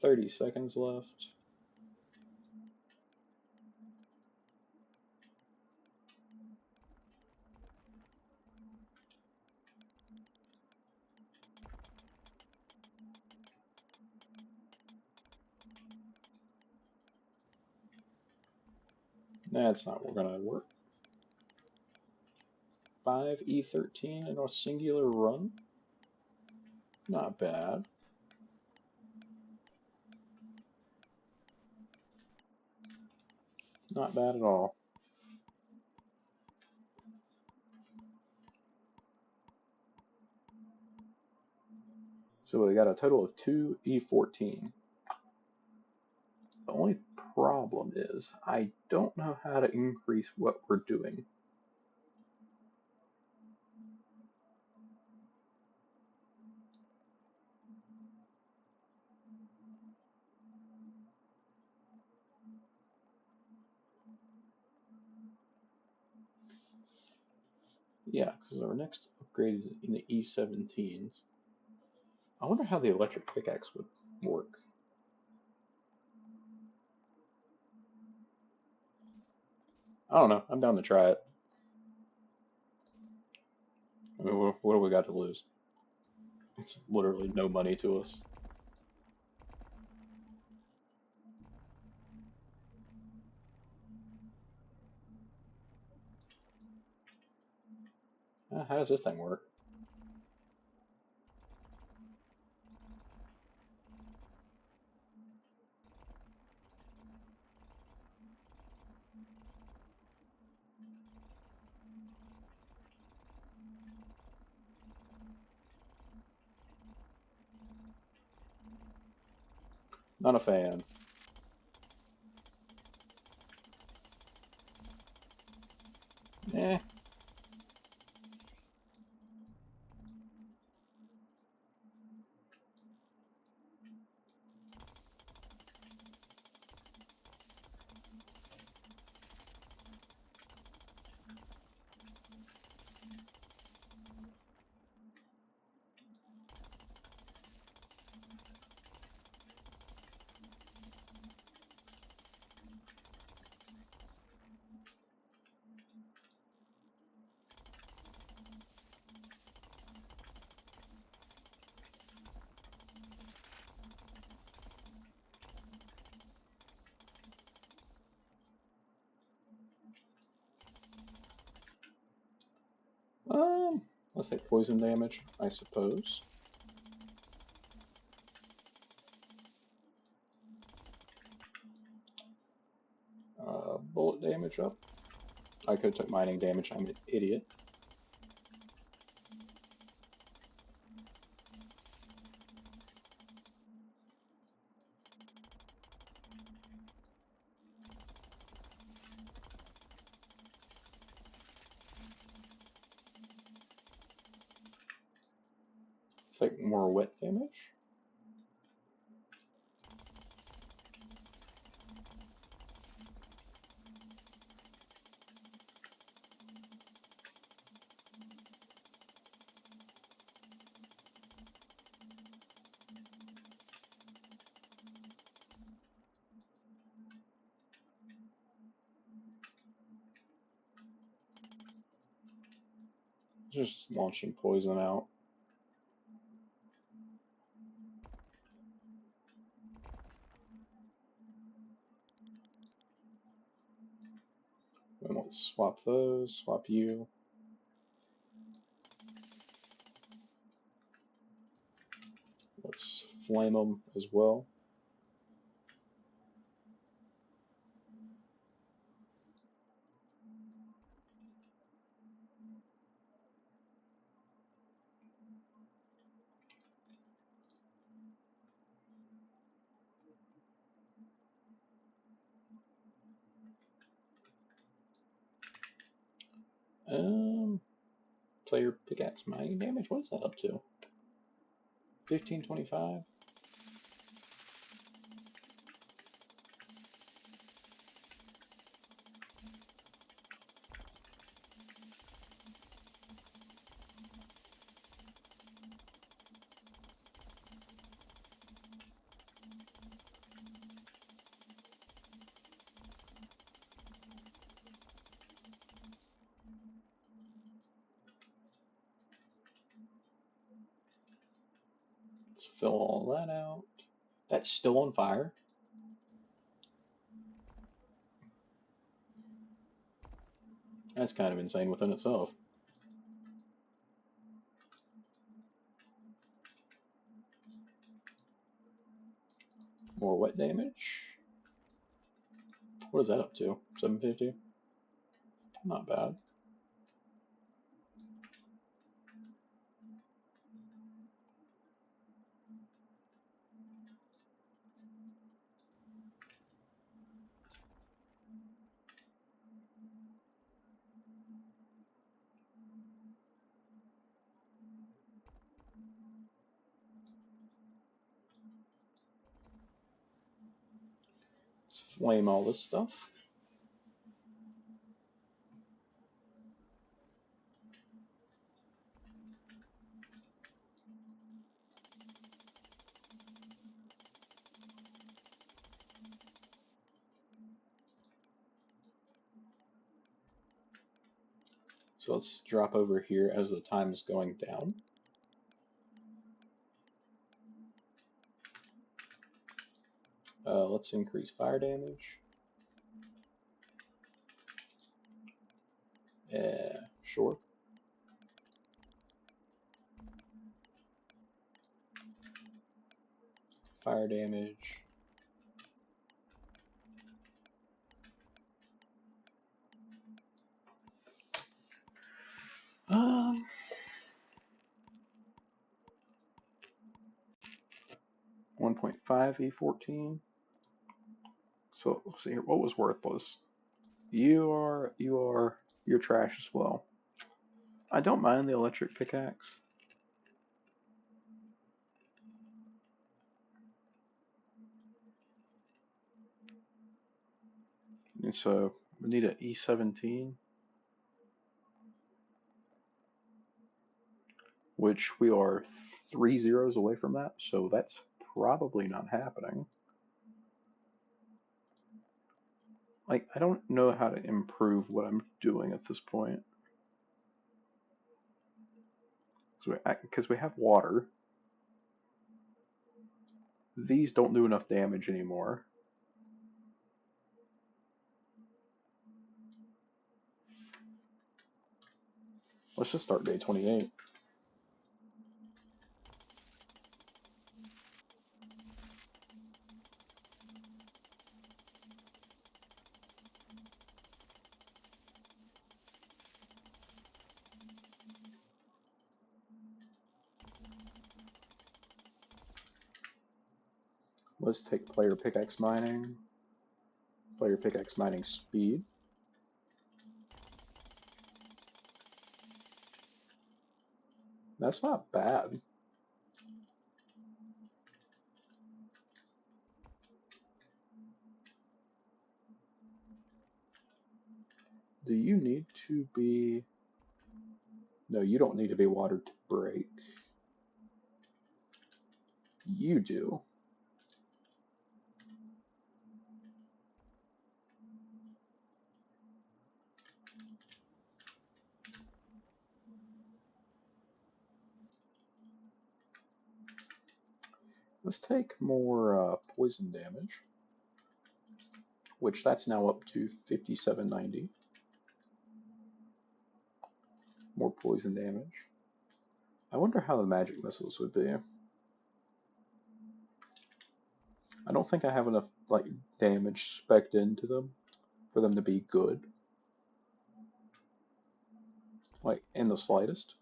"30 seconds left." That's not gonna work. 1.94945e13 in a singular run. Not bad. Not bad at all. So we got a total of 2 E14. The only problem is I don't know how to increase what we're doing. Yeah, because our next upgrade is in the E17s. I wonder how the electric pickaxe would work. I don't know. I'm down to try it. I mean, what do we got to lose? It's literally no money to us. How does this thing work? Not a fan. Eh. Let's say poison damage, I suppose. Bullet damage up. I could have took mining damage. I'm an idiot. It's like more wet damage. Just launching poison out. And let's swap those, swap you. Let's flame them as well. Player pickaxe mining damage. What is that up to? 1525. Let's fill all that out. That's still on fire. That's kind of insane within itself. More wet damage. What is that up to? 750? Not bad. Let's flame all this stuff. So let's drop over here as the time is going down. Let's increase fire damage. Sure. Fire damage. 1.5e14. So let's see here. What was worthless? You're trash as well. I don't mind the electric pickaxe. And so we need an E17, which we are 3 zeros away from that, so that's probably not happening. Like, I don't know how to improve what I'm doing at this point. Because we have water. These don't do enough damage anymore. Let's just start day 28. Let's take player pickaxe mining. Player pickaxe mining speed. That's not bad. Do you need to be... No, you don't need to be watered to break. You do. Let's take more poison damage, which that's now up to 5790. More poison damage. I wonder how the magic missiles would be. I don't think I have enough like damage spec'd into them for them to be good. Like, in the slightest.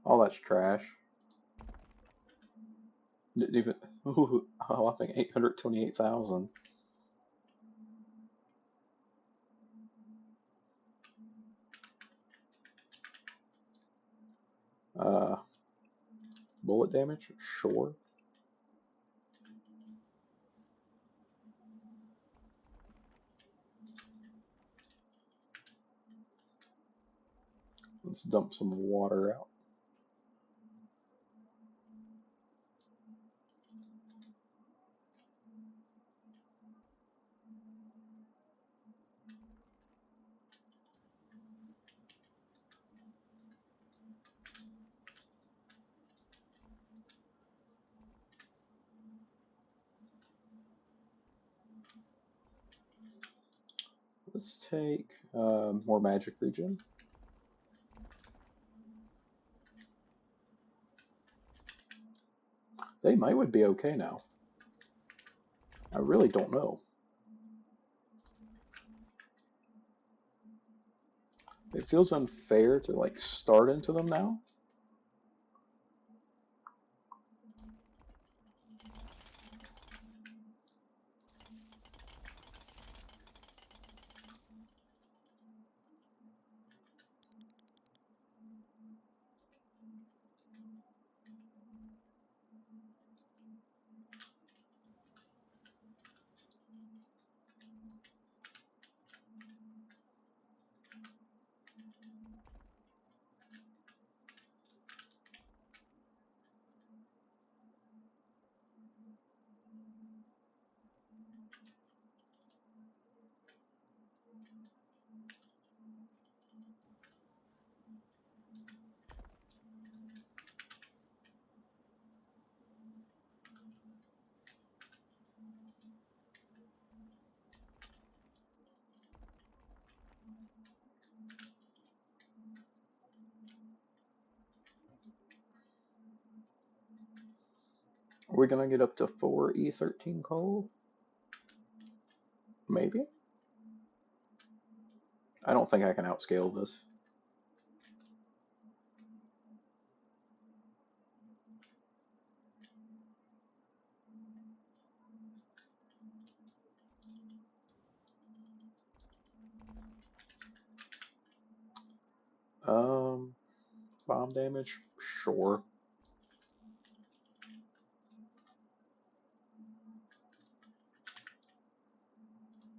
All that's trash. Didn't even... Ooh, oh, I think 828,000. Bullet damage? Sure. Let's dump some water out. Let's take more magic regen. They might would be okay now. I really don't know. It feels unfair to like start into them now. Are we gonna get up to 4 E13 coal? Maybe? I don't think I can outscale this. Bomb damage? Sure.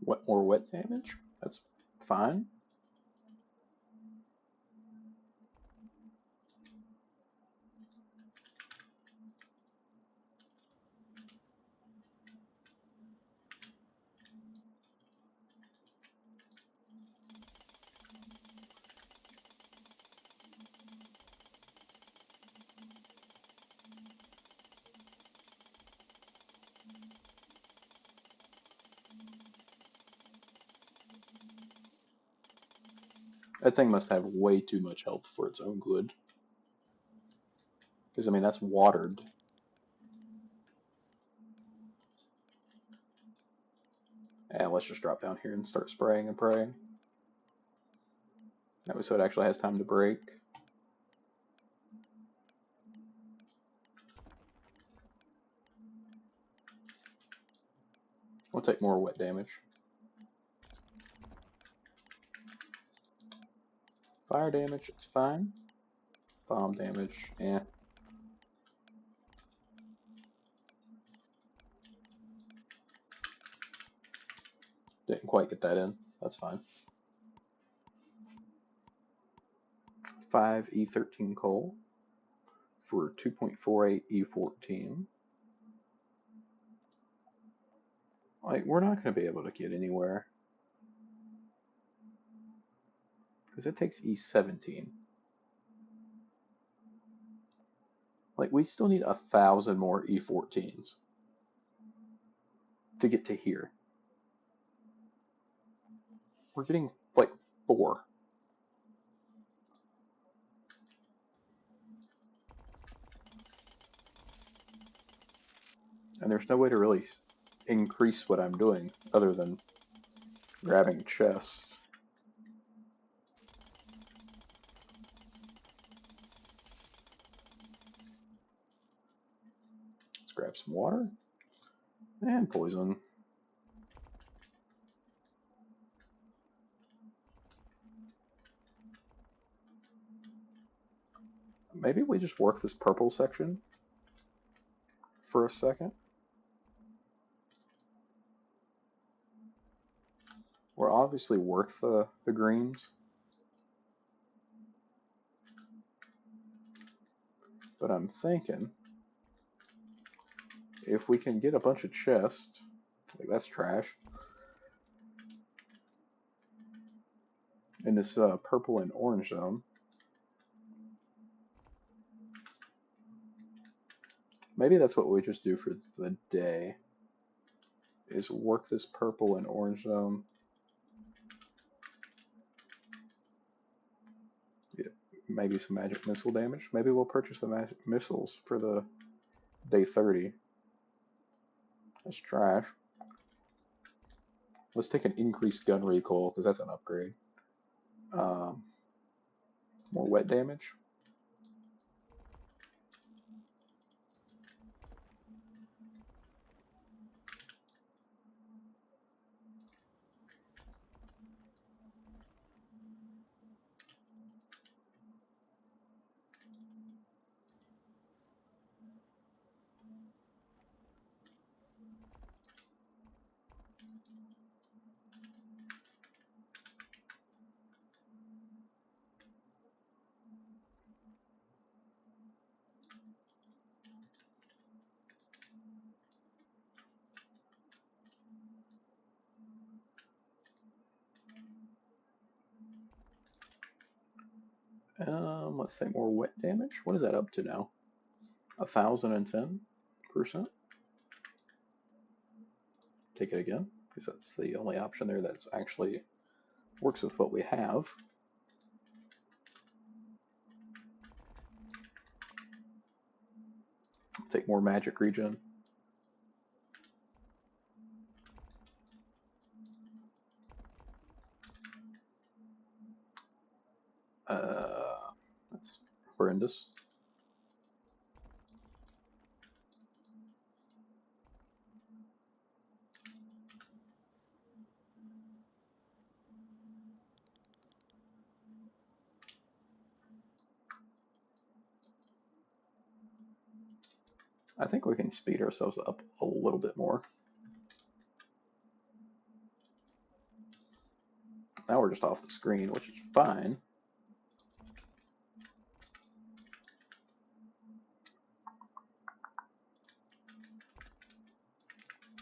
What more wet damage? That's fine. That thing must have way too much health for its own good. Because, I mean, that's watered. And let's just drop down here and start spraying and praying. That way so it actually has time to break. We'll take more wet damage. Fire damage, it's fine. Bomb damage, eh. Didn't quite get that in. That's fine. 5 E13 coal for 2.48 E14. Like, we're not going to be able to get anywhere. Because it takes E17. Like, we still need 1,000 more E14s to get to here. We're getting, like, 4. And there's no way to really increase what I'm doing other than grabbing chests. Let's grab some water and poison. Maybe we just work this purple section for a second. We're obviously worth the greens. But I'm thinking if we can get a bunch of chests, like that's trash, in this purple and orange zone, maybe that's what we just do for the day, is work this purple and orange zone. Yeah, maybe some magic missile damage. Maybe we'll purchase the magic missiles for the Day 30. That's trash. Let's take an increased gun recoil, because that's an upgrade. More wet damage. Let's say more wet damage. What is that up to now? 1,010%. Take it again, because that's the only option there that's actually works with what we have. Take more magic regen. That's horrendous. I think we can speed ourselves up a little bit more. Now we're just off the screen, which is fine.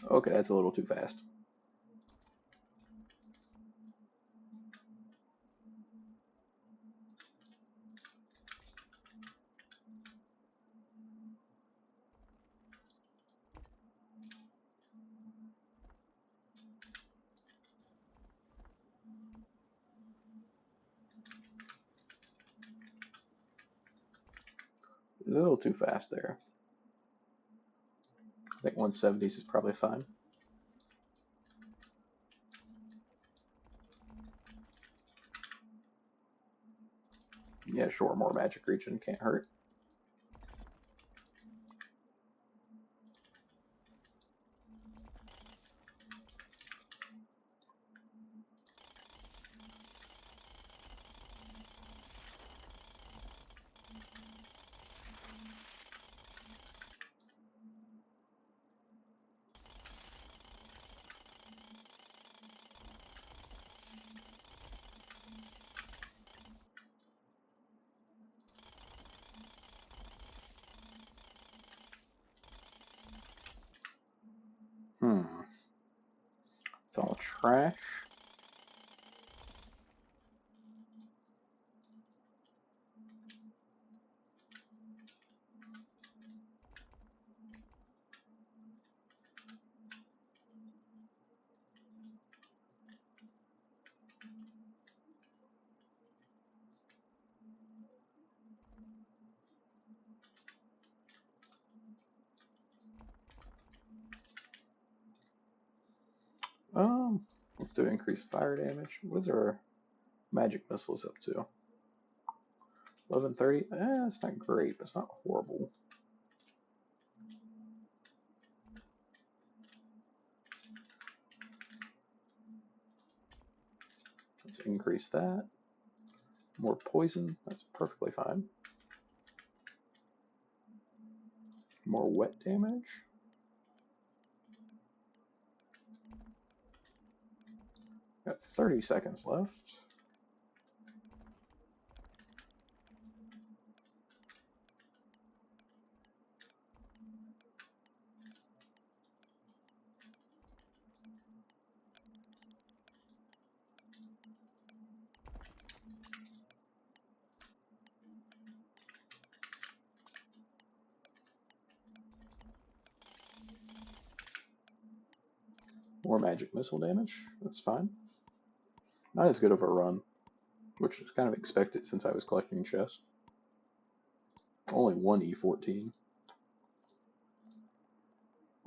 Okay, that's a little too fast. A little too fast there. I think 170s is probably fine. Yeah, sure, more magic regen can't hurt. It's all trash. Let's do increased fire damage. What's our magic missiles up to? 1130? It's not great, but it's not horrible. Let's increase that. More poison, that's perfectly fine. More wet damage. Got 30 seconds left. More magic missile damage, that's fine. Not as good of a run, which is kind of expected since I was collecting chests. Only one E14.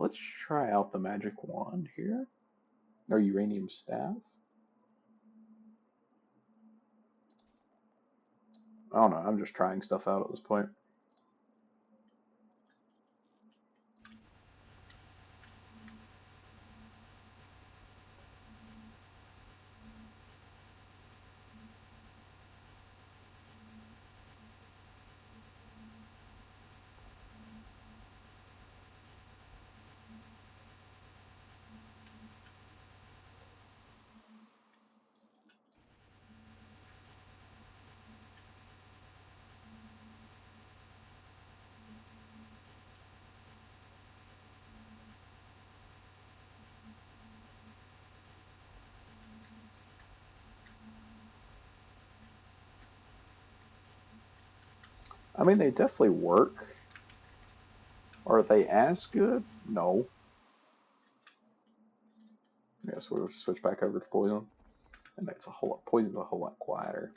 let's try out the magic wand here. Or uranium staff. I don't know, I'm just trying stuff out at this point. I mean, they definitely work. Are they as good? No. Yes, we'll switch back over to poison. And that's a whole lot, poison's a whole lot quieter.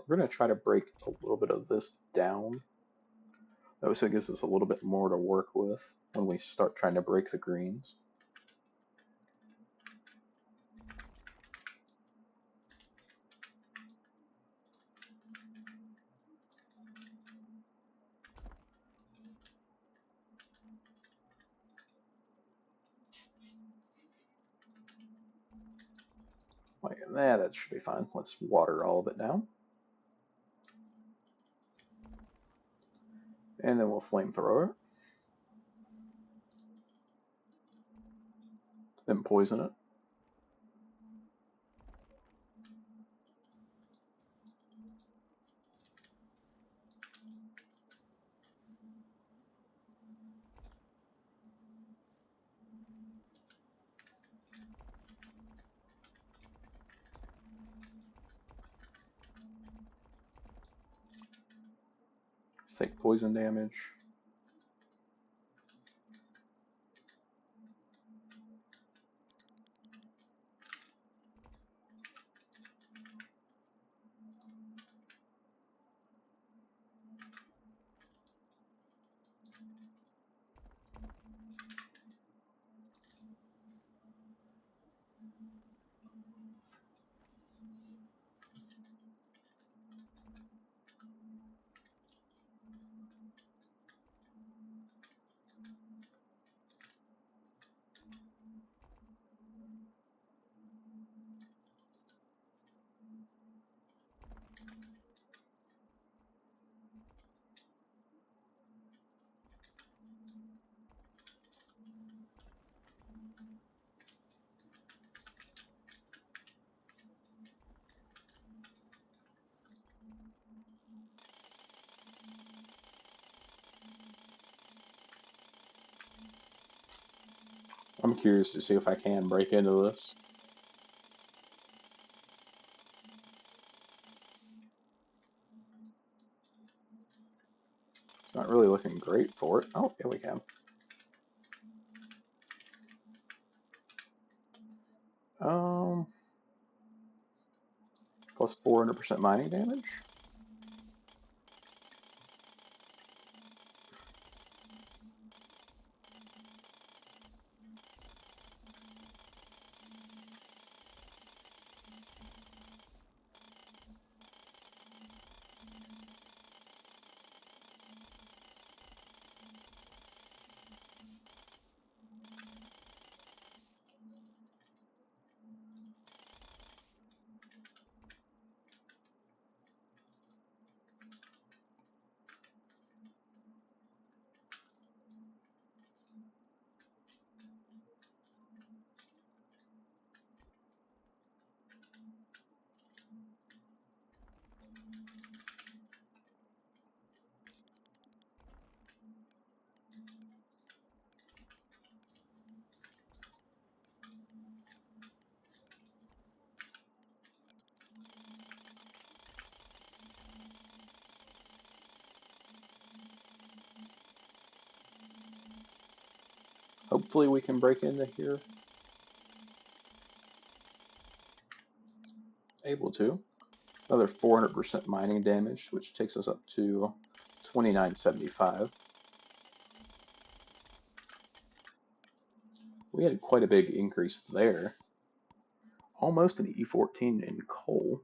We're gonna try to break a little bit of this down. That also gives us a little bit more to work with when we start trying to break the greens. Like, that should be fine. Let's water all of it down. And then we'll flamethrower it. Then poison it. Let's take poison damage. I'm curious to see if I can break into this. It's not really looking great for it. Oh, here we can. Plus 400% mining damage. Hopefully we can break into here. Able to. Another 400% mining damage, which takes us up to 2975. We had quite a big increase there. Almost an E14 in coal.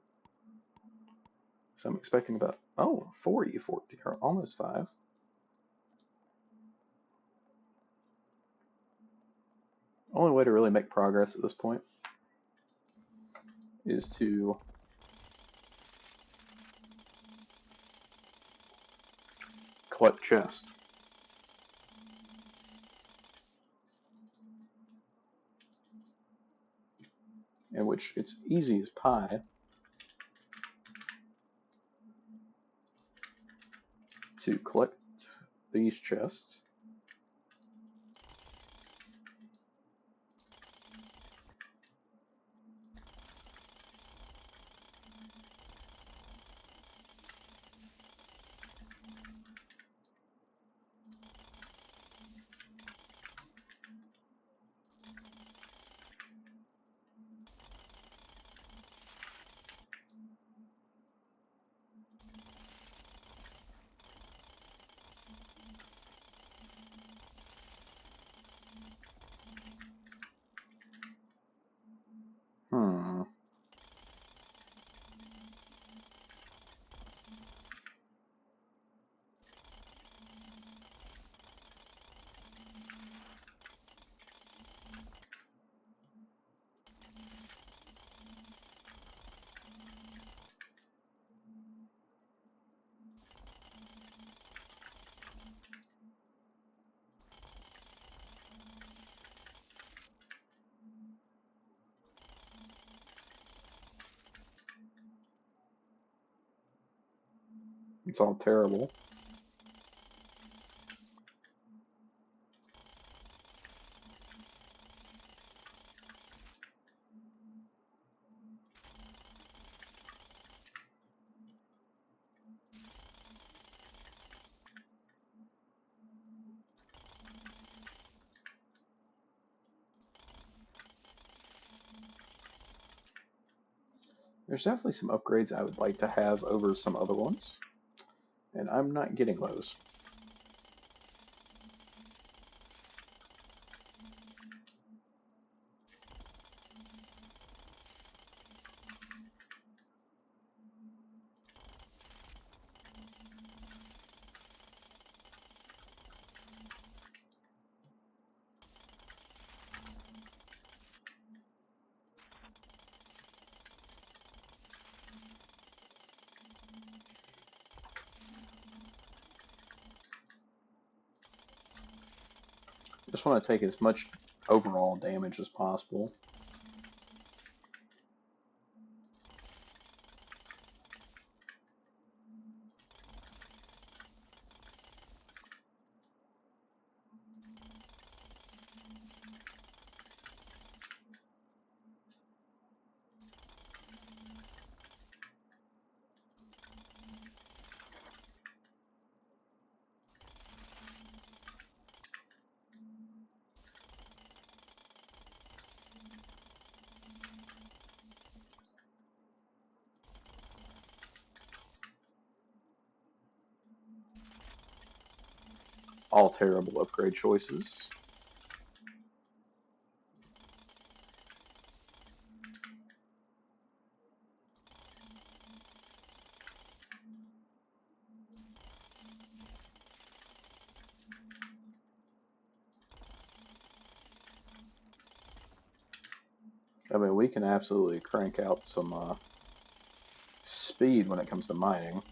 So I'm expecting about, 4 E14, or almost 5. Only way to really make progress at this point is to collect chests. In which it's easy as pie to collect these chests. It's all terrible. There's definitely some upgrades I would like to have over some other ones, and I'm not getting those. Just want to take as much overall damage as possible. All terrible upgrade choices. I mean, we can absolutely crank out some speed when it comes to mining.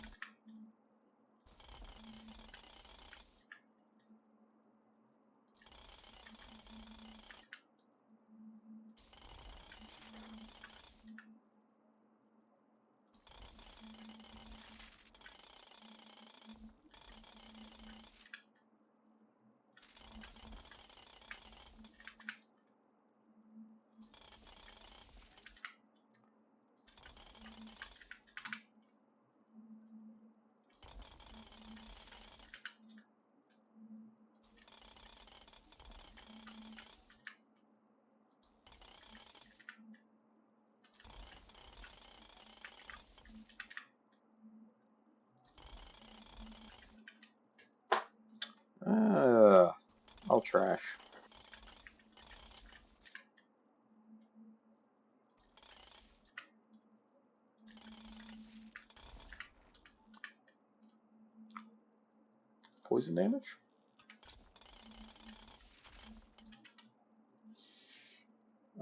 all trash. Poison damage?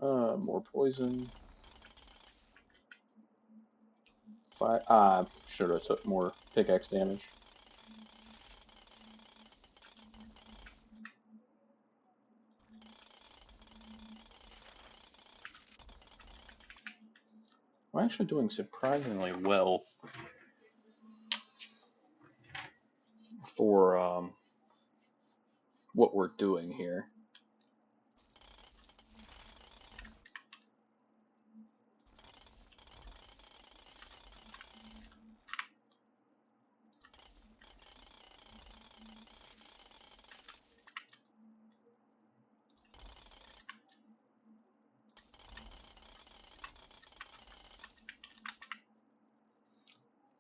More poison. Fire. Should have took more pickaxe damage. We're actually doing surprisingly well for what we're doing here.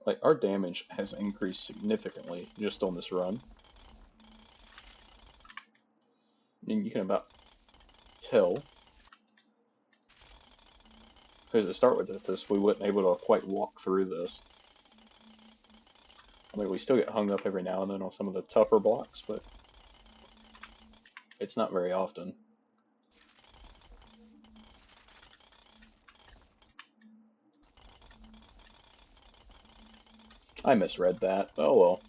Like, our damage has increased significantly just on this run. I mean, you can about tell. Because to start with this, we weren't able to quite walk through this. I mean, we still get hung up every now and then on some of the tougher blocks, but it's not very often. I misread that. Oh well.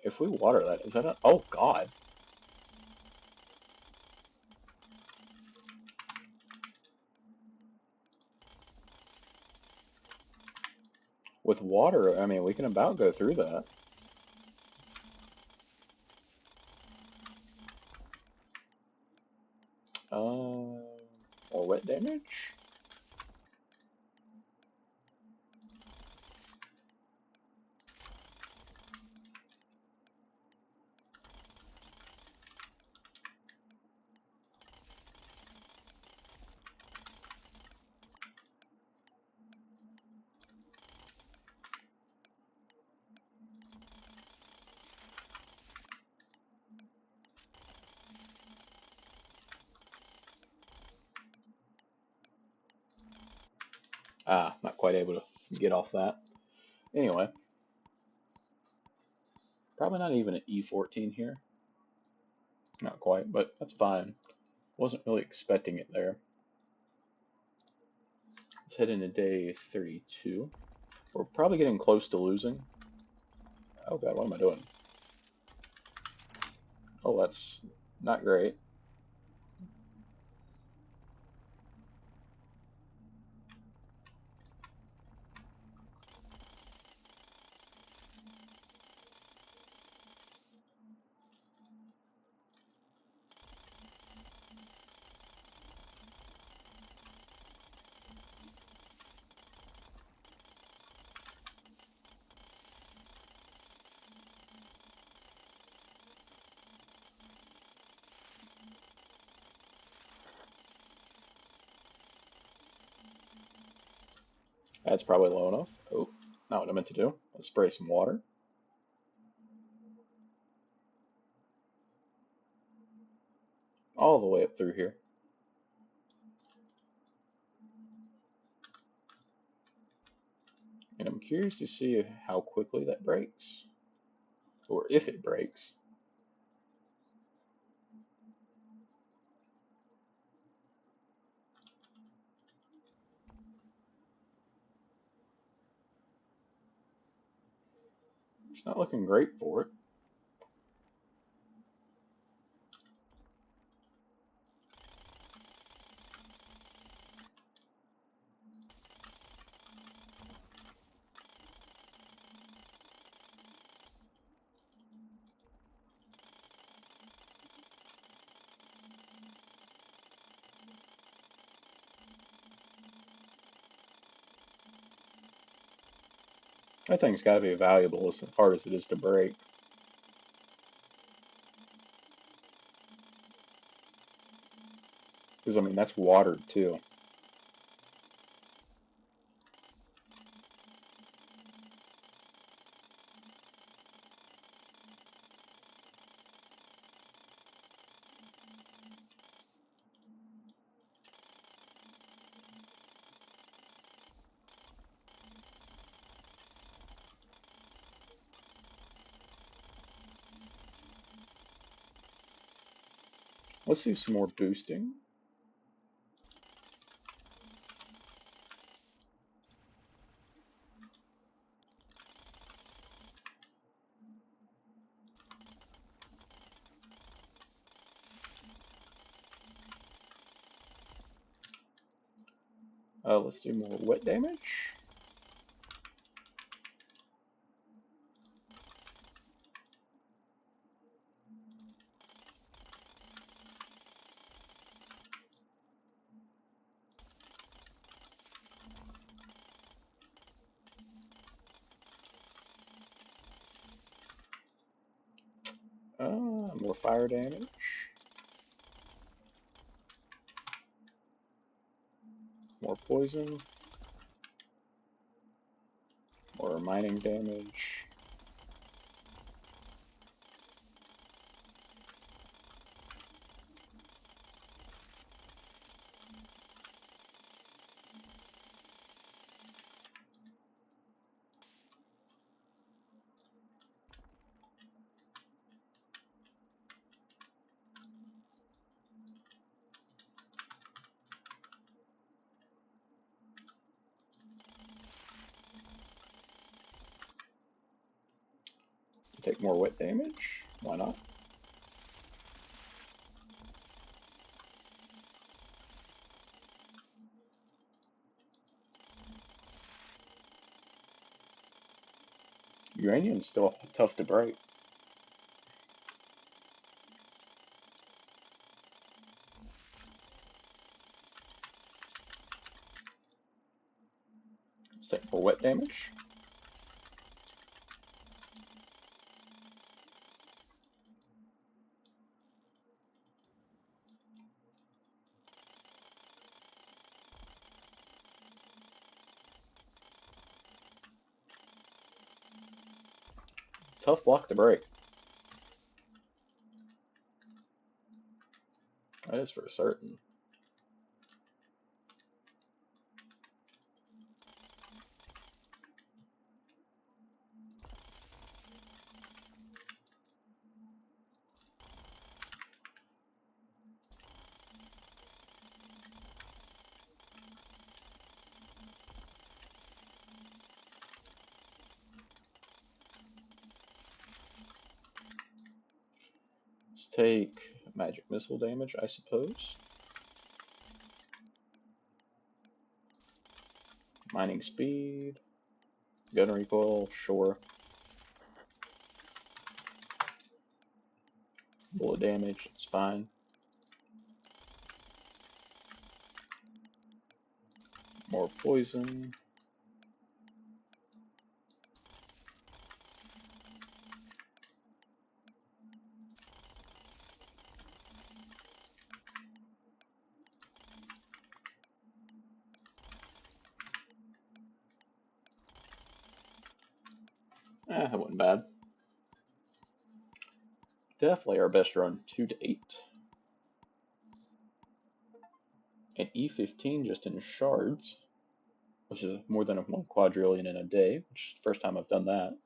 If we water that, is that a... Oh god. With water, I mean, we can about go through that. More wet damage? Not quite able to get off that. Anyway. Probably not even an E14 here. Not quite, but that's fine. Wasn't really expecting it there. Let's head into day 32. We're probably getting close to losing. Oh god, what am I doing? Oh, that's not great. That's probably low enough. Oh, not what I meant to do. Let's spray some water. All the way up through here. And I'm curious to see how quickly that breaks. Or if it breaks. It's not looking great for it. That thing's got to be valuable as hard as it is to break. Because, I mean, that's watered too. Let's do some more boosting. Let's do more wet damage. More fire damage. More poison. More mining damage. Take more wet damage. Why not? Uranium's still tough to break. Let's take more wet damage. Tough block to break. That is for certain. Let's take magic missile damage, I suppose. Mining speed. Gun recoil, sure. Bullet damage, it's fine. More poison. That wasn't bad. Definitely our best run, 2 to 8. And E15 just in shards, which is more than 1 quadrillion in a day, which is the first time I've done that.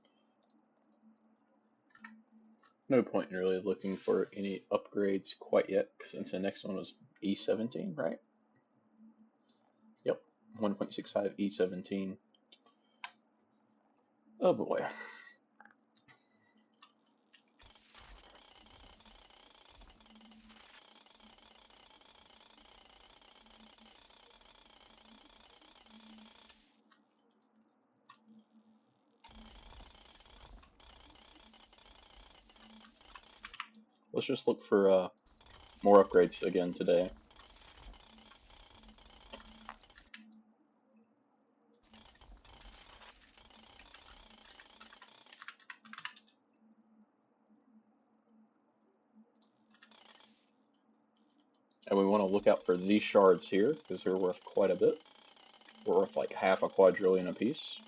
No point in really looking for any upgrades quite yet, since the next one was E17, right? Yep, 1.65 E17. Oh boy. Let's just look for more upgrades again today. And we want to look out for these shards here, because they're worth quite a bit. We're worth like half a quadrillion apiece.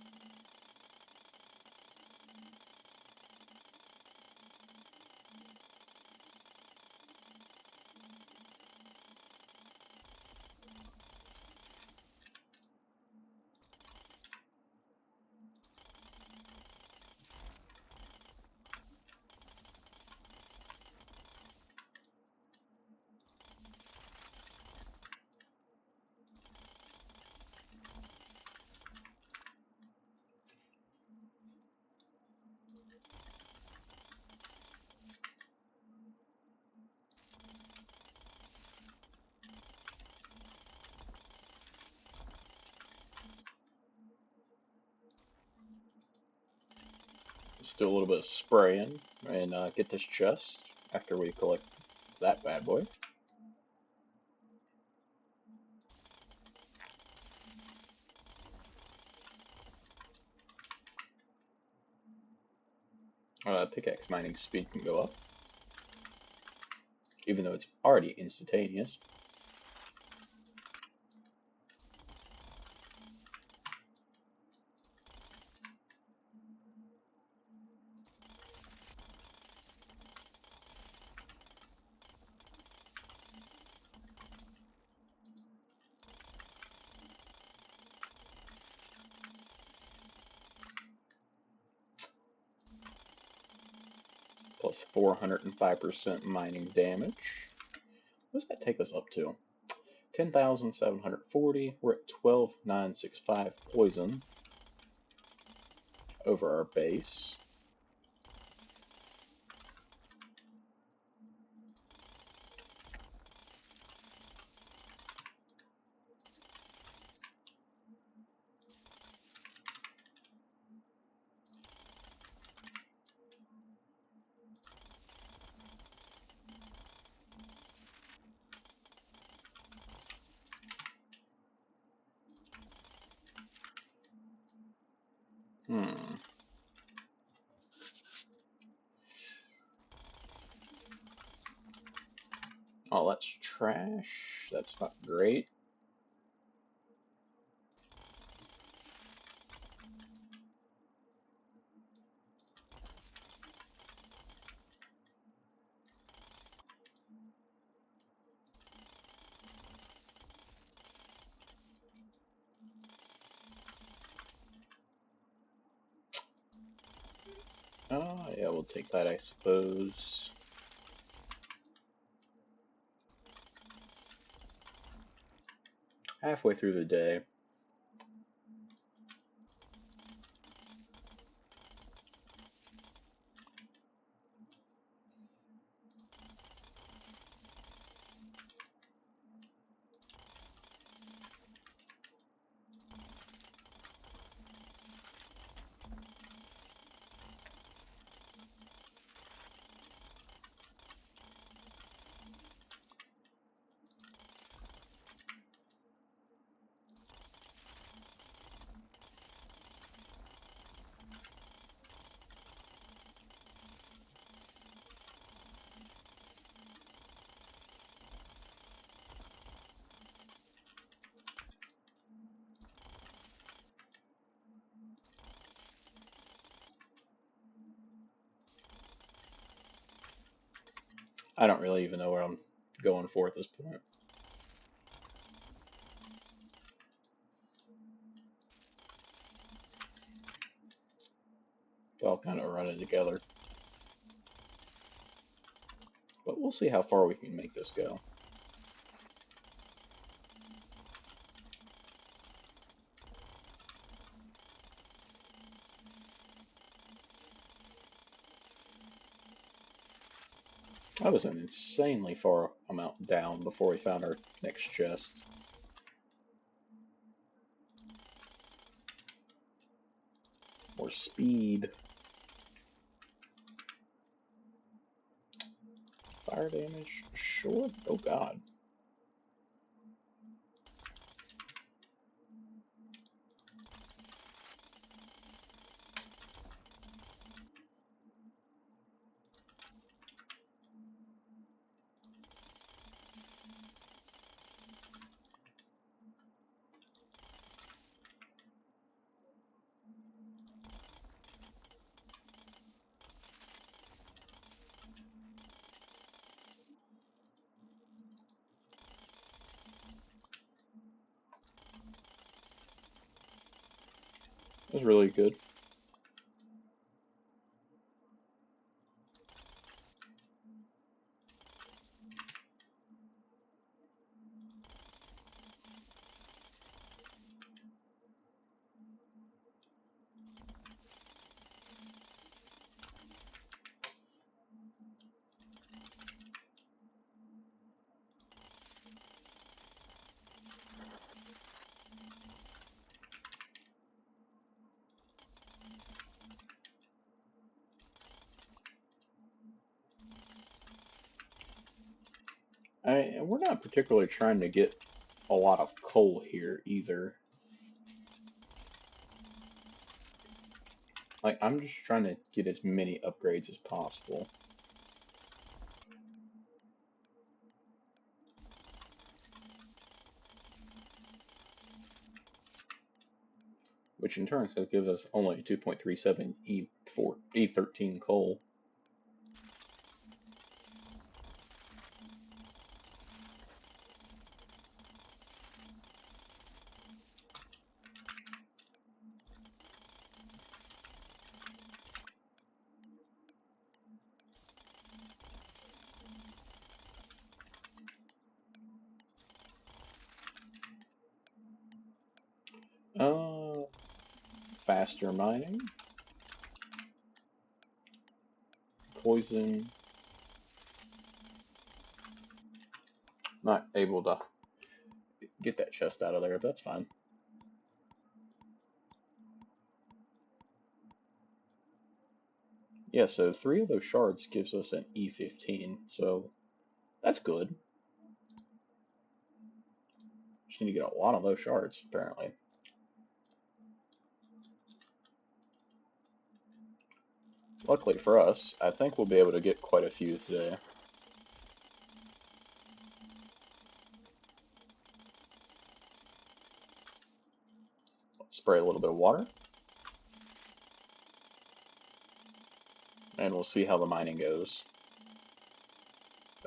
Let's do a little bit of spraying and get this chest after we collect that bad boy. Pickaxe mining speed can go up, even though it's already instantaneous. Plus 405% mining damage. What does that take us up to? 10,740. We're at 12,965 poison over our base. Oh, that's trash. That's not great. Yeah, we'll take that, I suppose. Halfway through the day. I don't really even know where I'm going for at this point. It's all kind of running together. But we'll see how far we can make this go. That was an insanely far amount down before we found our next chest. More speed. Fire damage? Sure. Oh god. It was really good. We're not particularly trying to get a lot of coal here either. Like, I'm just trying to get as many upgrades as possible. Which in turn so gives us only 2.37 E13 coal. Faster mining, poison. Not able to get that chest out of there, but that's fine. Yeah, so 3 of those shards gives us an E15, so that's good. Just need to get a lot of those shards, apparently. Luckily for us, I think we'll be able to get quite a few today. Let's spray a little bit of water. And we'll see how the mining goes.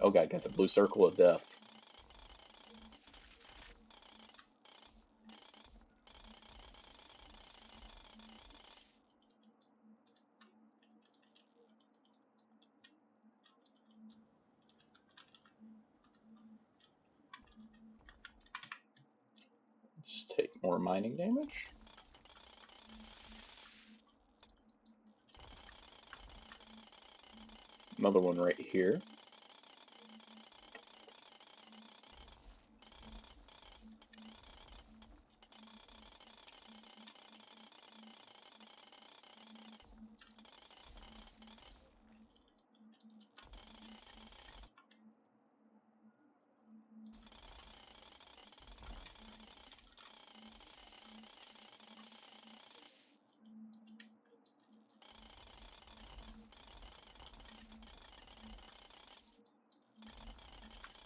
Oh god, got the blue circle of death. Let's take more mining damage. Another one right here.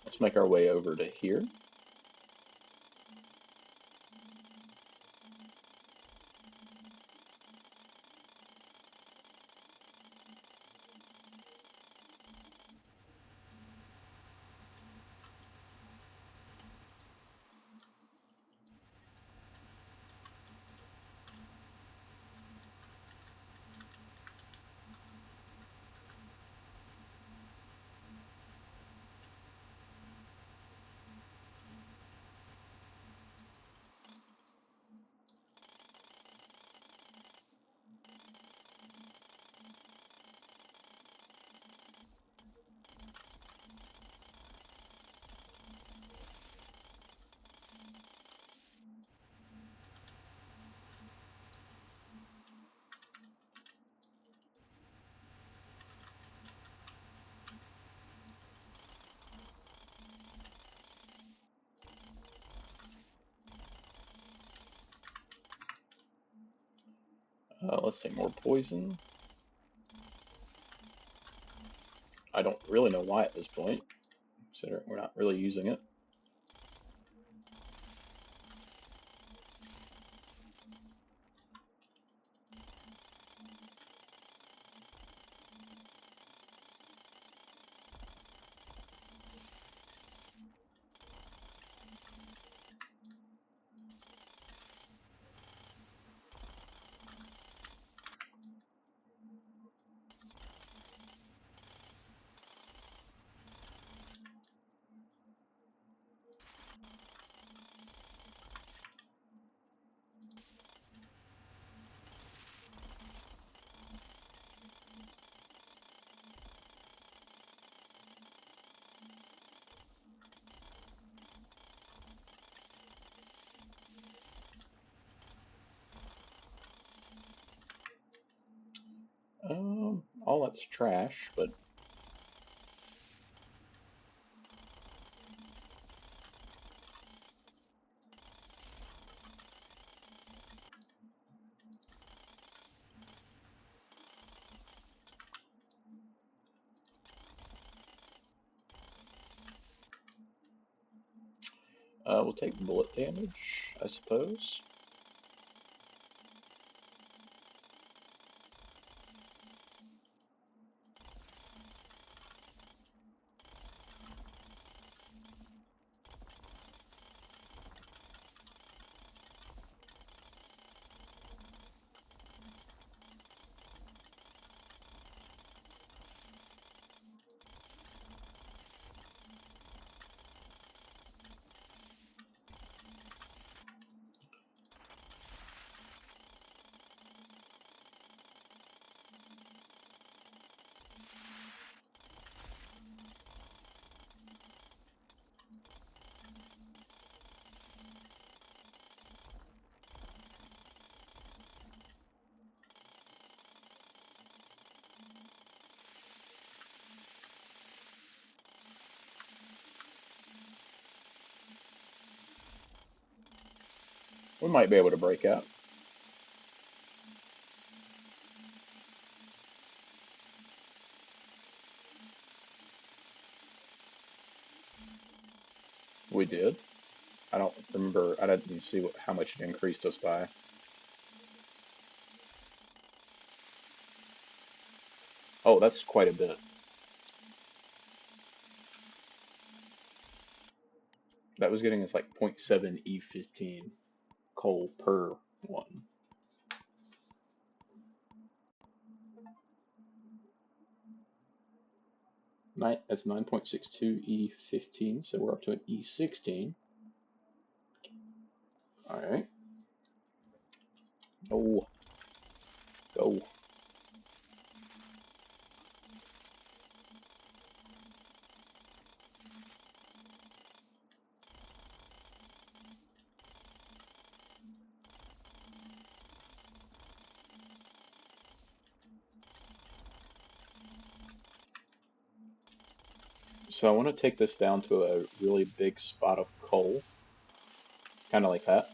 Let's make our way over to here. Let's take more poison. I don't really know why at this point, considering we're not really using it. all that's trash, but we'll take bullet damage, I suppose. We might be able to break out. We did. I don't remember. I didn't see how much it increased us by. Oh, that's quite a bit. That was getting us like 0.7 E15 coal per one. That's 9.62 E15, so we're up to an E16. Alright. Oh, go. So I want to take this down to a really big spot of coal. Kind of like that.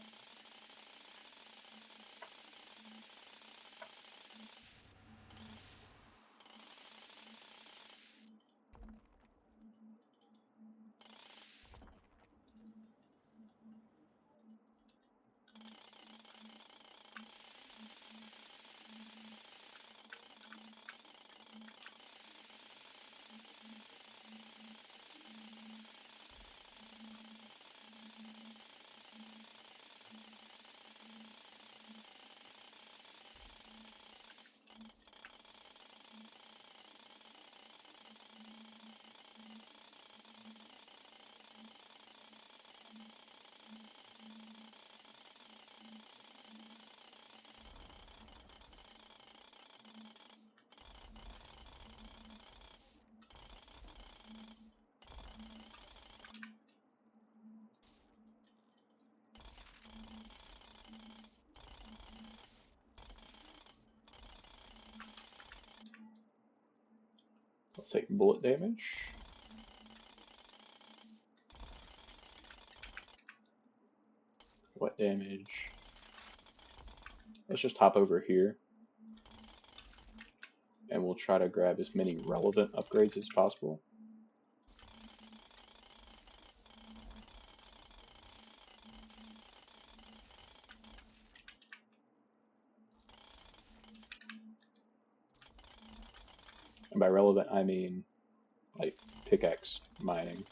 Let's take bullet damage. Wet damage. Let's just hop over here. And we'll try to grab as many relevant upgrades as possible. And by relevant, I mean like pickaxe mining.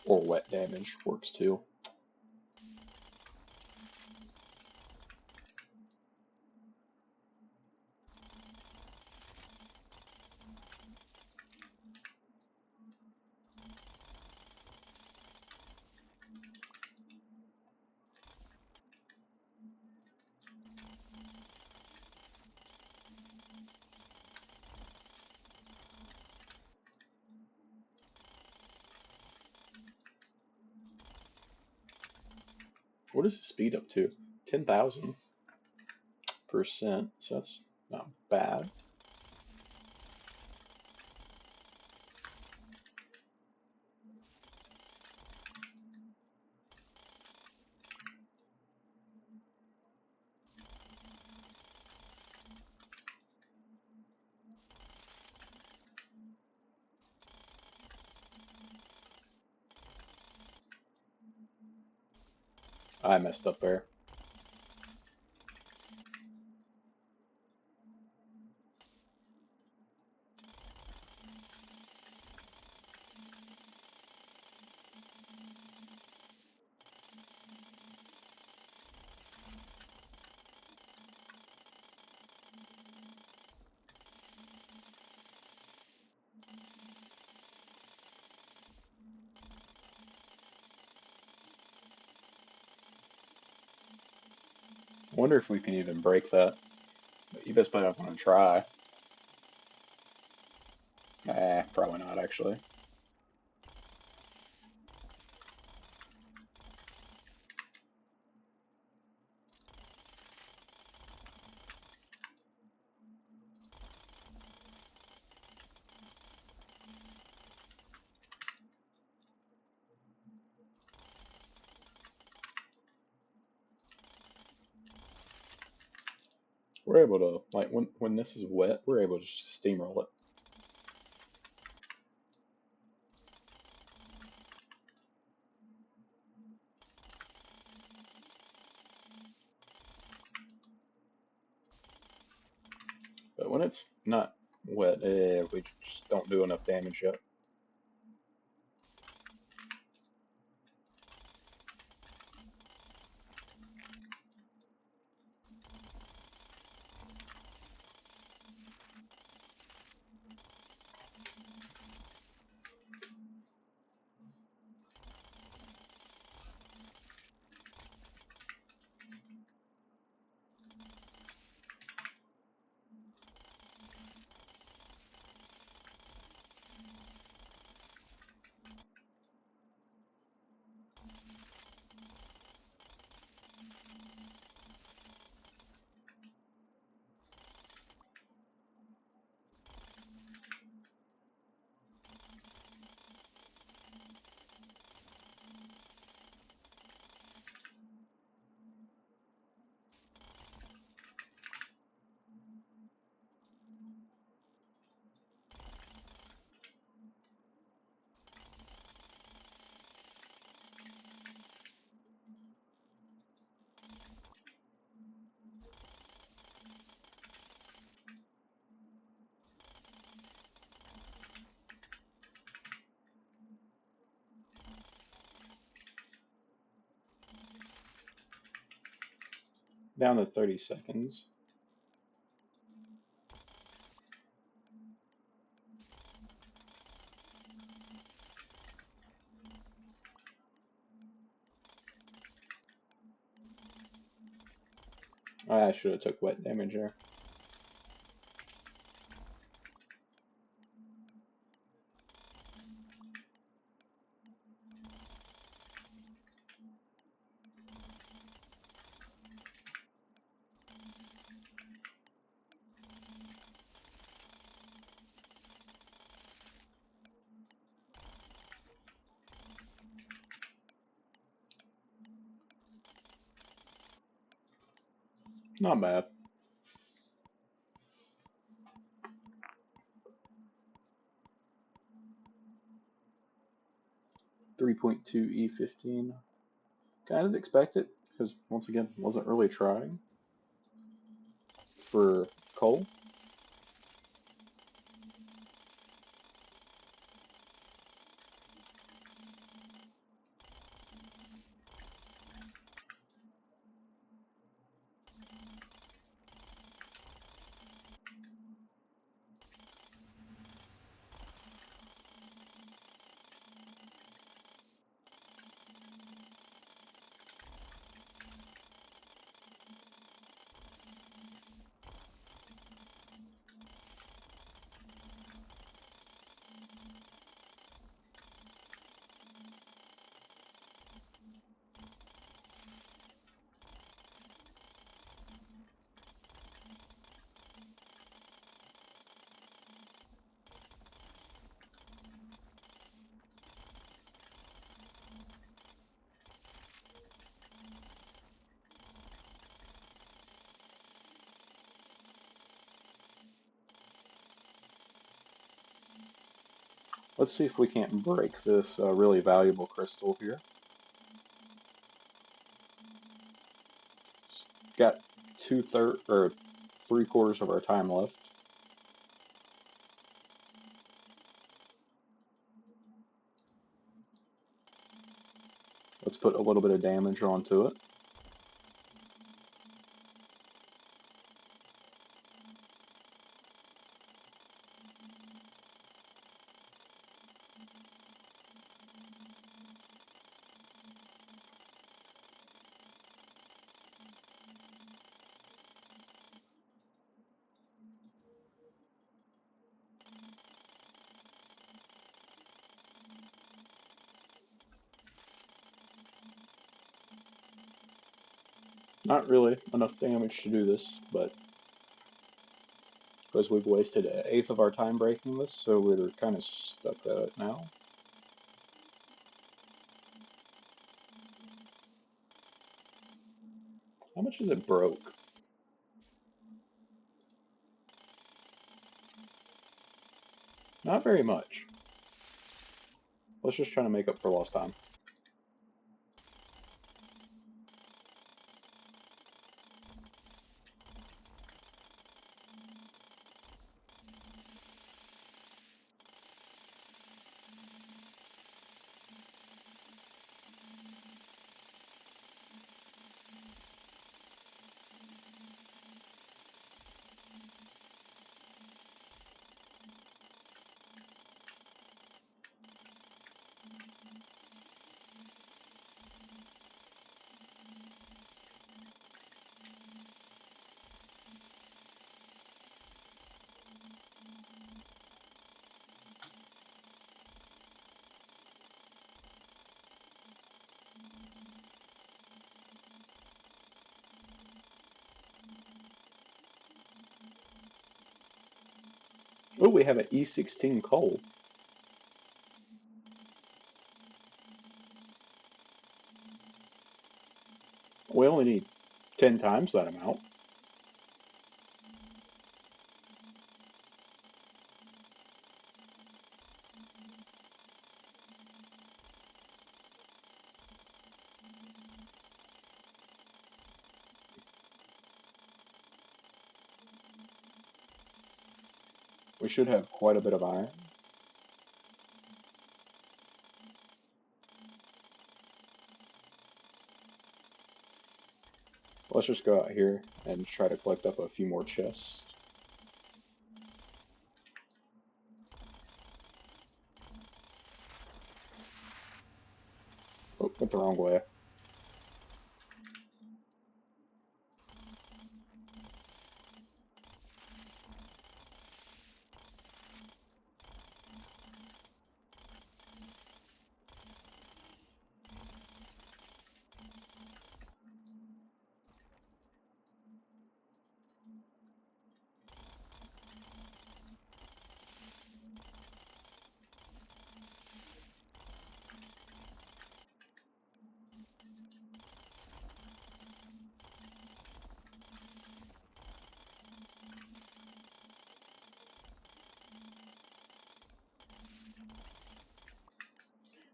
Or wet damage works too. What is the speed up to? 10,000 so that's not bad. I messed up there. I wonder if we can even break that. But you best bet I want to try. Probably not actually. We're able to, like, when this is wet, we're able to just steamroll it. But when it's not wet, we just don't do enough damage yet. Down to 30 seconds. I should have took wet damage there. Not bad. 3.2 E15. Kind of expect it, because once again, wasn't really trying for coal. Let's see if we can't break this really valuable crystal here. Got 2/3 or 3/4 of our time left. Let's put a little bit of damage onto it. Not really enough damage to do this, but because we've wasted 1/8 of our time breaking this, so we're kind of stuck at it now. How much is it broke? Not very much. Let's just try to make up for lost time. Oh, we have an E16 coal. We only need 10 times that amount. We should have quite a bit of iron. Let's just go out here and try to collect up a few more chests. Oh, went the wrong way.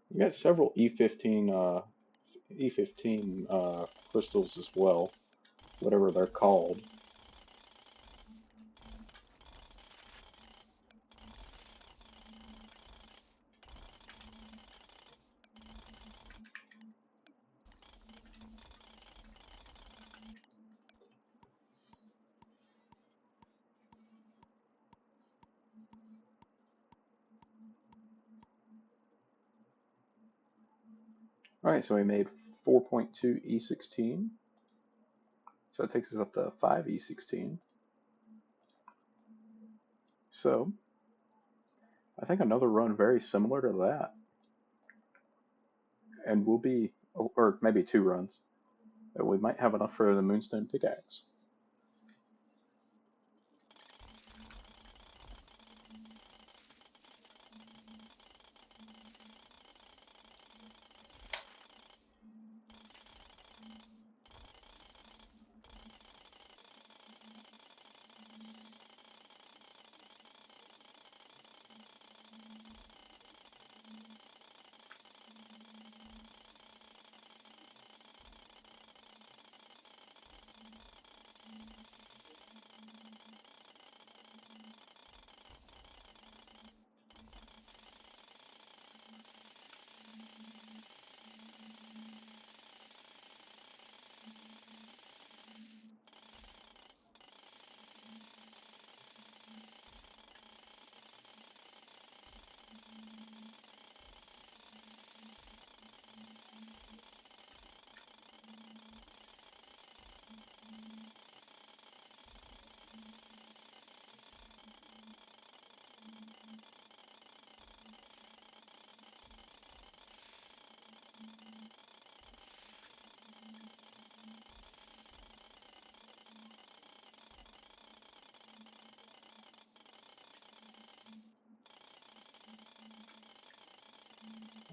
We got several E15 crystals as well, whatever they're called. Alright, so we made 4.2 E16. So it takes us up to 5 E16. So, I think another run very similar to that. And we'll be, or maybe 2 runs. We might have enough for the Moonstone pickaxe.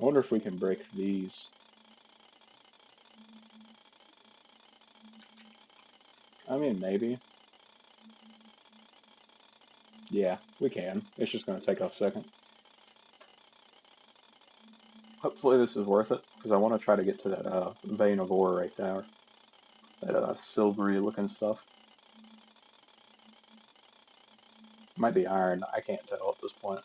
I wonder if we can break these. I mean, maybe. Yeah, we can. It's just going to take a second. Hopefully this is worth it, because I want to try to get to that vein of ore right there. That silvery looking stuff. Might be iron, I can't tell at this point.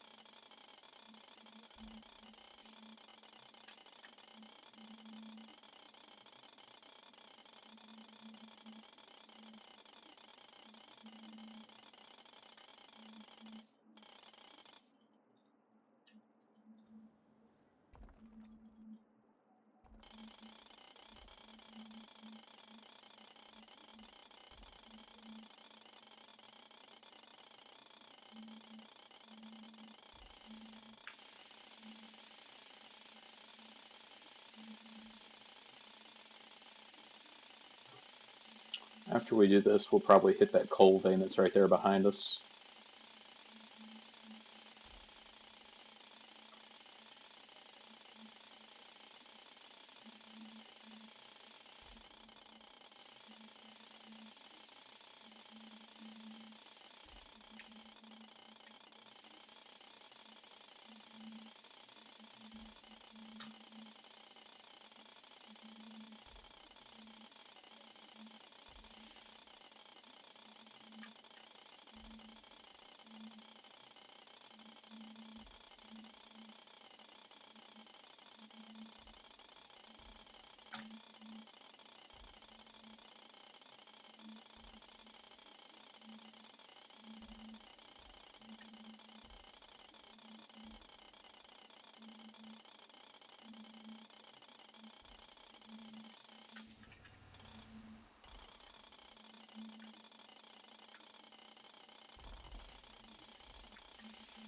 After we do this, we'll probably hit that coal vein that's right there behind us.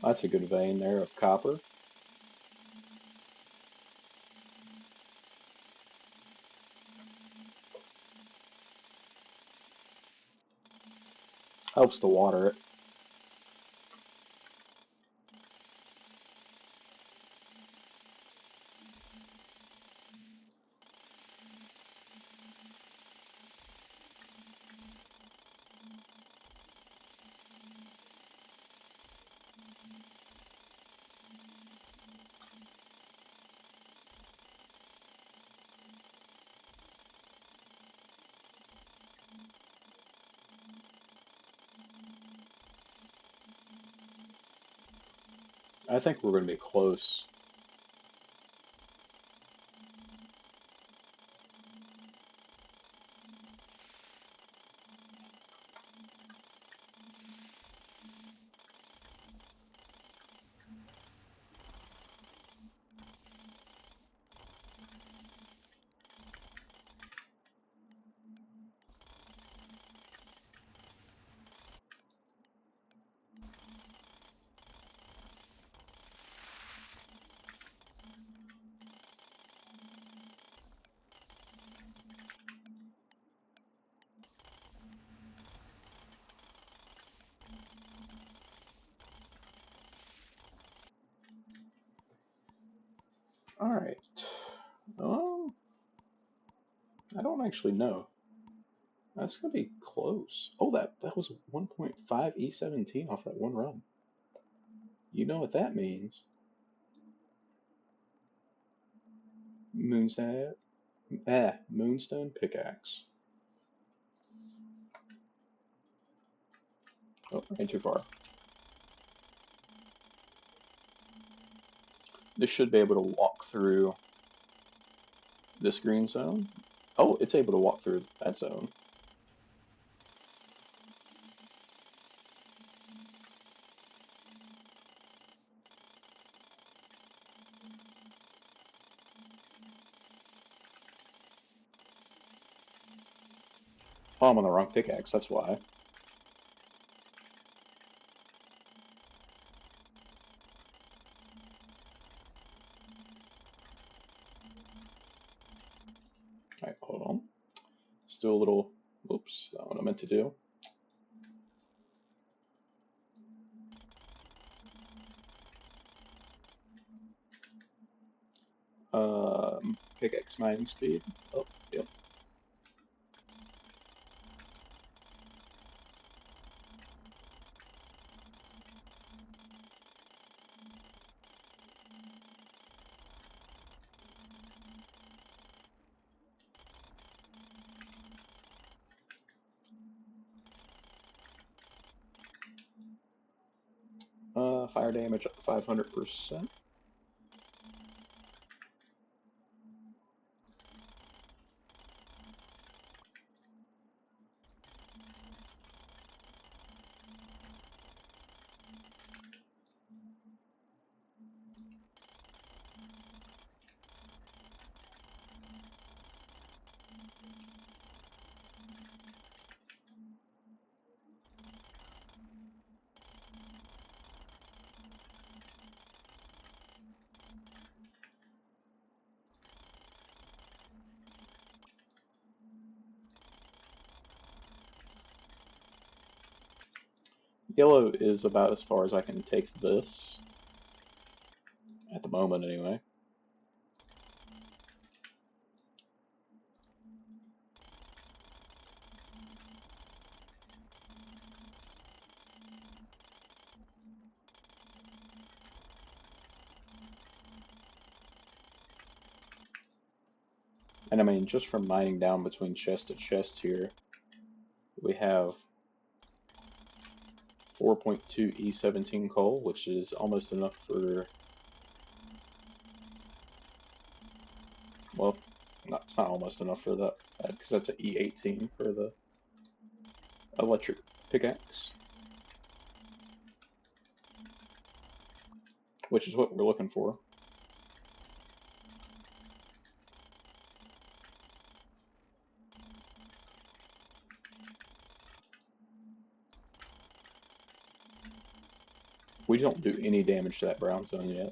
That's a good vein there of copper. Helps to water it. I think we're going to be close. Alright. Um, I don't actually know. That's going to be close. Oh, that was 1.5E17 off that one run. You know what that means. Moonstone, Moonstone pickaxe. Oh, ain't too far. This should be able to walk through this green zone. Oh, it's able to walk through that zone. Oh, I'm on the wrong pickaxe, that's why. Alright, hold on. Let's do a little, oops, that's not what I meant to do. Pickaxe mining speed. Oh, yep. Fire damage up to 500%. Yellow is about as far as I can take this. At the moment, anyway. And I mean, just from mining down between chest to chest here, we have 4.2 E17 coal, which is almost enough for, well, it's not almost enough for that, because that's an E18 for the electric pickaxe, which is what we're looking for. We don't do any damage to that brown zone yet.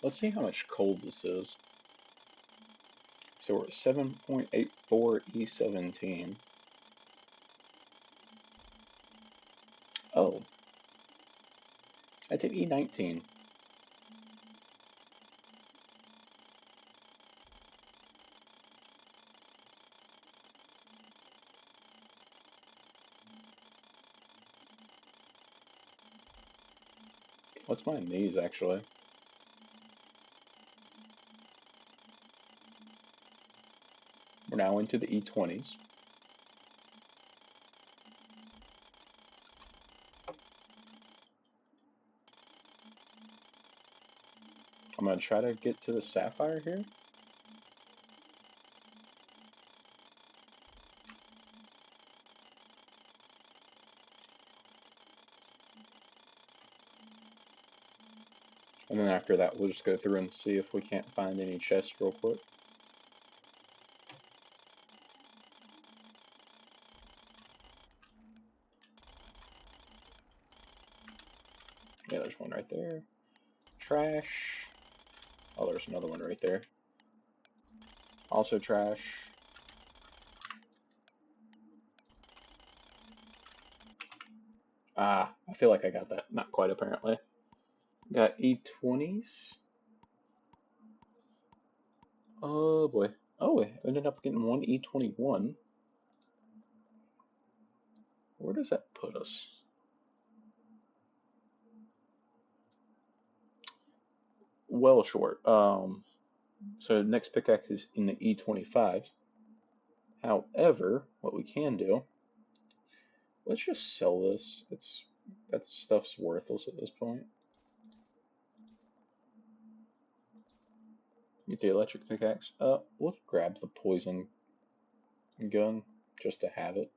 Let's see how much coal this is. So we're at 7.84 E17. Oh, I did E19. Let's mine these, actually. We're now into the E20s. I'm going to try to get to the sapphire here. And then after that, we'll just go through and see if we can't find any chests real quick. Yeah, there's one right there. Trash. Oh, there's another one right there. Also trash. Ah, I feel like I got that. Not quite, apparently. Got E20s. Oh boy. Oh, we ended up getting one E21. Where does that put us? Well short. So next pickaxe is in the E25. However, what we can do, let's just sell this. That stuff's worthless at this point. Get the electric pickaxe. We'll grab the poison gun just to have it.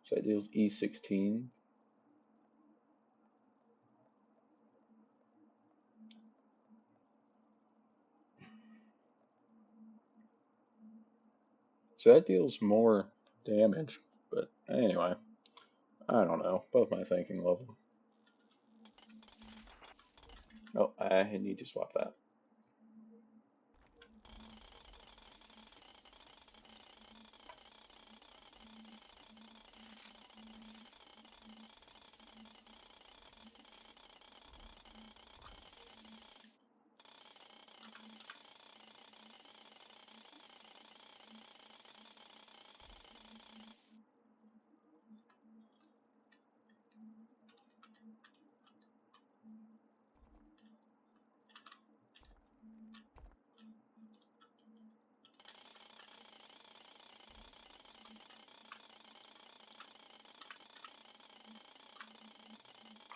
So that deals E16. So that deals more damage. But anyway, I don't know. Above my thinking level. Oh, I need to swap that.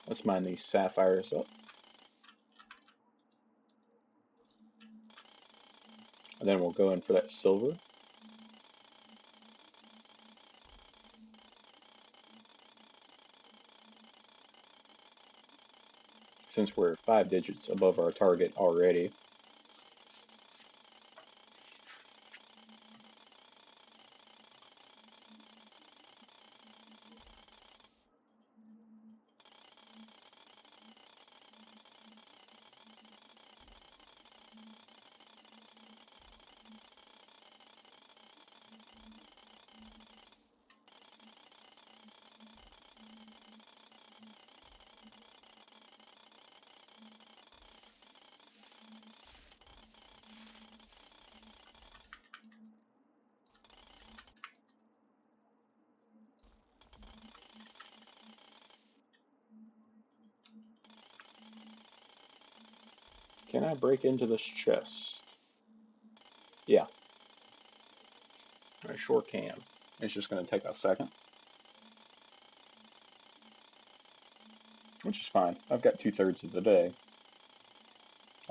Let's mine these sapphires up. And then we'll go in for that silver. Since we're 5 digits above our target already. Can I break into this chest? Yeah, I sure can. It's just going to take a second. Which is fine. I've got 2/3 of the day.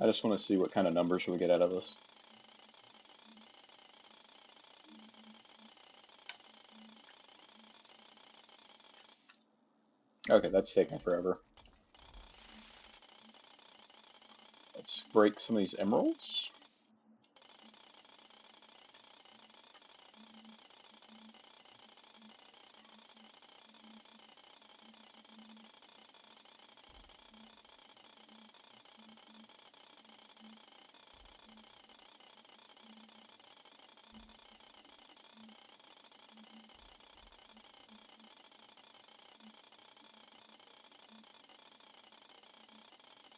I just want to see what kind of numbers we get out of this. Okay, that's taking forever. Let's break some of these emeralds.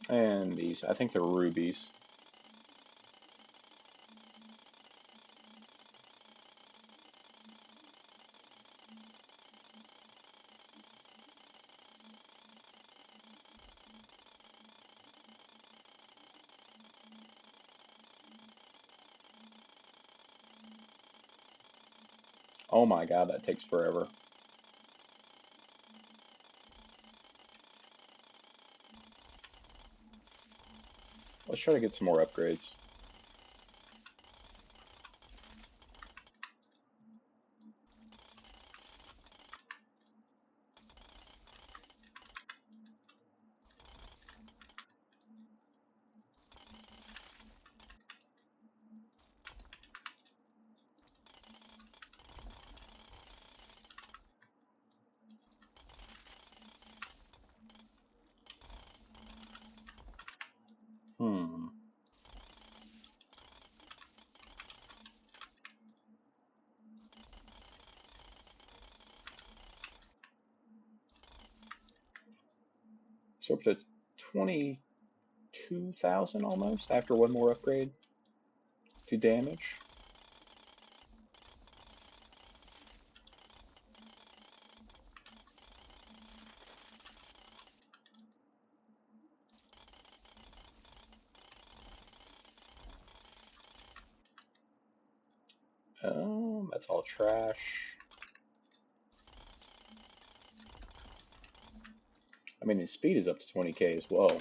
And these, I think they're rubies. Oh my god, that takes forever. Let's try to get some more upgrades. Hmm. So up to 22,000 almost after one more upgrade. to damage. That's all trash. I mean, his speed is up to 20k as well.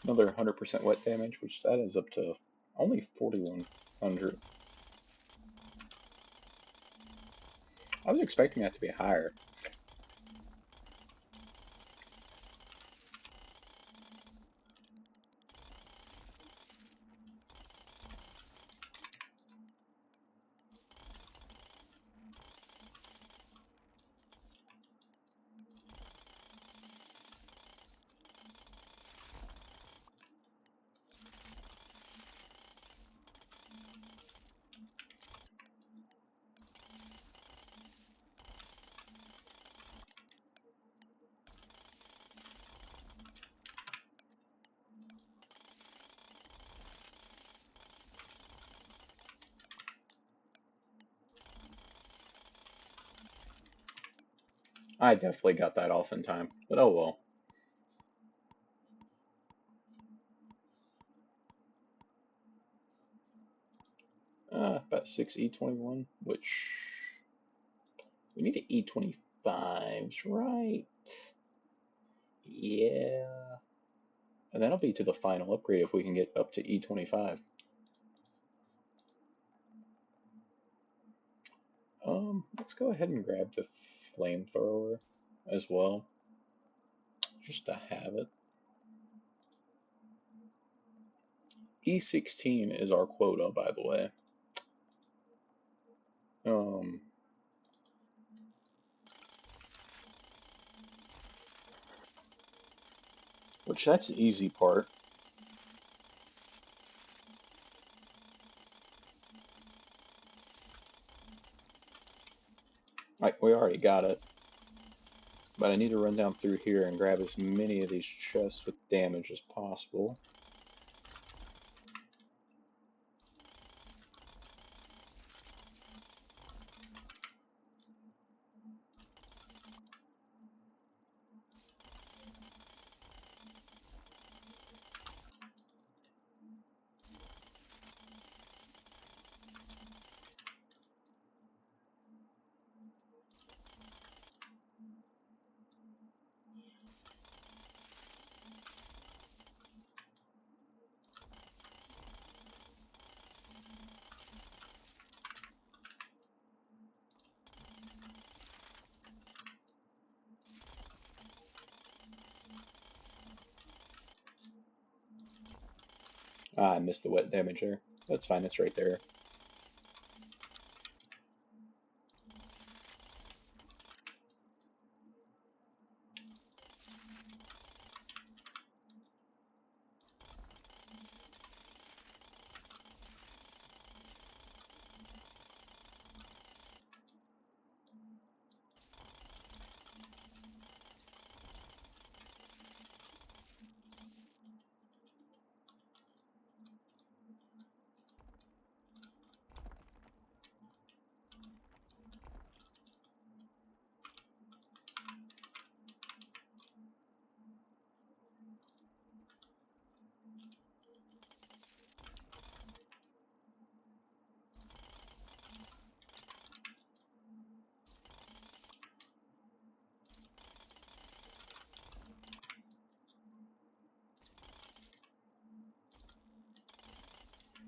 Another 100% wet damage, which that is up to only 4100. I was expecting that to be higher. I definitely got that off in time, but oh well. About 6 E21, which we need an E25s, right? Yeah. And that'll be to the final upgrade if we can get up to E25. Let's go ahead and grab the flamethrower as well, just to have it. E16 is our quota, by the way. Which that's the easy part. Like, we already got it. But I need to run down through here and grab as many of these chests with damage as possible. Ah, I missed the wet damage there. That's fine, it's right there.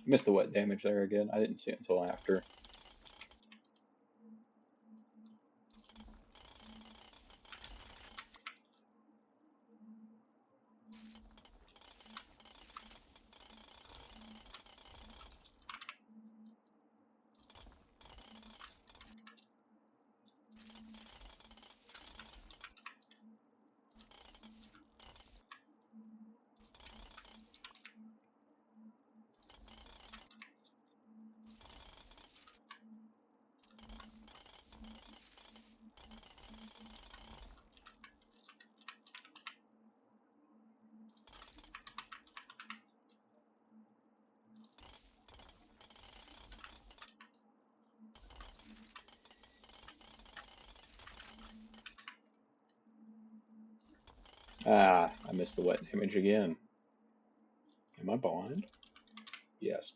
Missed the wet damage there again. I didn't see it until after. Ah, I missed the wet damage again. Am I blind? Yes.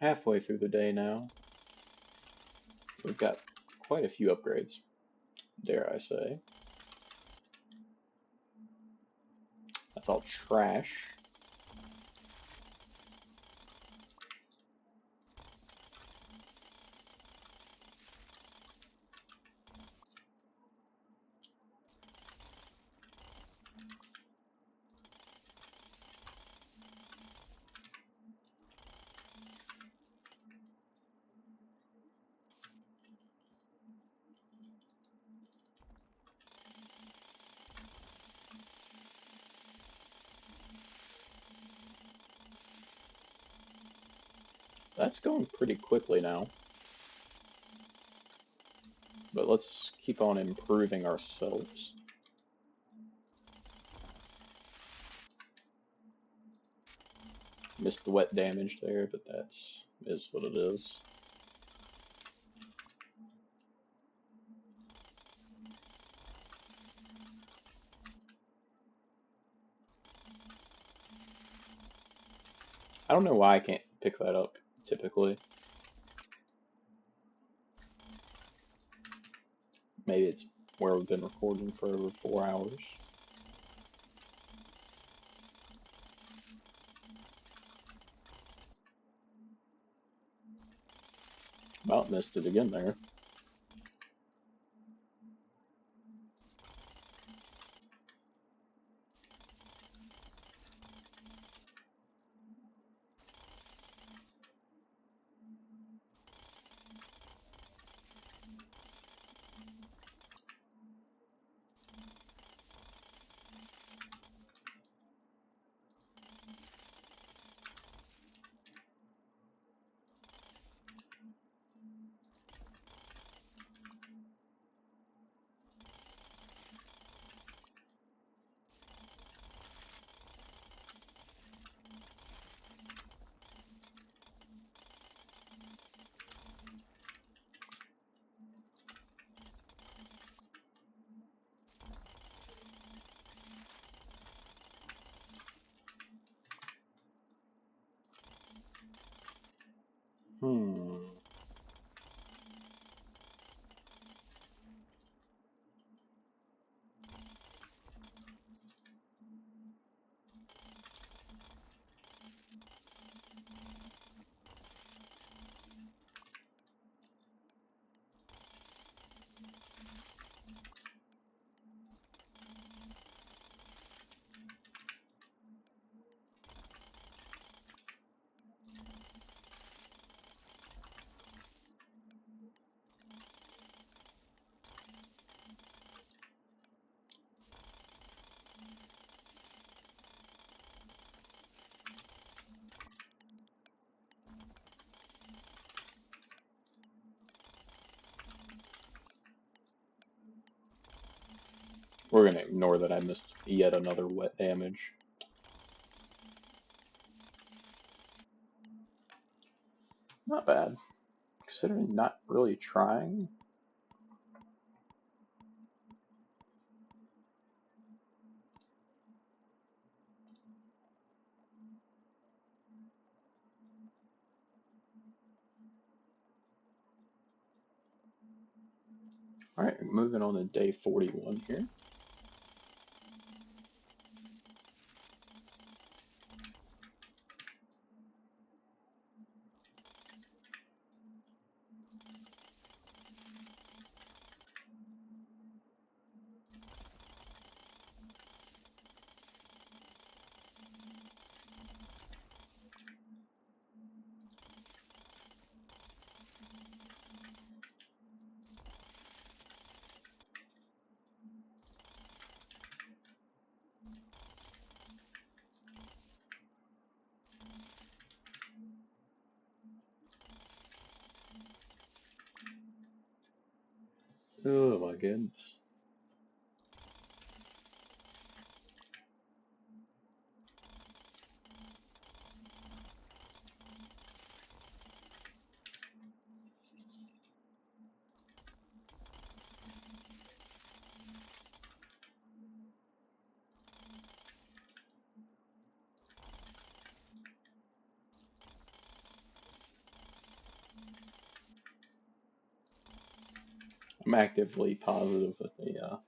Halfway through the day now. We've got quite a few upgrades, dare I say. That's all trash. That's going pretty quickly now. But let's keep on improving ourselves. Missed the wet damage there, but is what it is. I don't know why I can't pick that up, typically. Maybe it's where we've been recording for over 4 hours. About missed it again there. We're going to ignore that I missed yet another wet damage. Not bad. Considering not really trying. Alright, moving on to day 41 here. Oh my goodness. I'm actively positive that the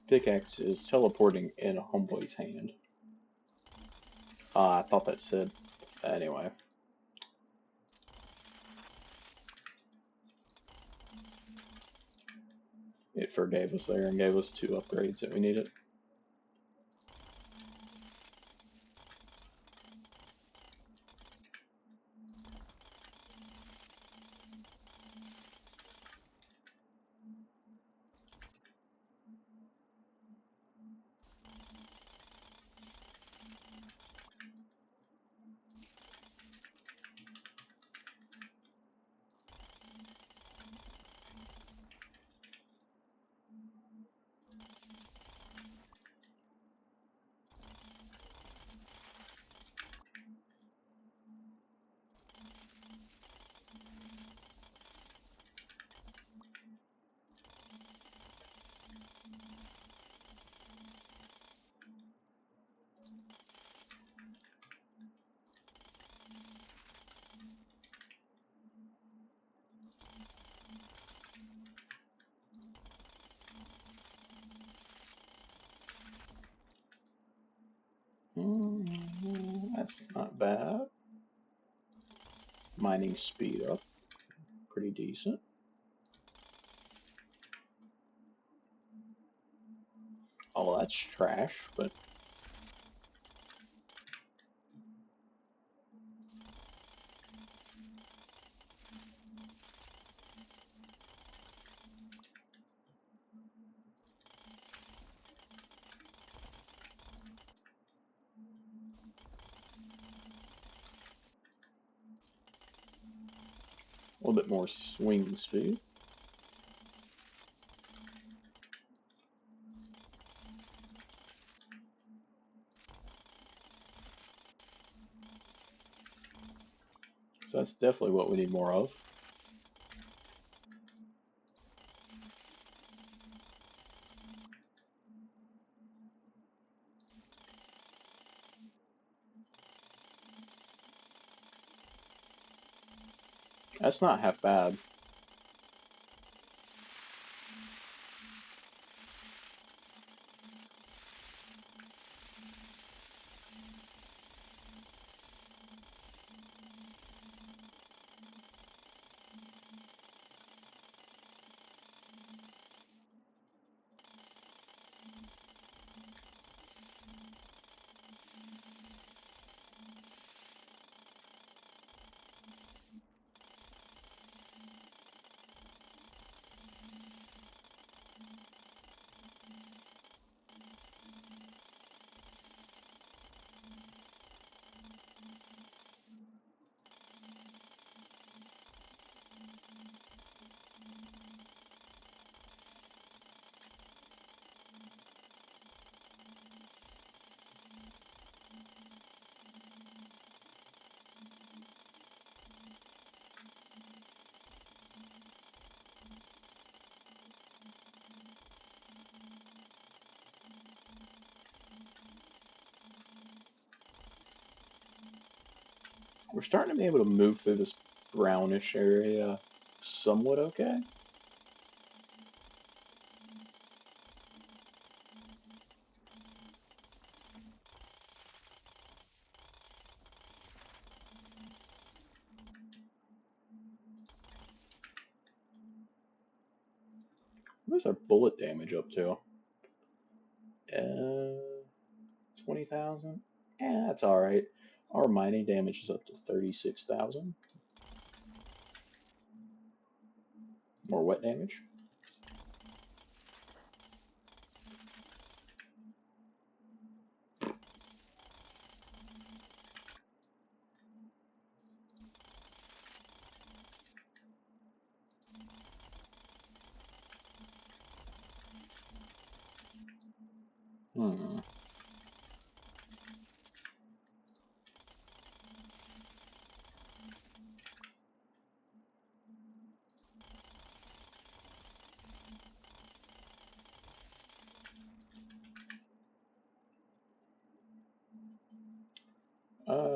pickaxe is teleporting in a homeboy's hand. I thought that said. Anyway. It forgave us there and gave us 2 upgrades that we needed. That's not bad. Mining speed up. Pretty decent. Oh, that's trash, but a little bit more swing speed. So that's definitely what we need more of. That's not half bad. We're starting to be able to move through this brownish area somewhat okay. Where's our bullet damage up to? 20,000? Yeah, that's alright. Our mining damage is up to 36,000. More wet damage. Hmm.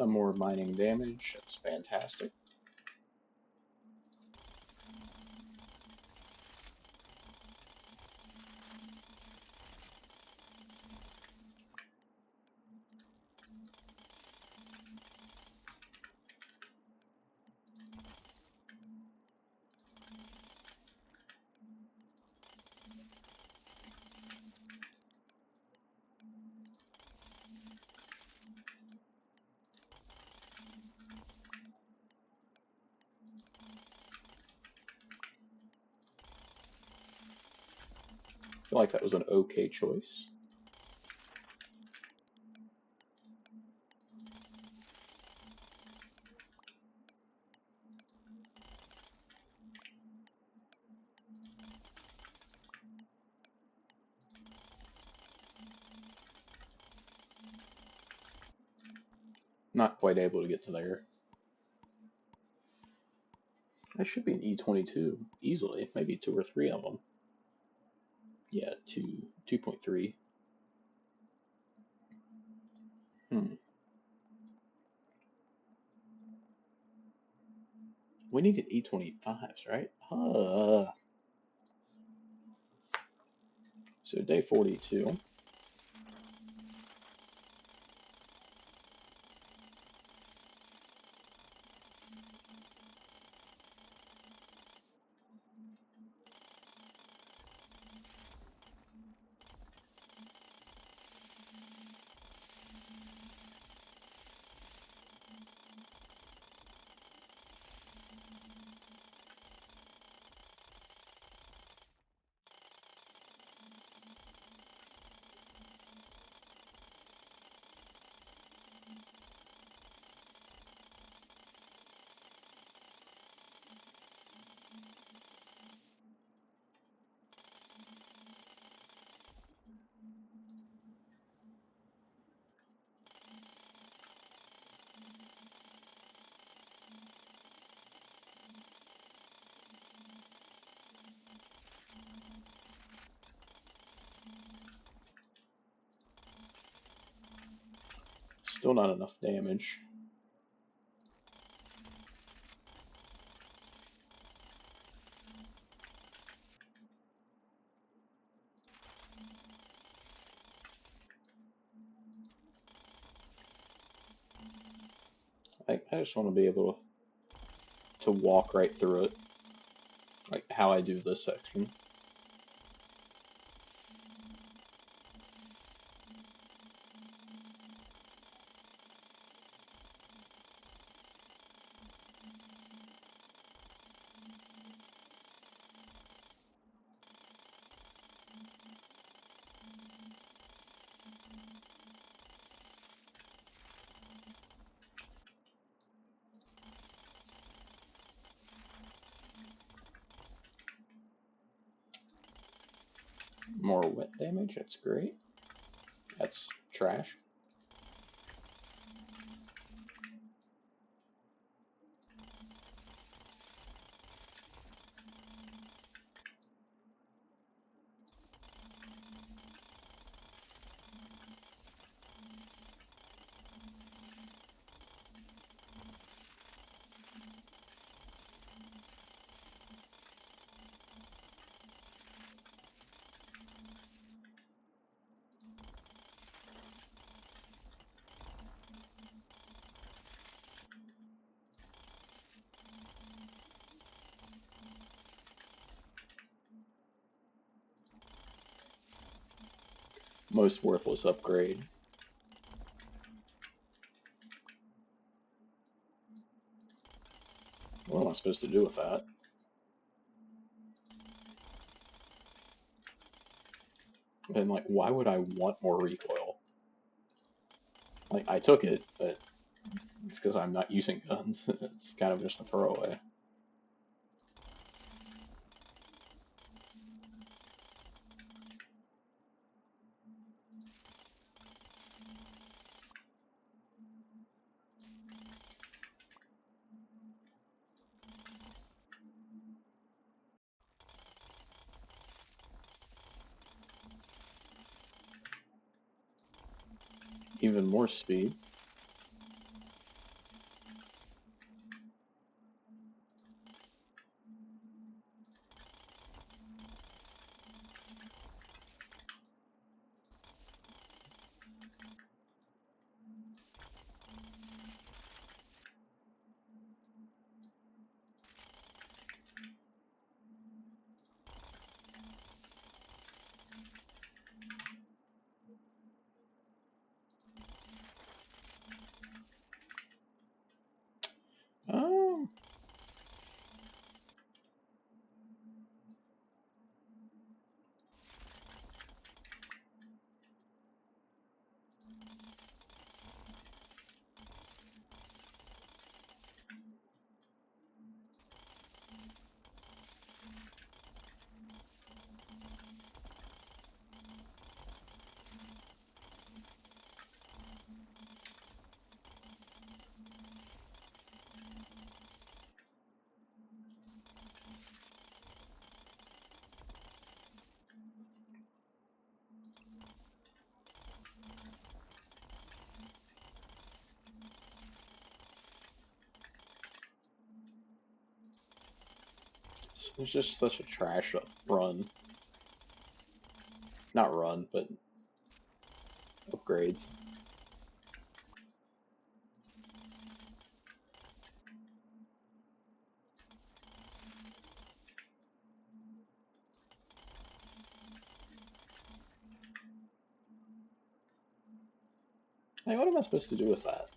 More mining damage. That's fantastic. I feel like that was an okay choice. Not quite able to get to there. I should be an E22 easily, maybe 2 or 3 of them. Yeah, 2.3. Hmm. We need an E25s, right? So day 42. Still not enough damage. I just want to be able to walk right through it, like how I do this section. More wet damage, that's great. That's trash. Most worthless upgrade. What am I supposed to do with that? And like, why would I want more recoil? Like, I took it, but it's because I'm not using guns. It's kind of just a throwaway. even more speed. Um, it's just such a trash run. Not run, but upgrades. Like, what am I supposed to do with that?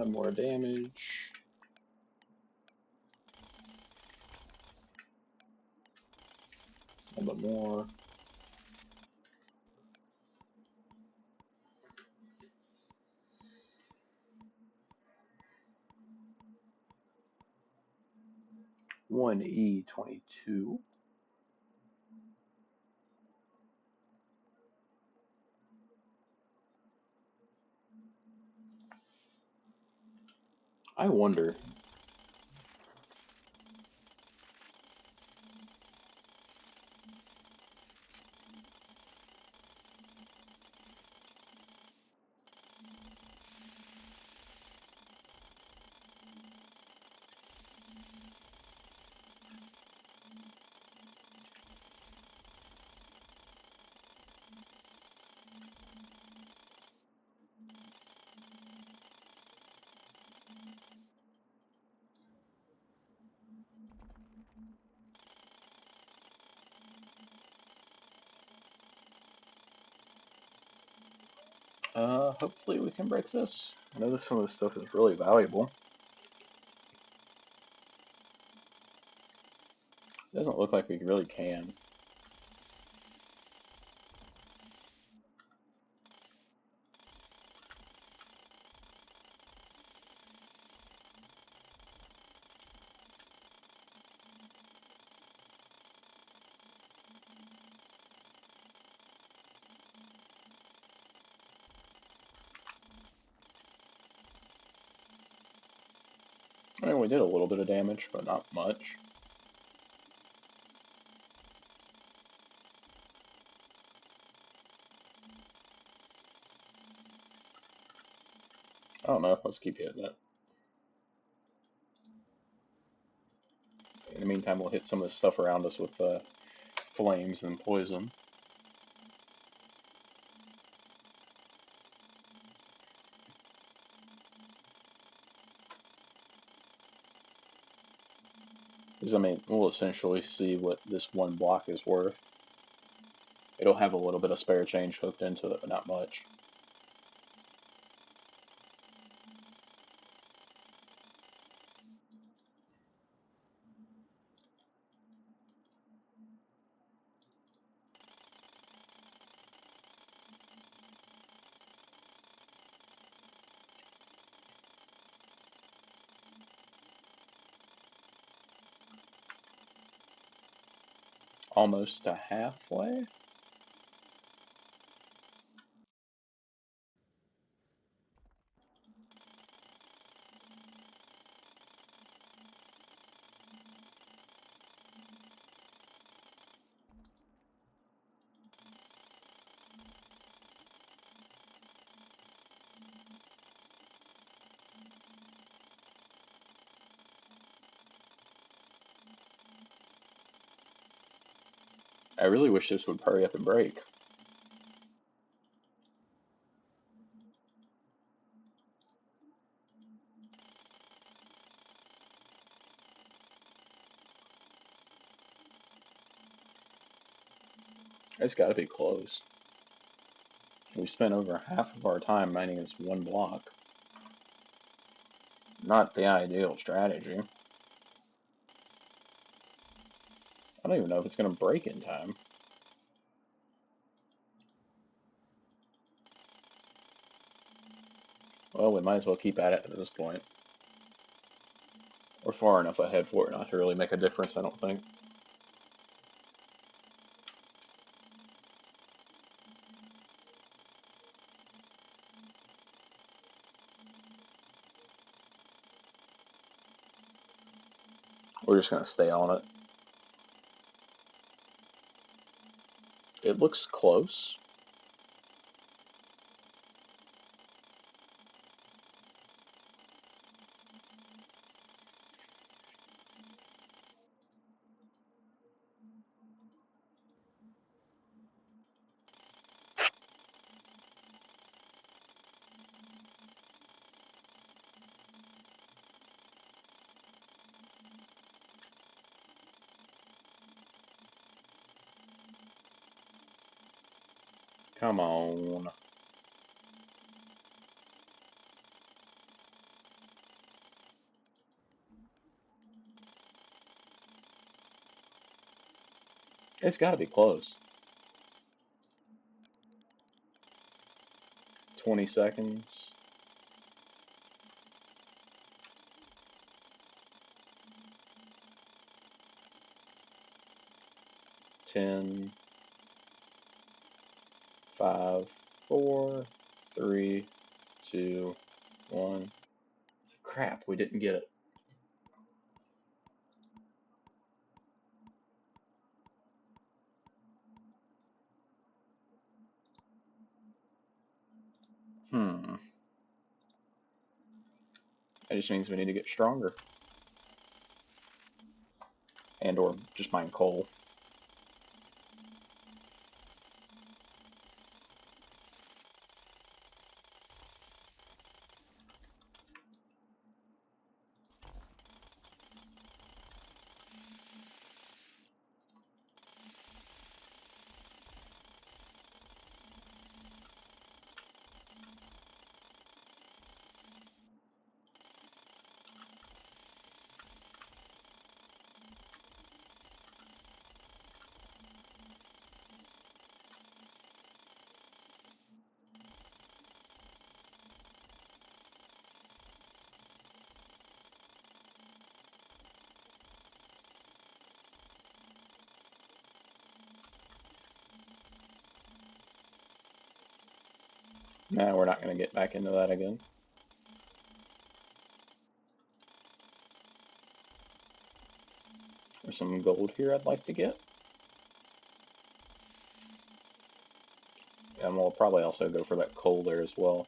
More damage. A little bit more. One E22. I wonder. Hopefully we can break this. I know that some of this stuff is really valuable. It doesn't look like we really can. I mean, we did a little bit of damage, but not much. I don't know. Let's keep hitting it. the meantime, we'll hit some of the stuff around us with flames and poison. Because, I mean, we'll essentially see what this one block is worth. It'll have a little bit of spare change hooked into it, but not much. Almost to halfway. I really wish this would hurry up and break. It's got to be close. We spent over half of our time mining this one block. Not the ideal strategy. I don't even know if it's going to break in time. Well, we might as well keep at it at this point. We're far enough ahead for it not to really make a difference, I don't think. We're just going to stay on it. It looks close. Come on. It's got to be close. 20 seconds. 10, 5, 4, 3, 2, 1. Crap, we didn't get it. That just means we need to get stronger. And or just mine coal. Nah, we're not going to get back into that again. There's some gold here I'd like to get. And we'll probably also go for that coal there as well.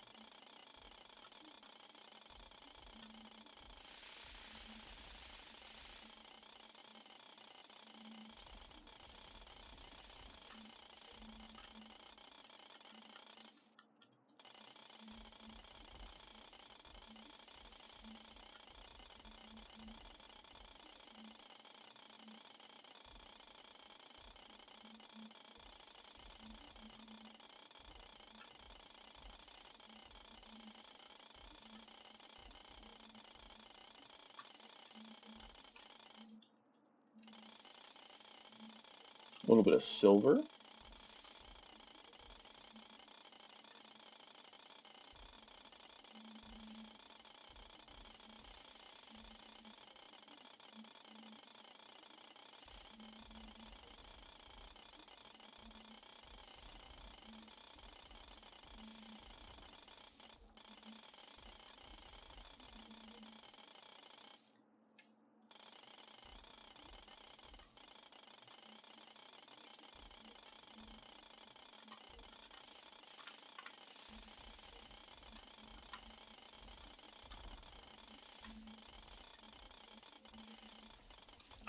little bit of silver.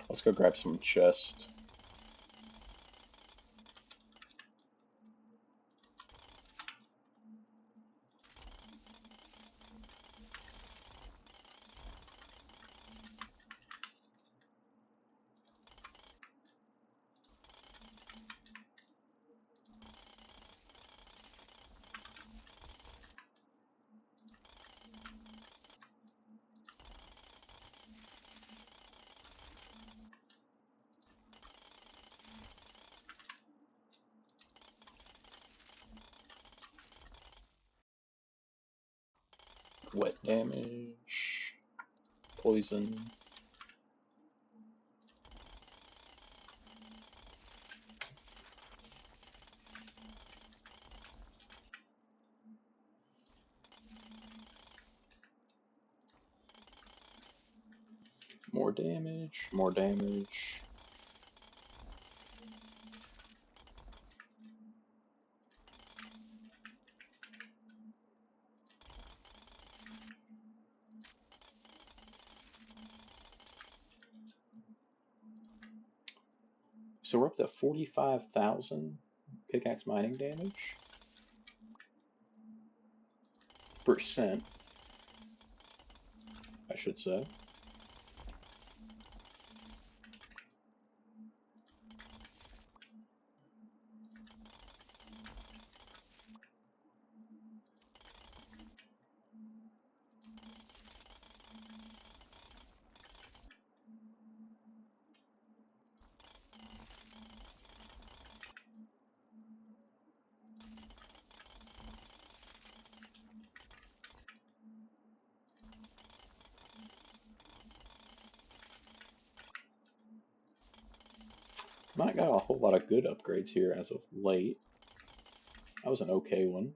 Let's go grab some chest. Wet damage, poison. More damage, more damage. So we're up to 45,000 pickaxe mining damage. Percent, I should say. Not got a whole lot of good upgrades here as of late. That was an okay one.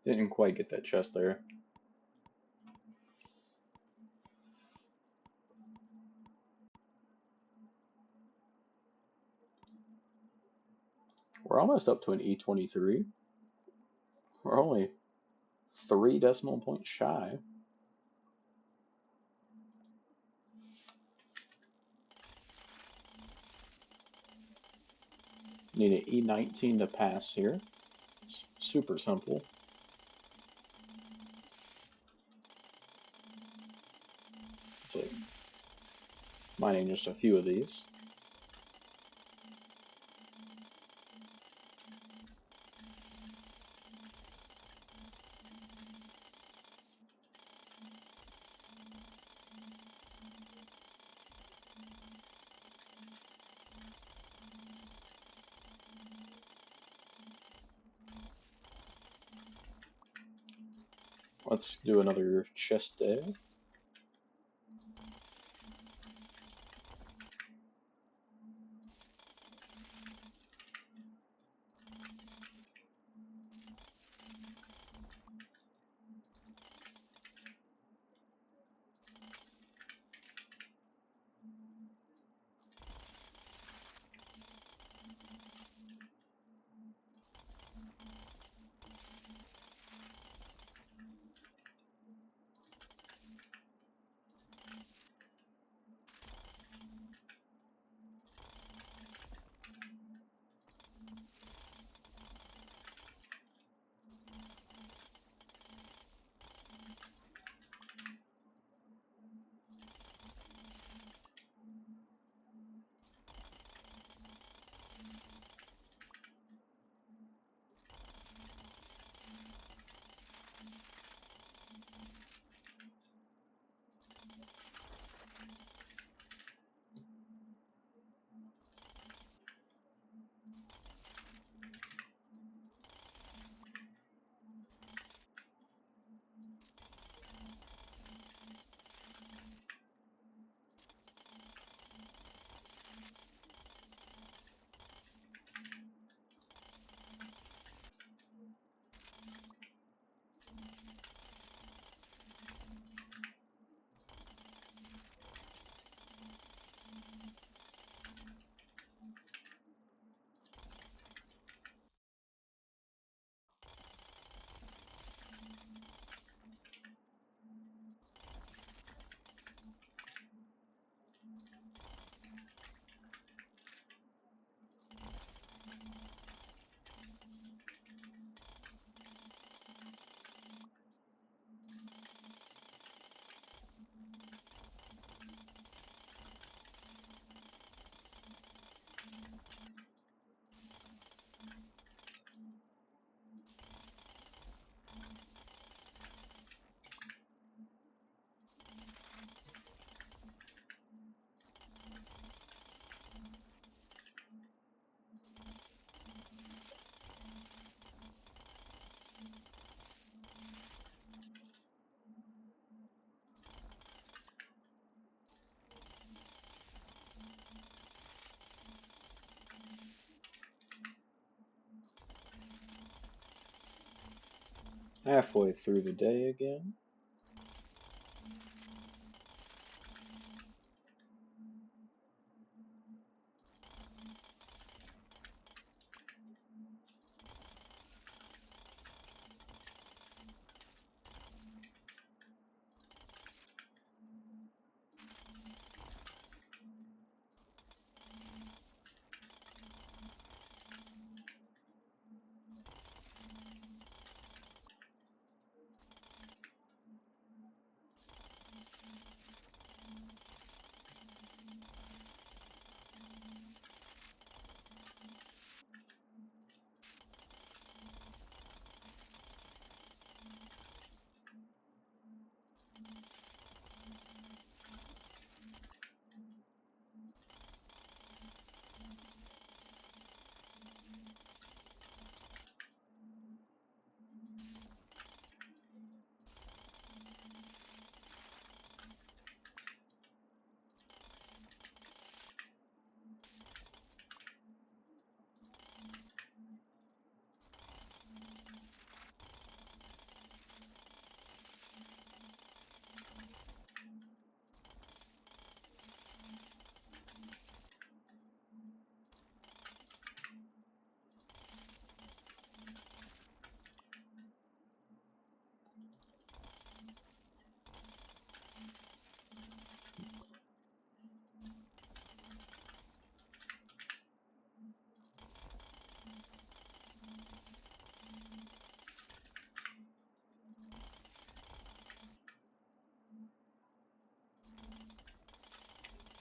Didn't quite get that chest there. We're almost up to an E23. We're only 3 decimal points shy. Need an E19 to pass here. It's super simple. It's like mining just a few of these. Let's do another chest day. Halfway through the day again.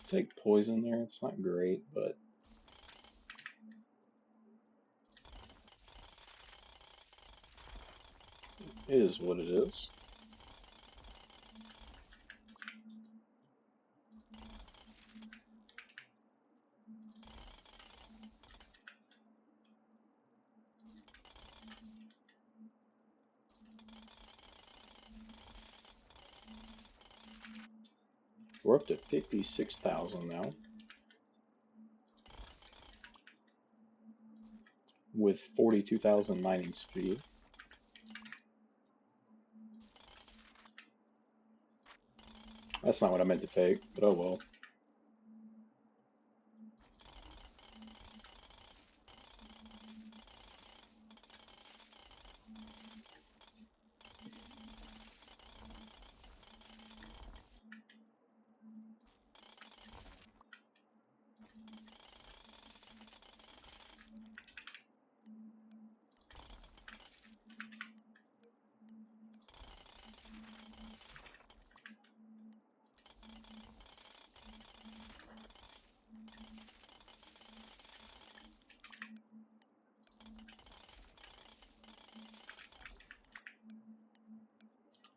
Take poison there, it's not great, but it is what it is. We're up to 56,000 now, with 42,000 mining speed. That's not what I meant to take, but oh well.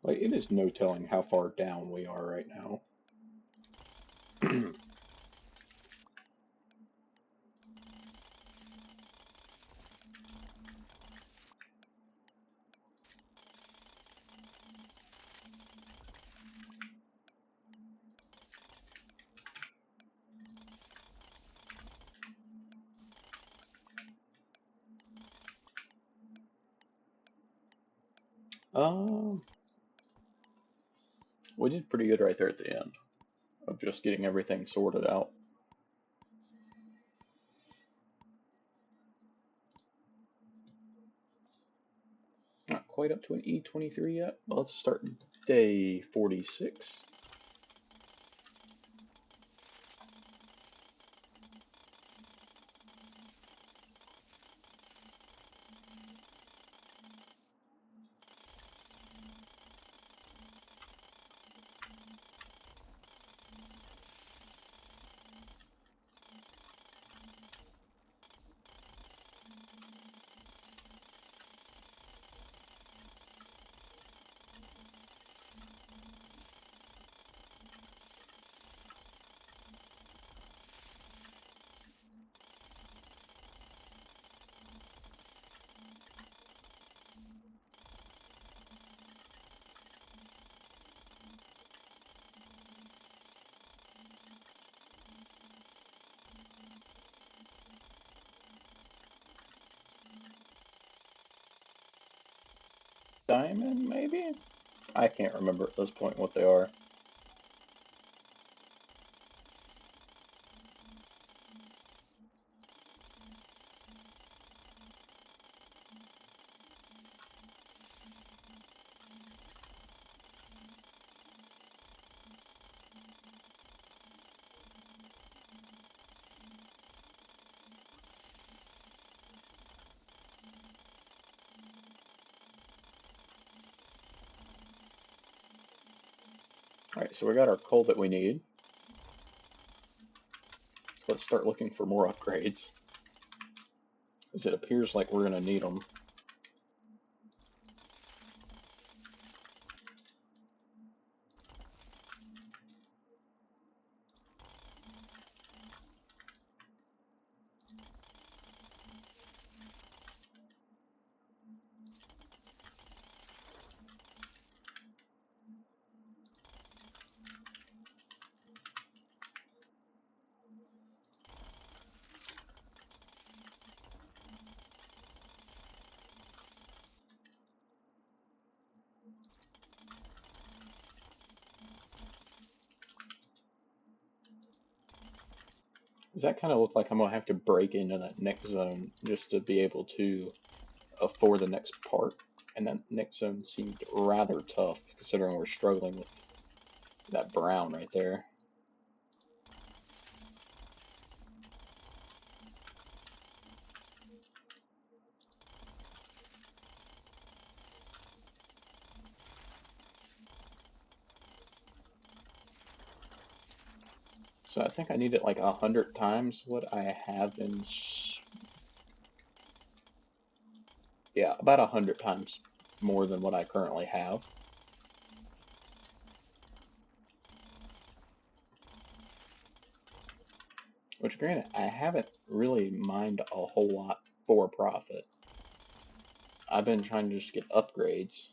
Like, it is no telling how far down we are right now. Um, we did pretty good right there at the end of just getting everything sorted out. Not quite up to an E23 yet. Let's start day 46. Diamond, maybe? I can't remember at this point what they are. Alright, so we got our coal that we need. So let's start looking for more upgrades, as it appears like we're going to need them. Does that kind of look like I'm going to have to break into that next zone just to be able to afford the next part? And that next zone seemed rather tough, considering we're struggling with that brown right there. So I think I need it like 100 times what I have in, yeah, about 100 times more than what I currently have. Which, granted, I haven't really mined a whole lot for profit. I've been trying to just get upgrades.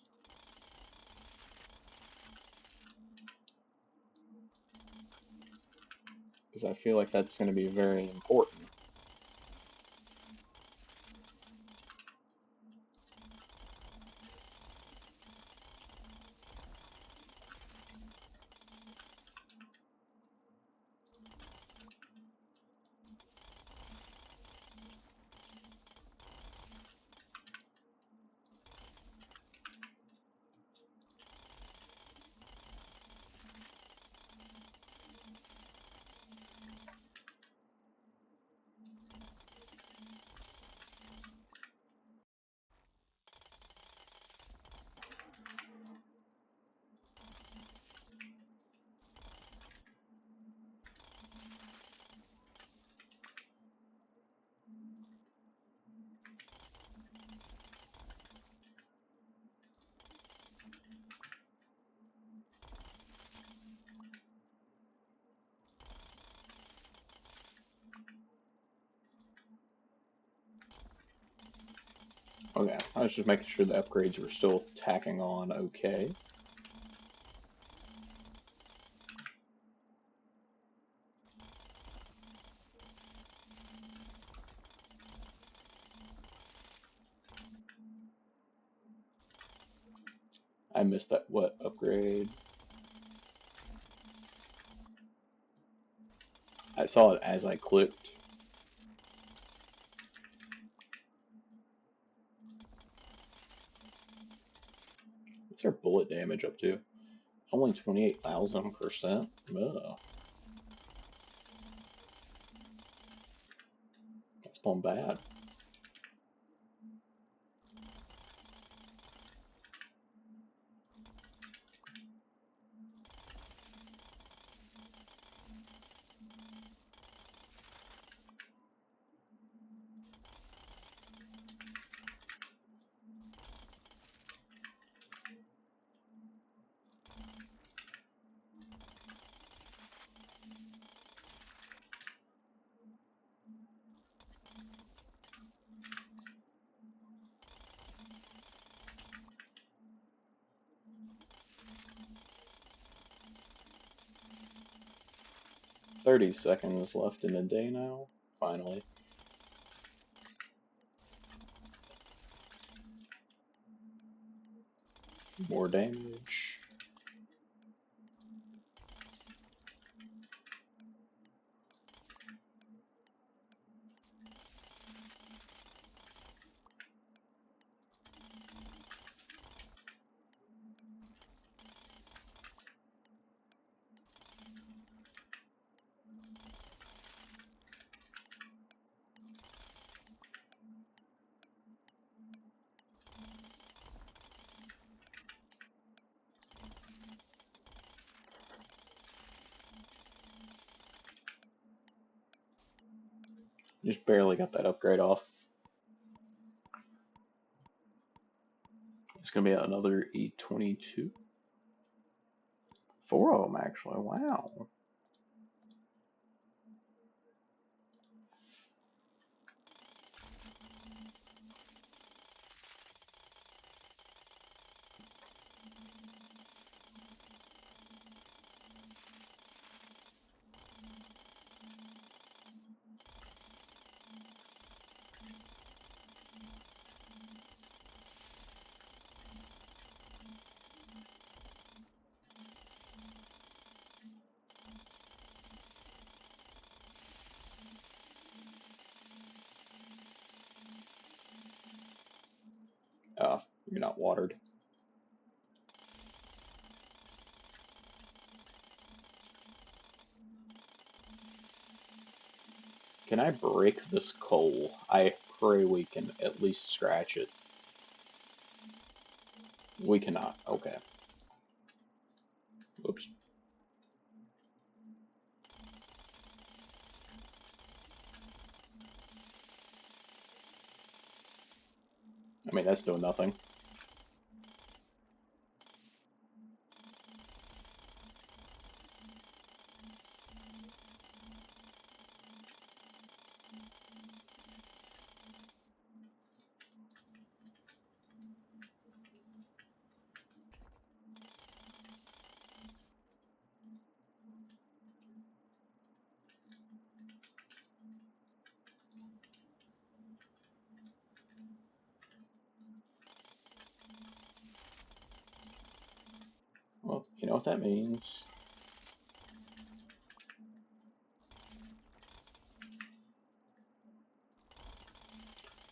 Because I feel like that's going to be very important. Okay, I was just making sure the upgrades were still tacking on okay. I missed that, what, upgrade? I saw it as I clicked. What's our bullet damage up to? Only 28,000%? Ugh. That's pulling bad. "30 seconds left in the day now, finally." More damage. Just barely got that upgrade off. It's gonna be another E22. 4 of them, actually. Wow. You're not watered. Can I break this coal? I pray we can at least scratch it. We cannot. Okay. Oops. I mean, that's still nothing. Well, you know what that means.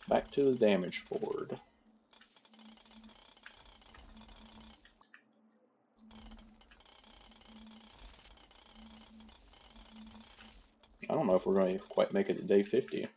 Back to the damage board. I don't know if we're going to quite make it to day 50.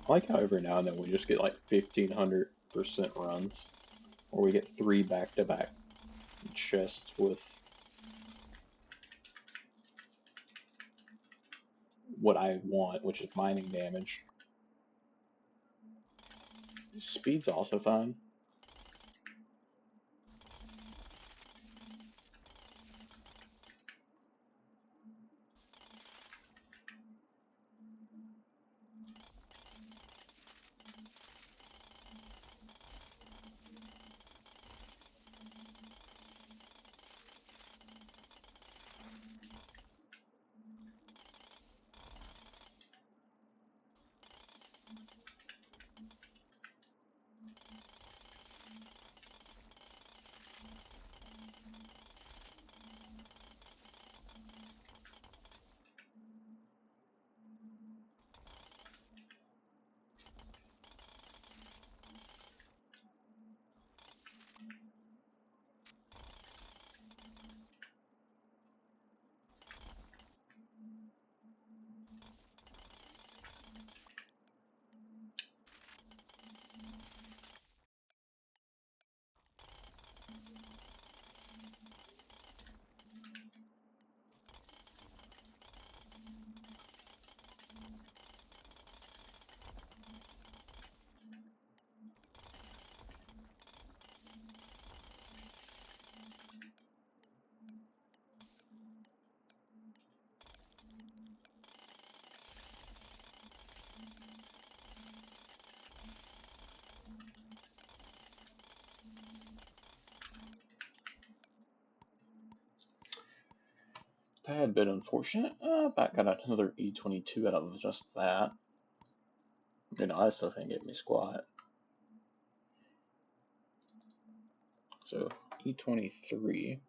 I like how every now and then we just get like 1500% runs, or we get 3 back-to-back chests with what I want, which is mining damage. Speed's also fine. tad bit unfortunate. Back got another E22 out of just that. You know, that stuff ain't getting me squat. So E23.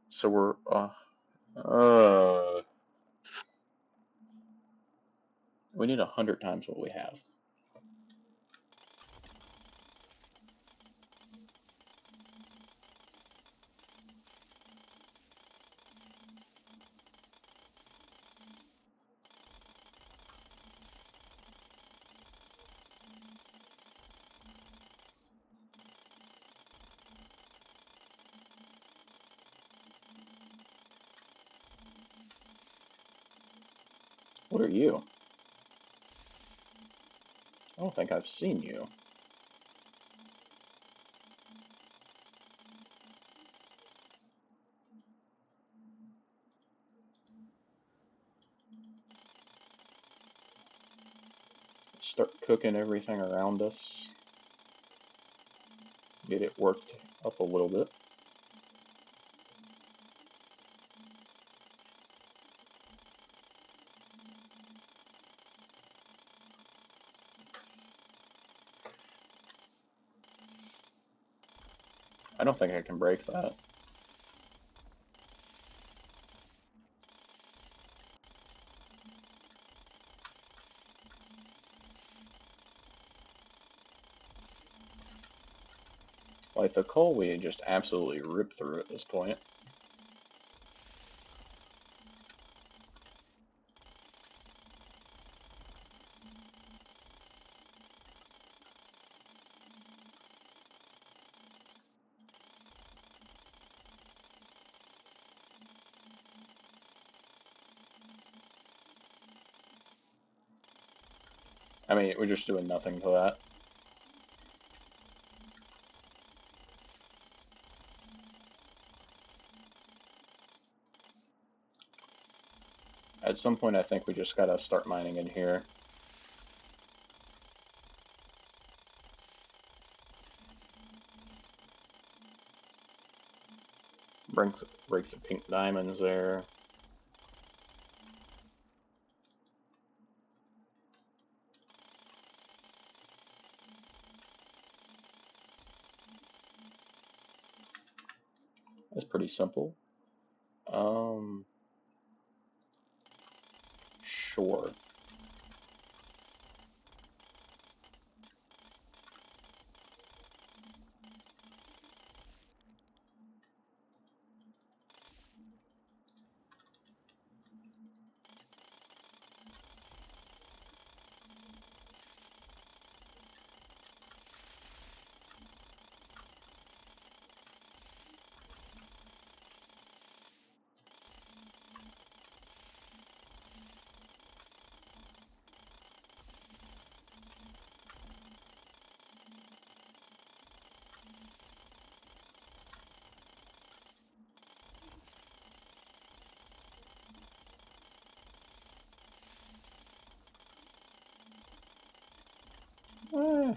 So we're we need 100 times what we have. What are you? I don't think I've seen you. Let's start cooking everything around us. Get it worked up a little bit. I don't think I can break that. Like the coal, we just absolutely ripped through at this point. I mean, we're just doing nothing to that. At some point, I think we just gotta start mining in here. Break the pink diamonds there. That's pretty simple. Sure. Eh.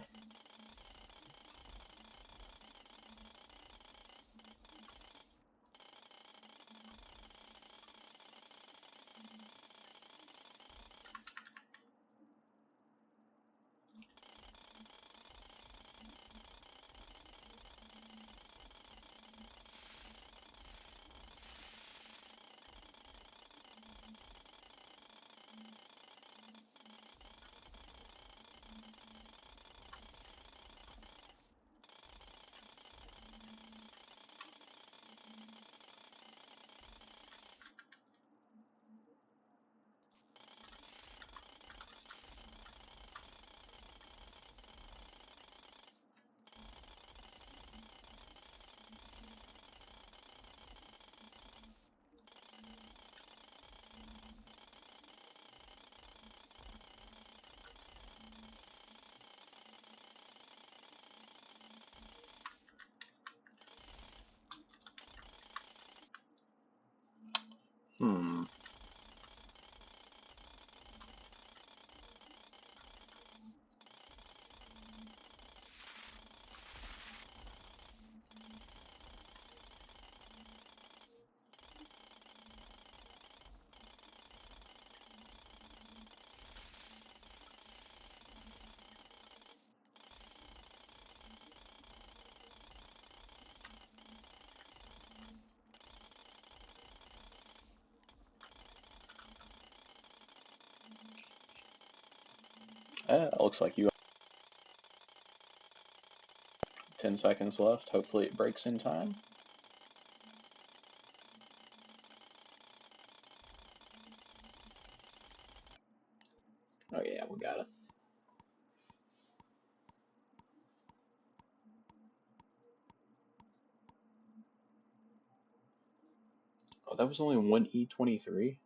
Looks like you have 10 seconds left. Hopefully it breaks in time. Oh yeah, we got it. Oh, that was only one E23?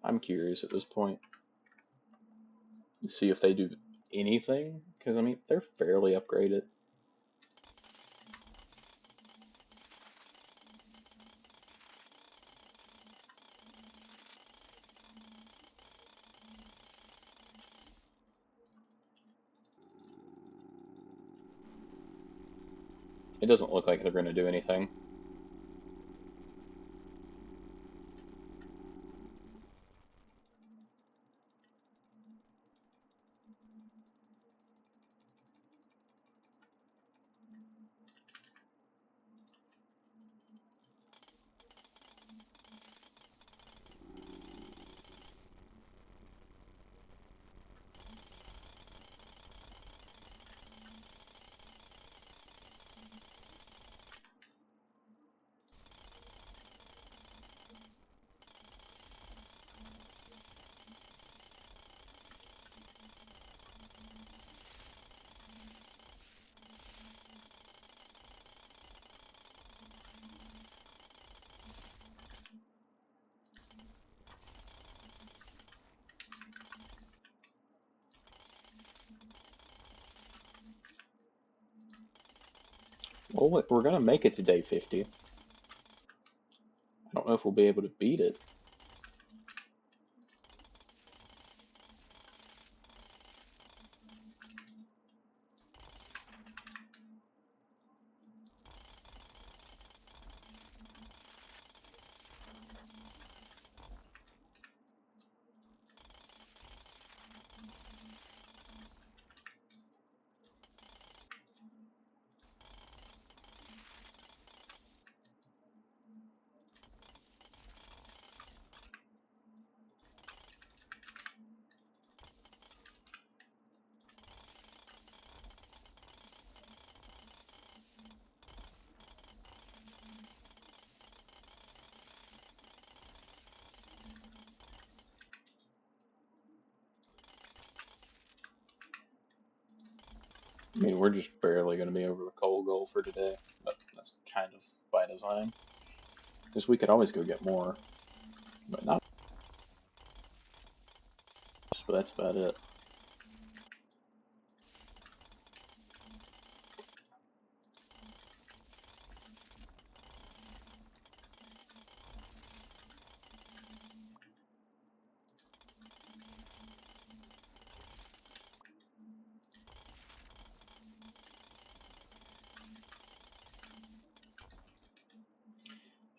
I'm curious at this point to see if they do anything, because I mean, they're fairly upgraded. It doesn't look like they're going to do anything. Well, we're going to make it to day 50. I don't know if we'll be able to beat it. I mean, we're just barely going to be over the coal goal for today, but that's kind of by design. Because we could always go get more, but not. But that's about it.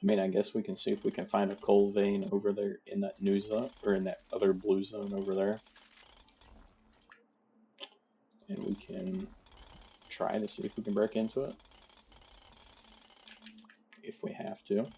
I mean, I guess we can see if we can find a coal vein over there in that new zone, or in that other blue zone over there. And we can try to see if we can break into it. If we have to.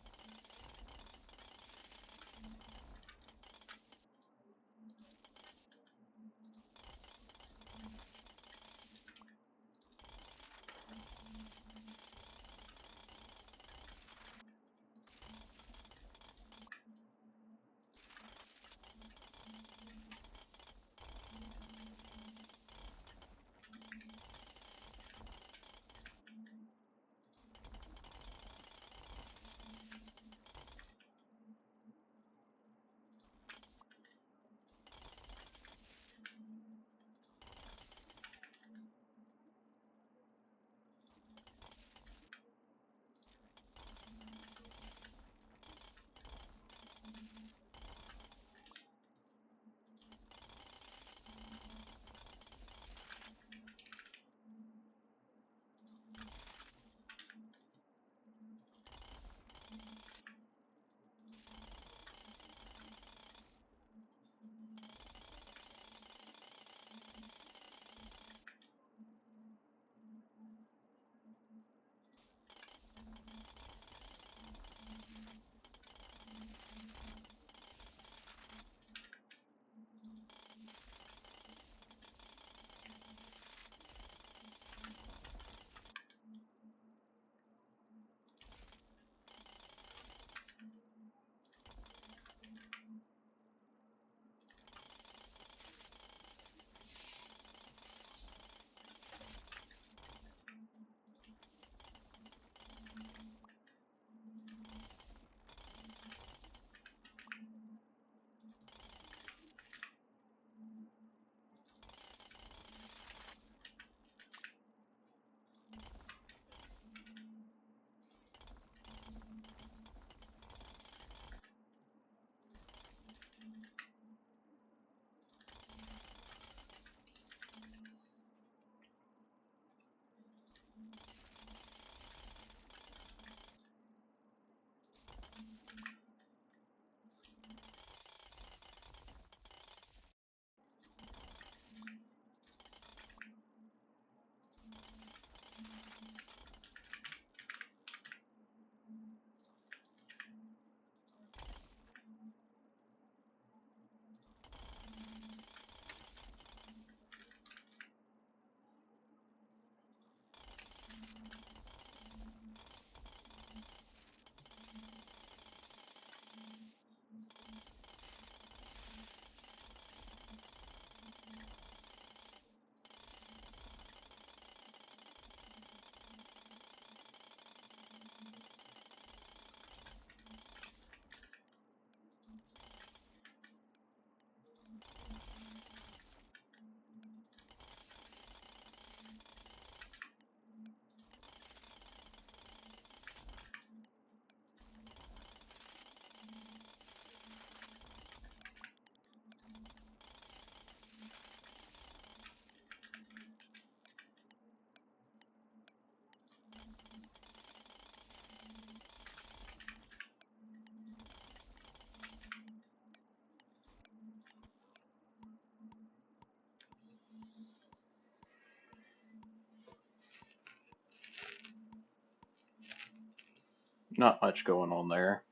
Not much going on there.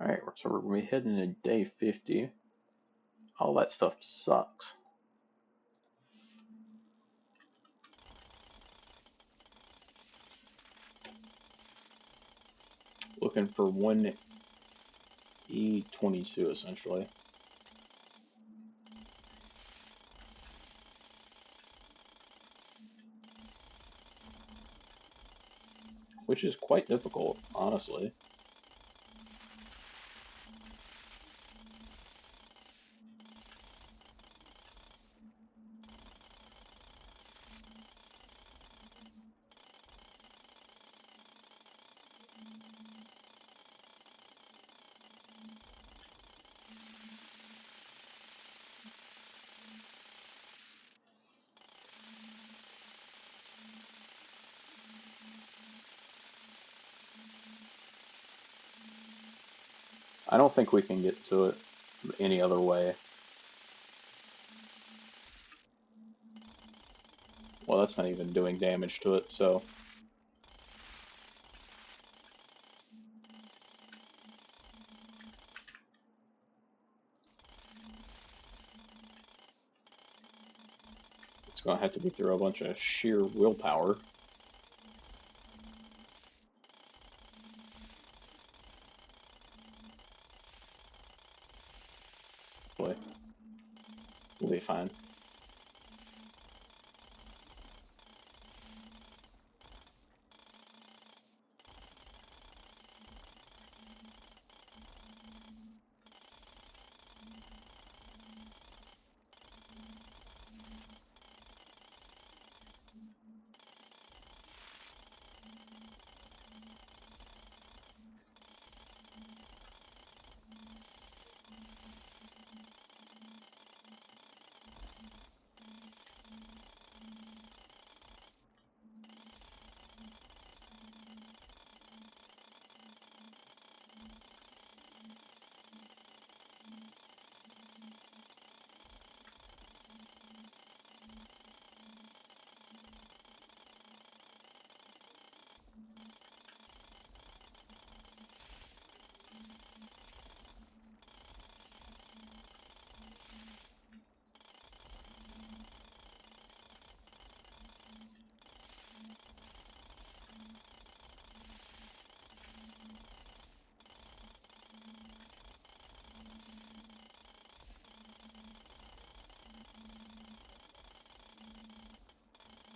Alright, so we're gonna be heading to day 50. All that stuff sucks. Looking for 1E22 essentially. Which is quite difficult, honestly. I don't think we can get to it any other way. Well, that's not even doing damage to it, so... it's gonna have to be through a bunch of sheer willpower. We'll be fine.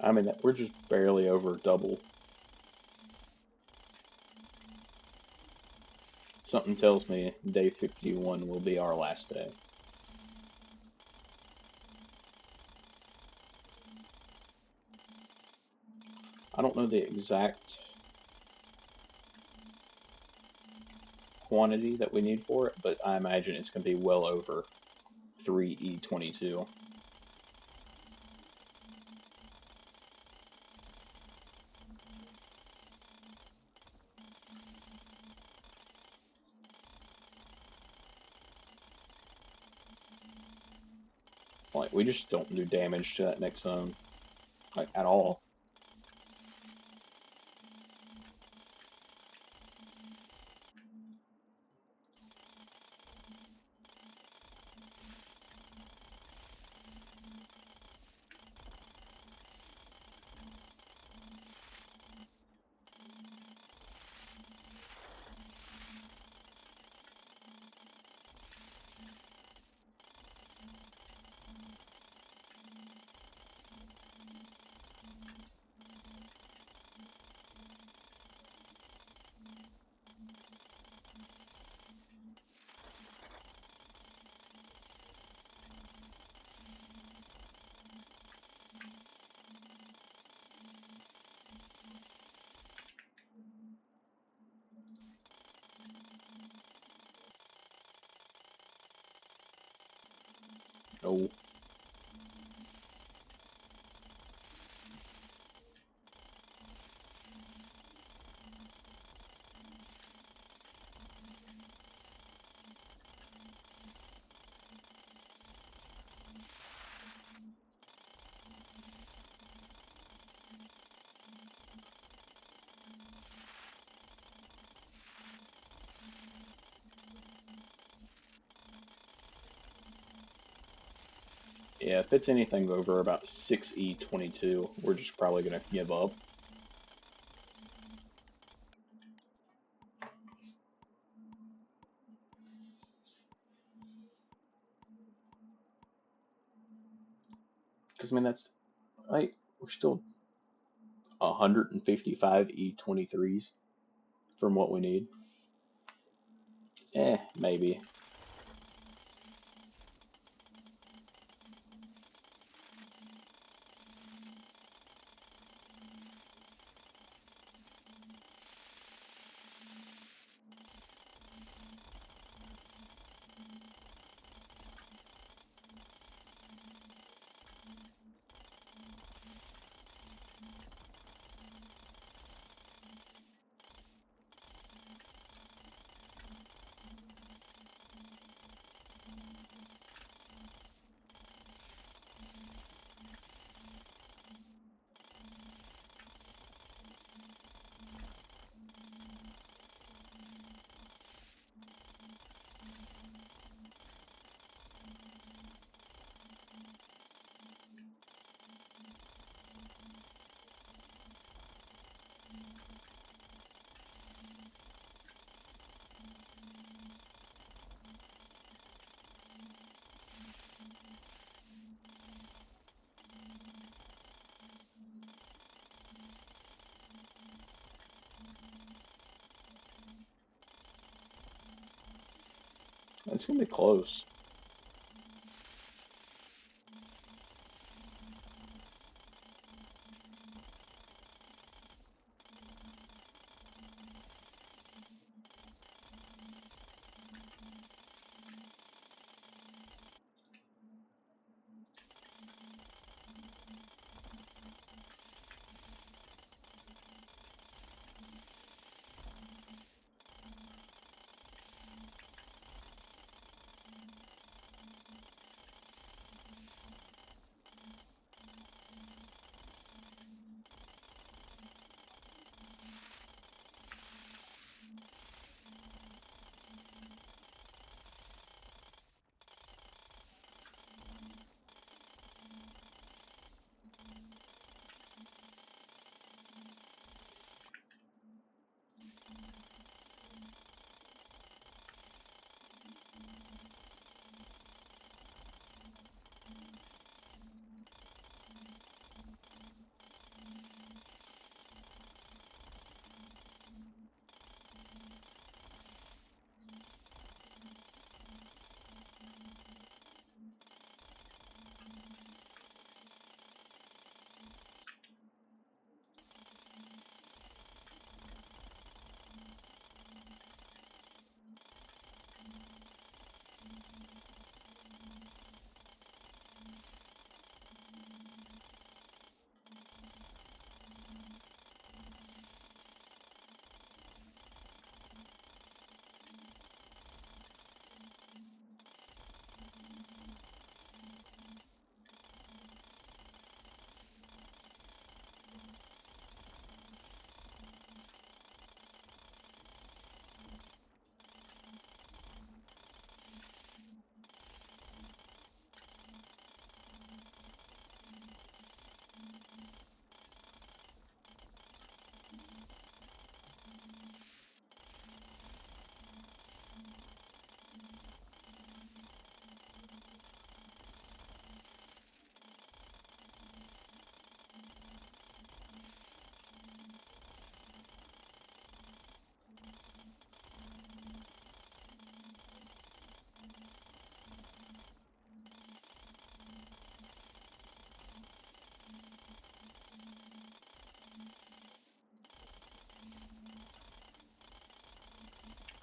I mean, we're just barely over double. Something tells me day 51 will be our last day. I don't know the exact quantity that we need for it, but I imagine it's going to be well over 3E22. Like, we just don't do damage to that next zone, like, at all. No. Yeah, if it's anything over about 6E22, we're just probably going to give up. Because, I mean, that's, like, we're still 155 E23s from what we need. Maybe. It's going to be close.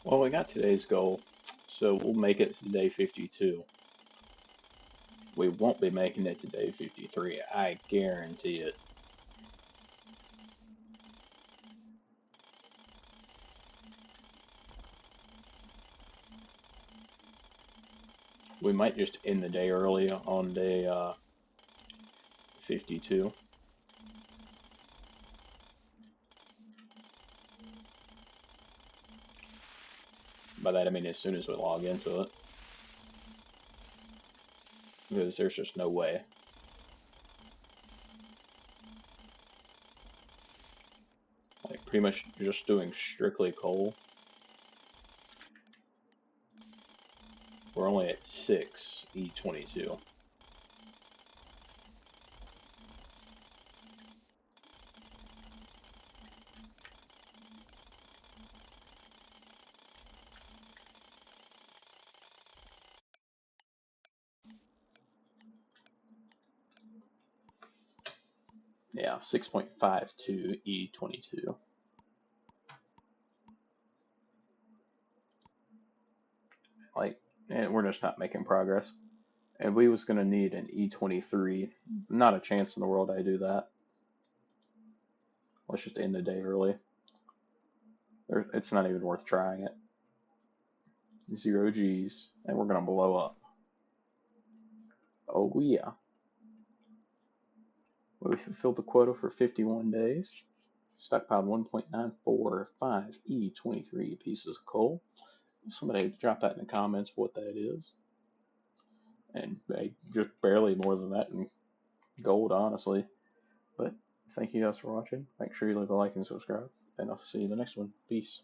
Well, we got today's goal, so we'll make it to day 52. We won't be making it to day 53, I guarantee it. We might just end the day early on day 52. By that I mean as soon as we log into it. because there's just no way. Like, pretty much just doing strictly coal. We're only at 6 E22. Yeah, 6.52 E22. Like, we're just not making progress. And we was going to need an E23. Not a chance in the world I do that. Let's just end the day early. It's not even worth trying it. 0 G's, and we're going to blow up. Oh yeah. We fulfilled the quota for 51 days. Stockpiled 1.945e+23 pieces of coal. Somebody drop that in the comments what that is. And just barely more than that in gold, honestly. But thank you guys for watching. Make sure you leave a like and subscribe. And I'll see you in the next one. Peace.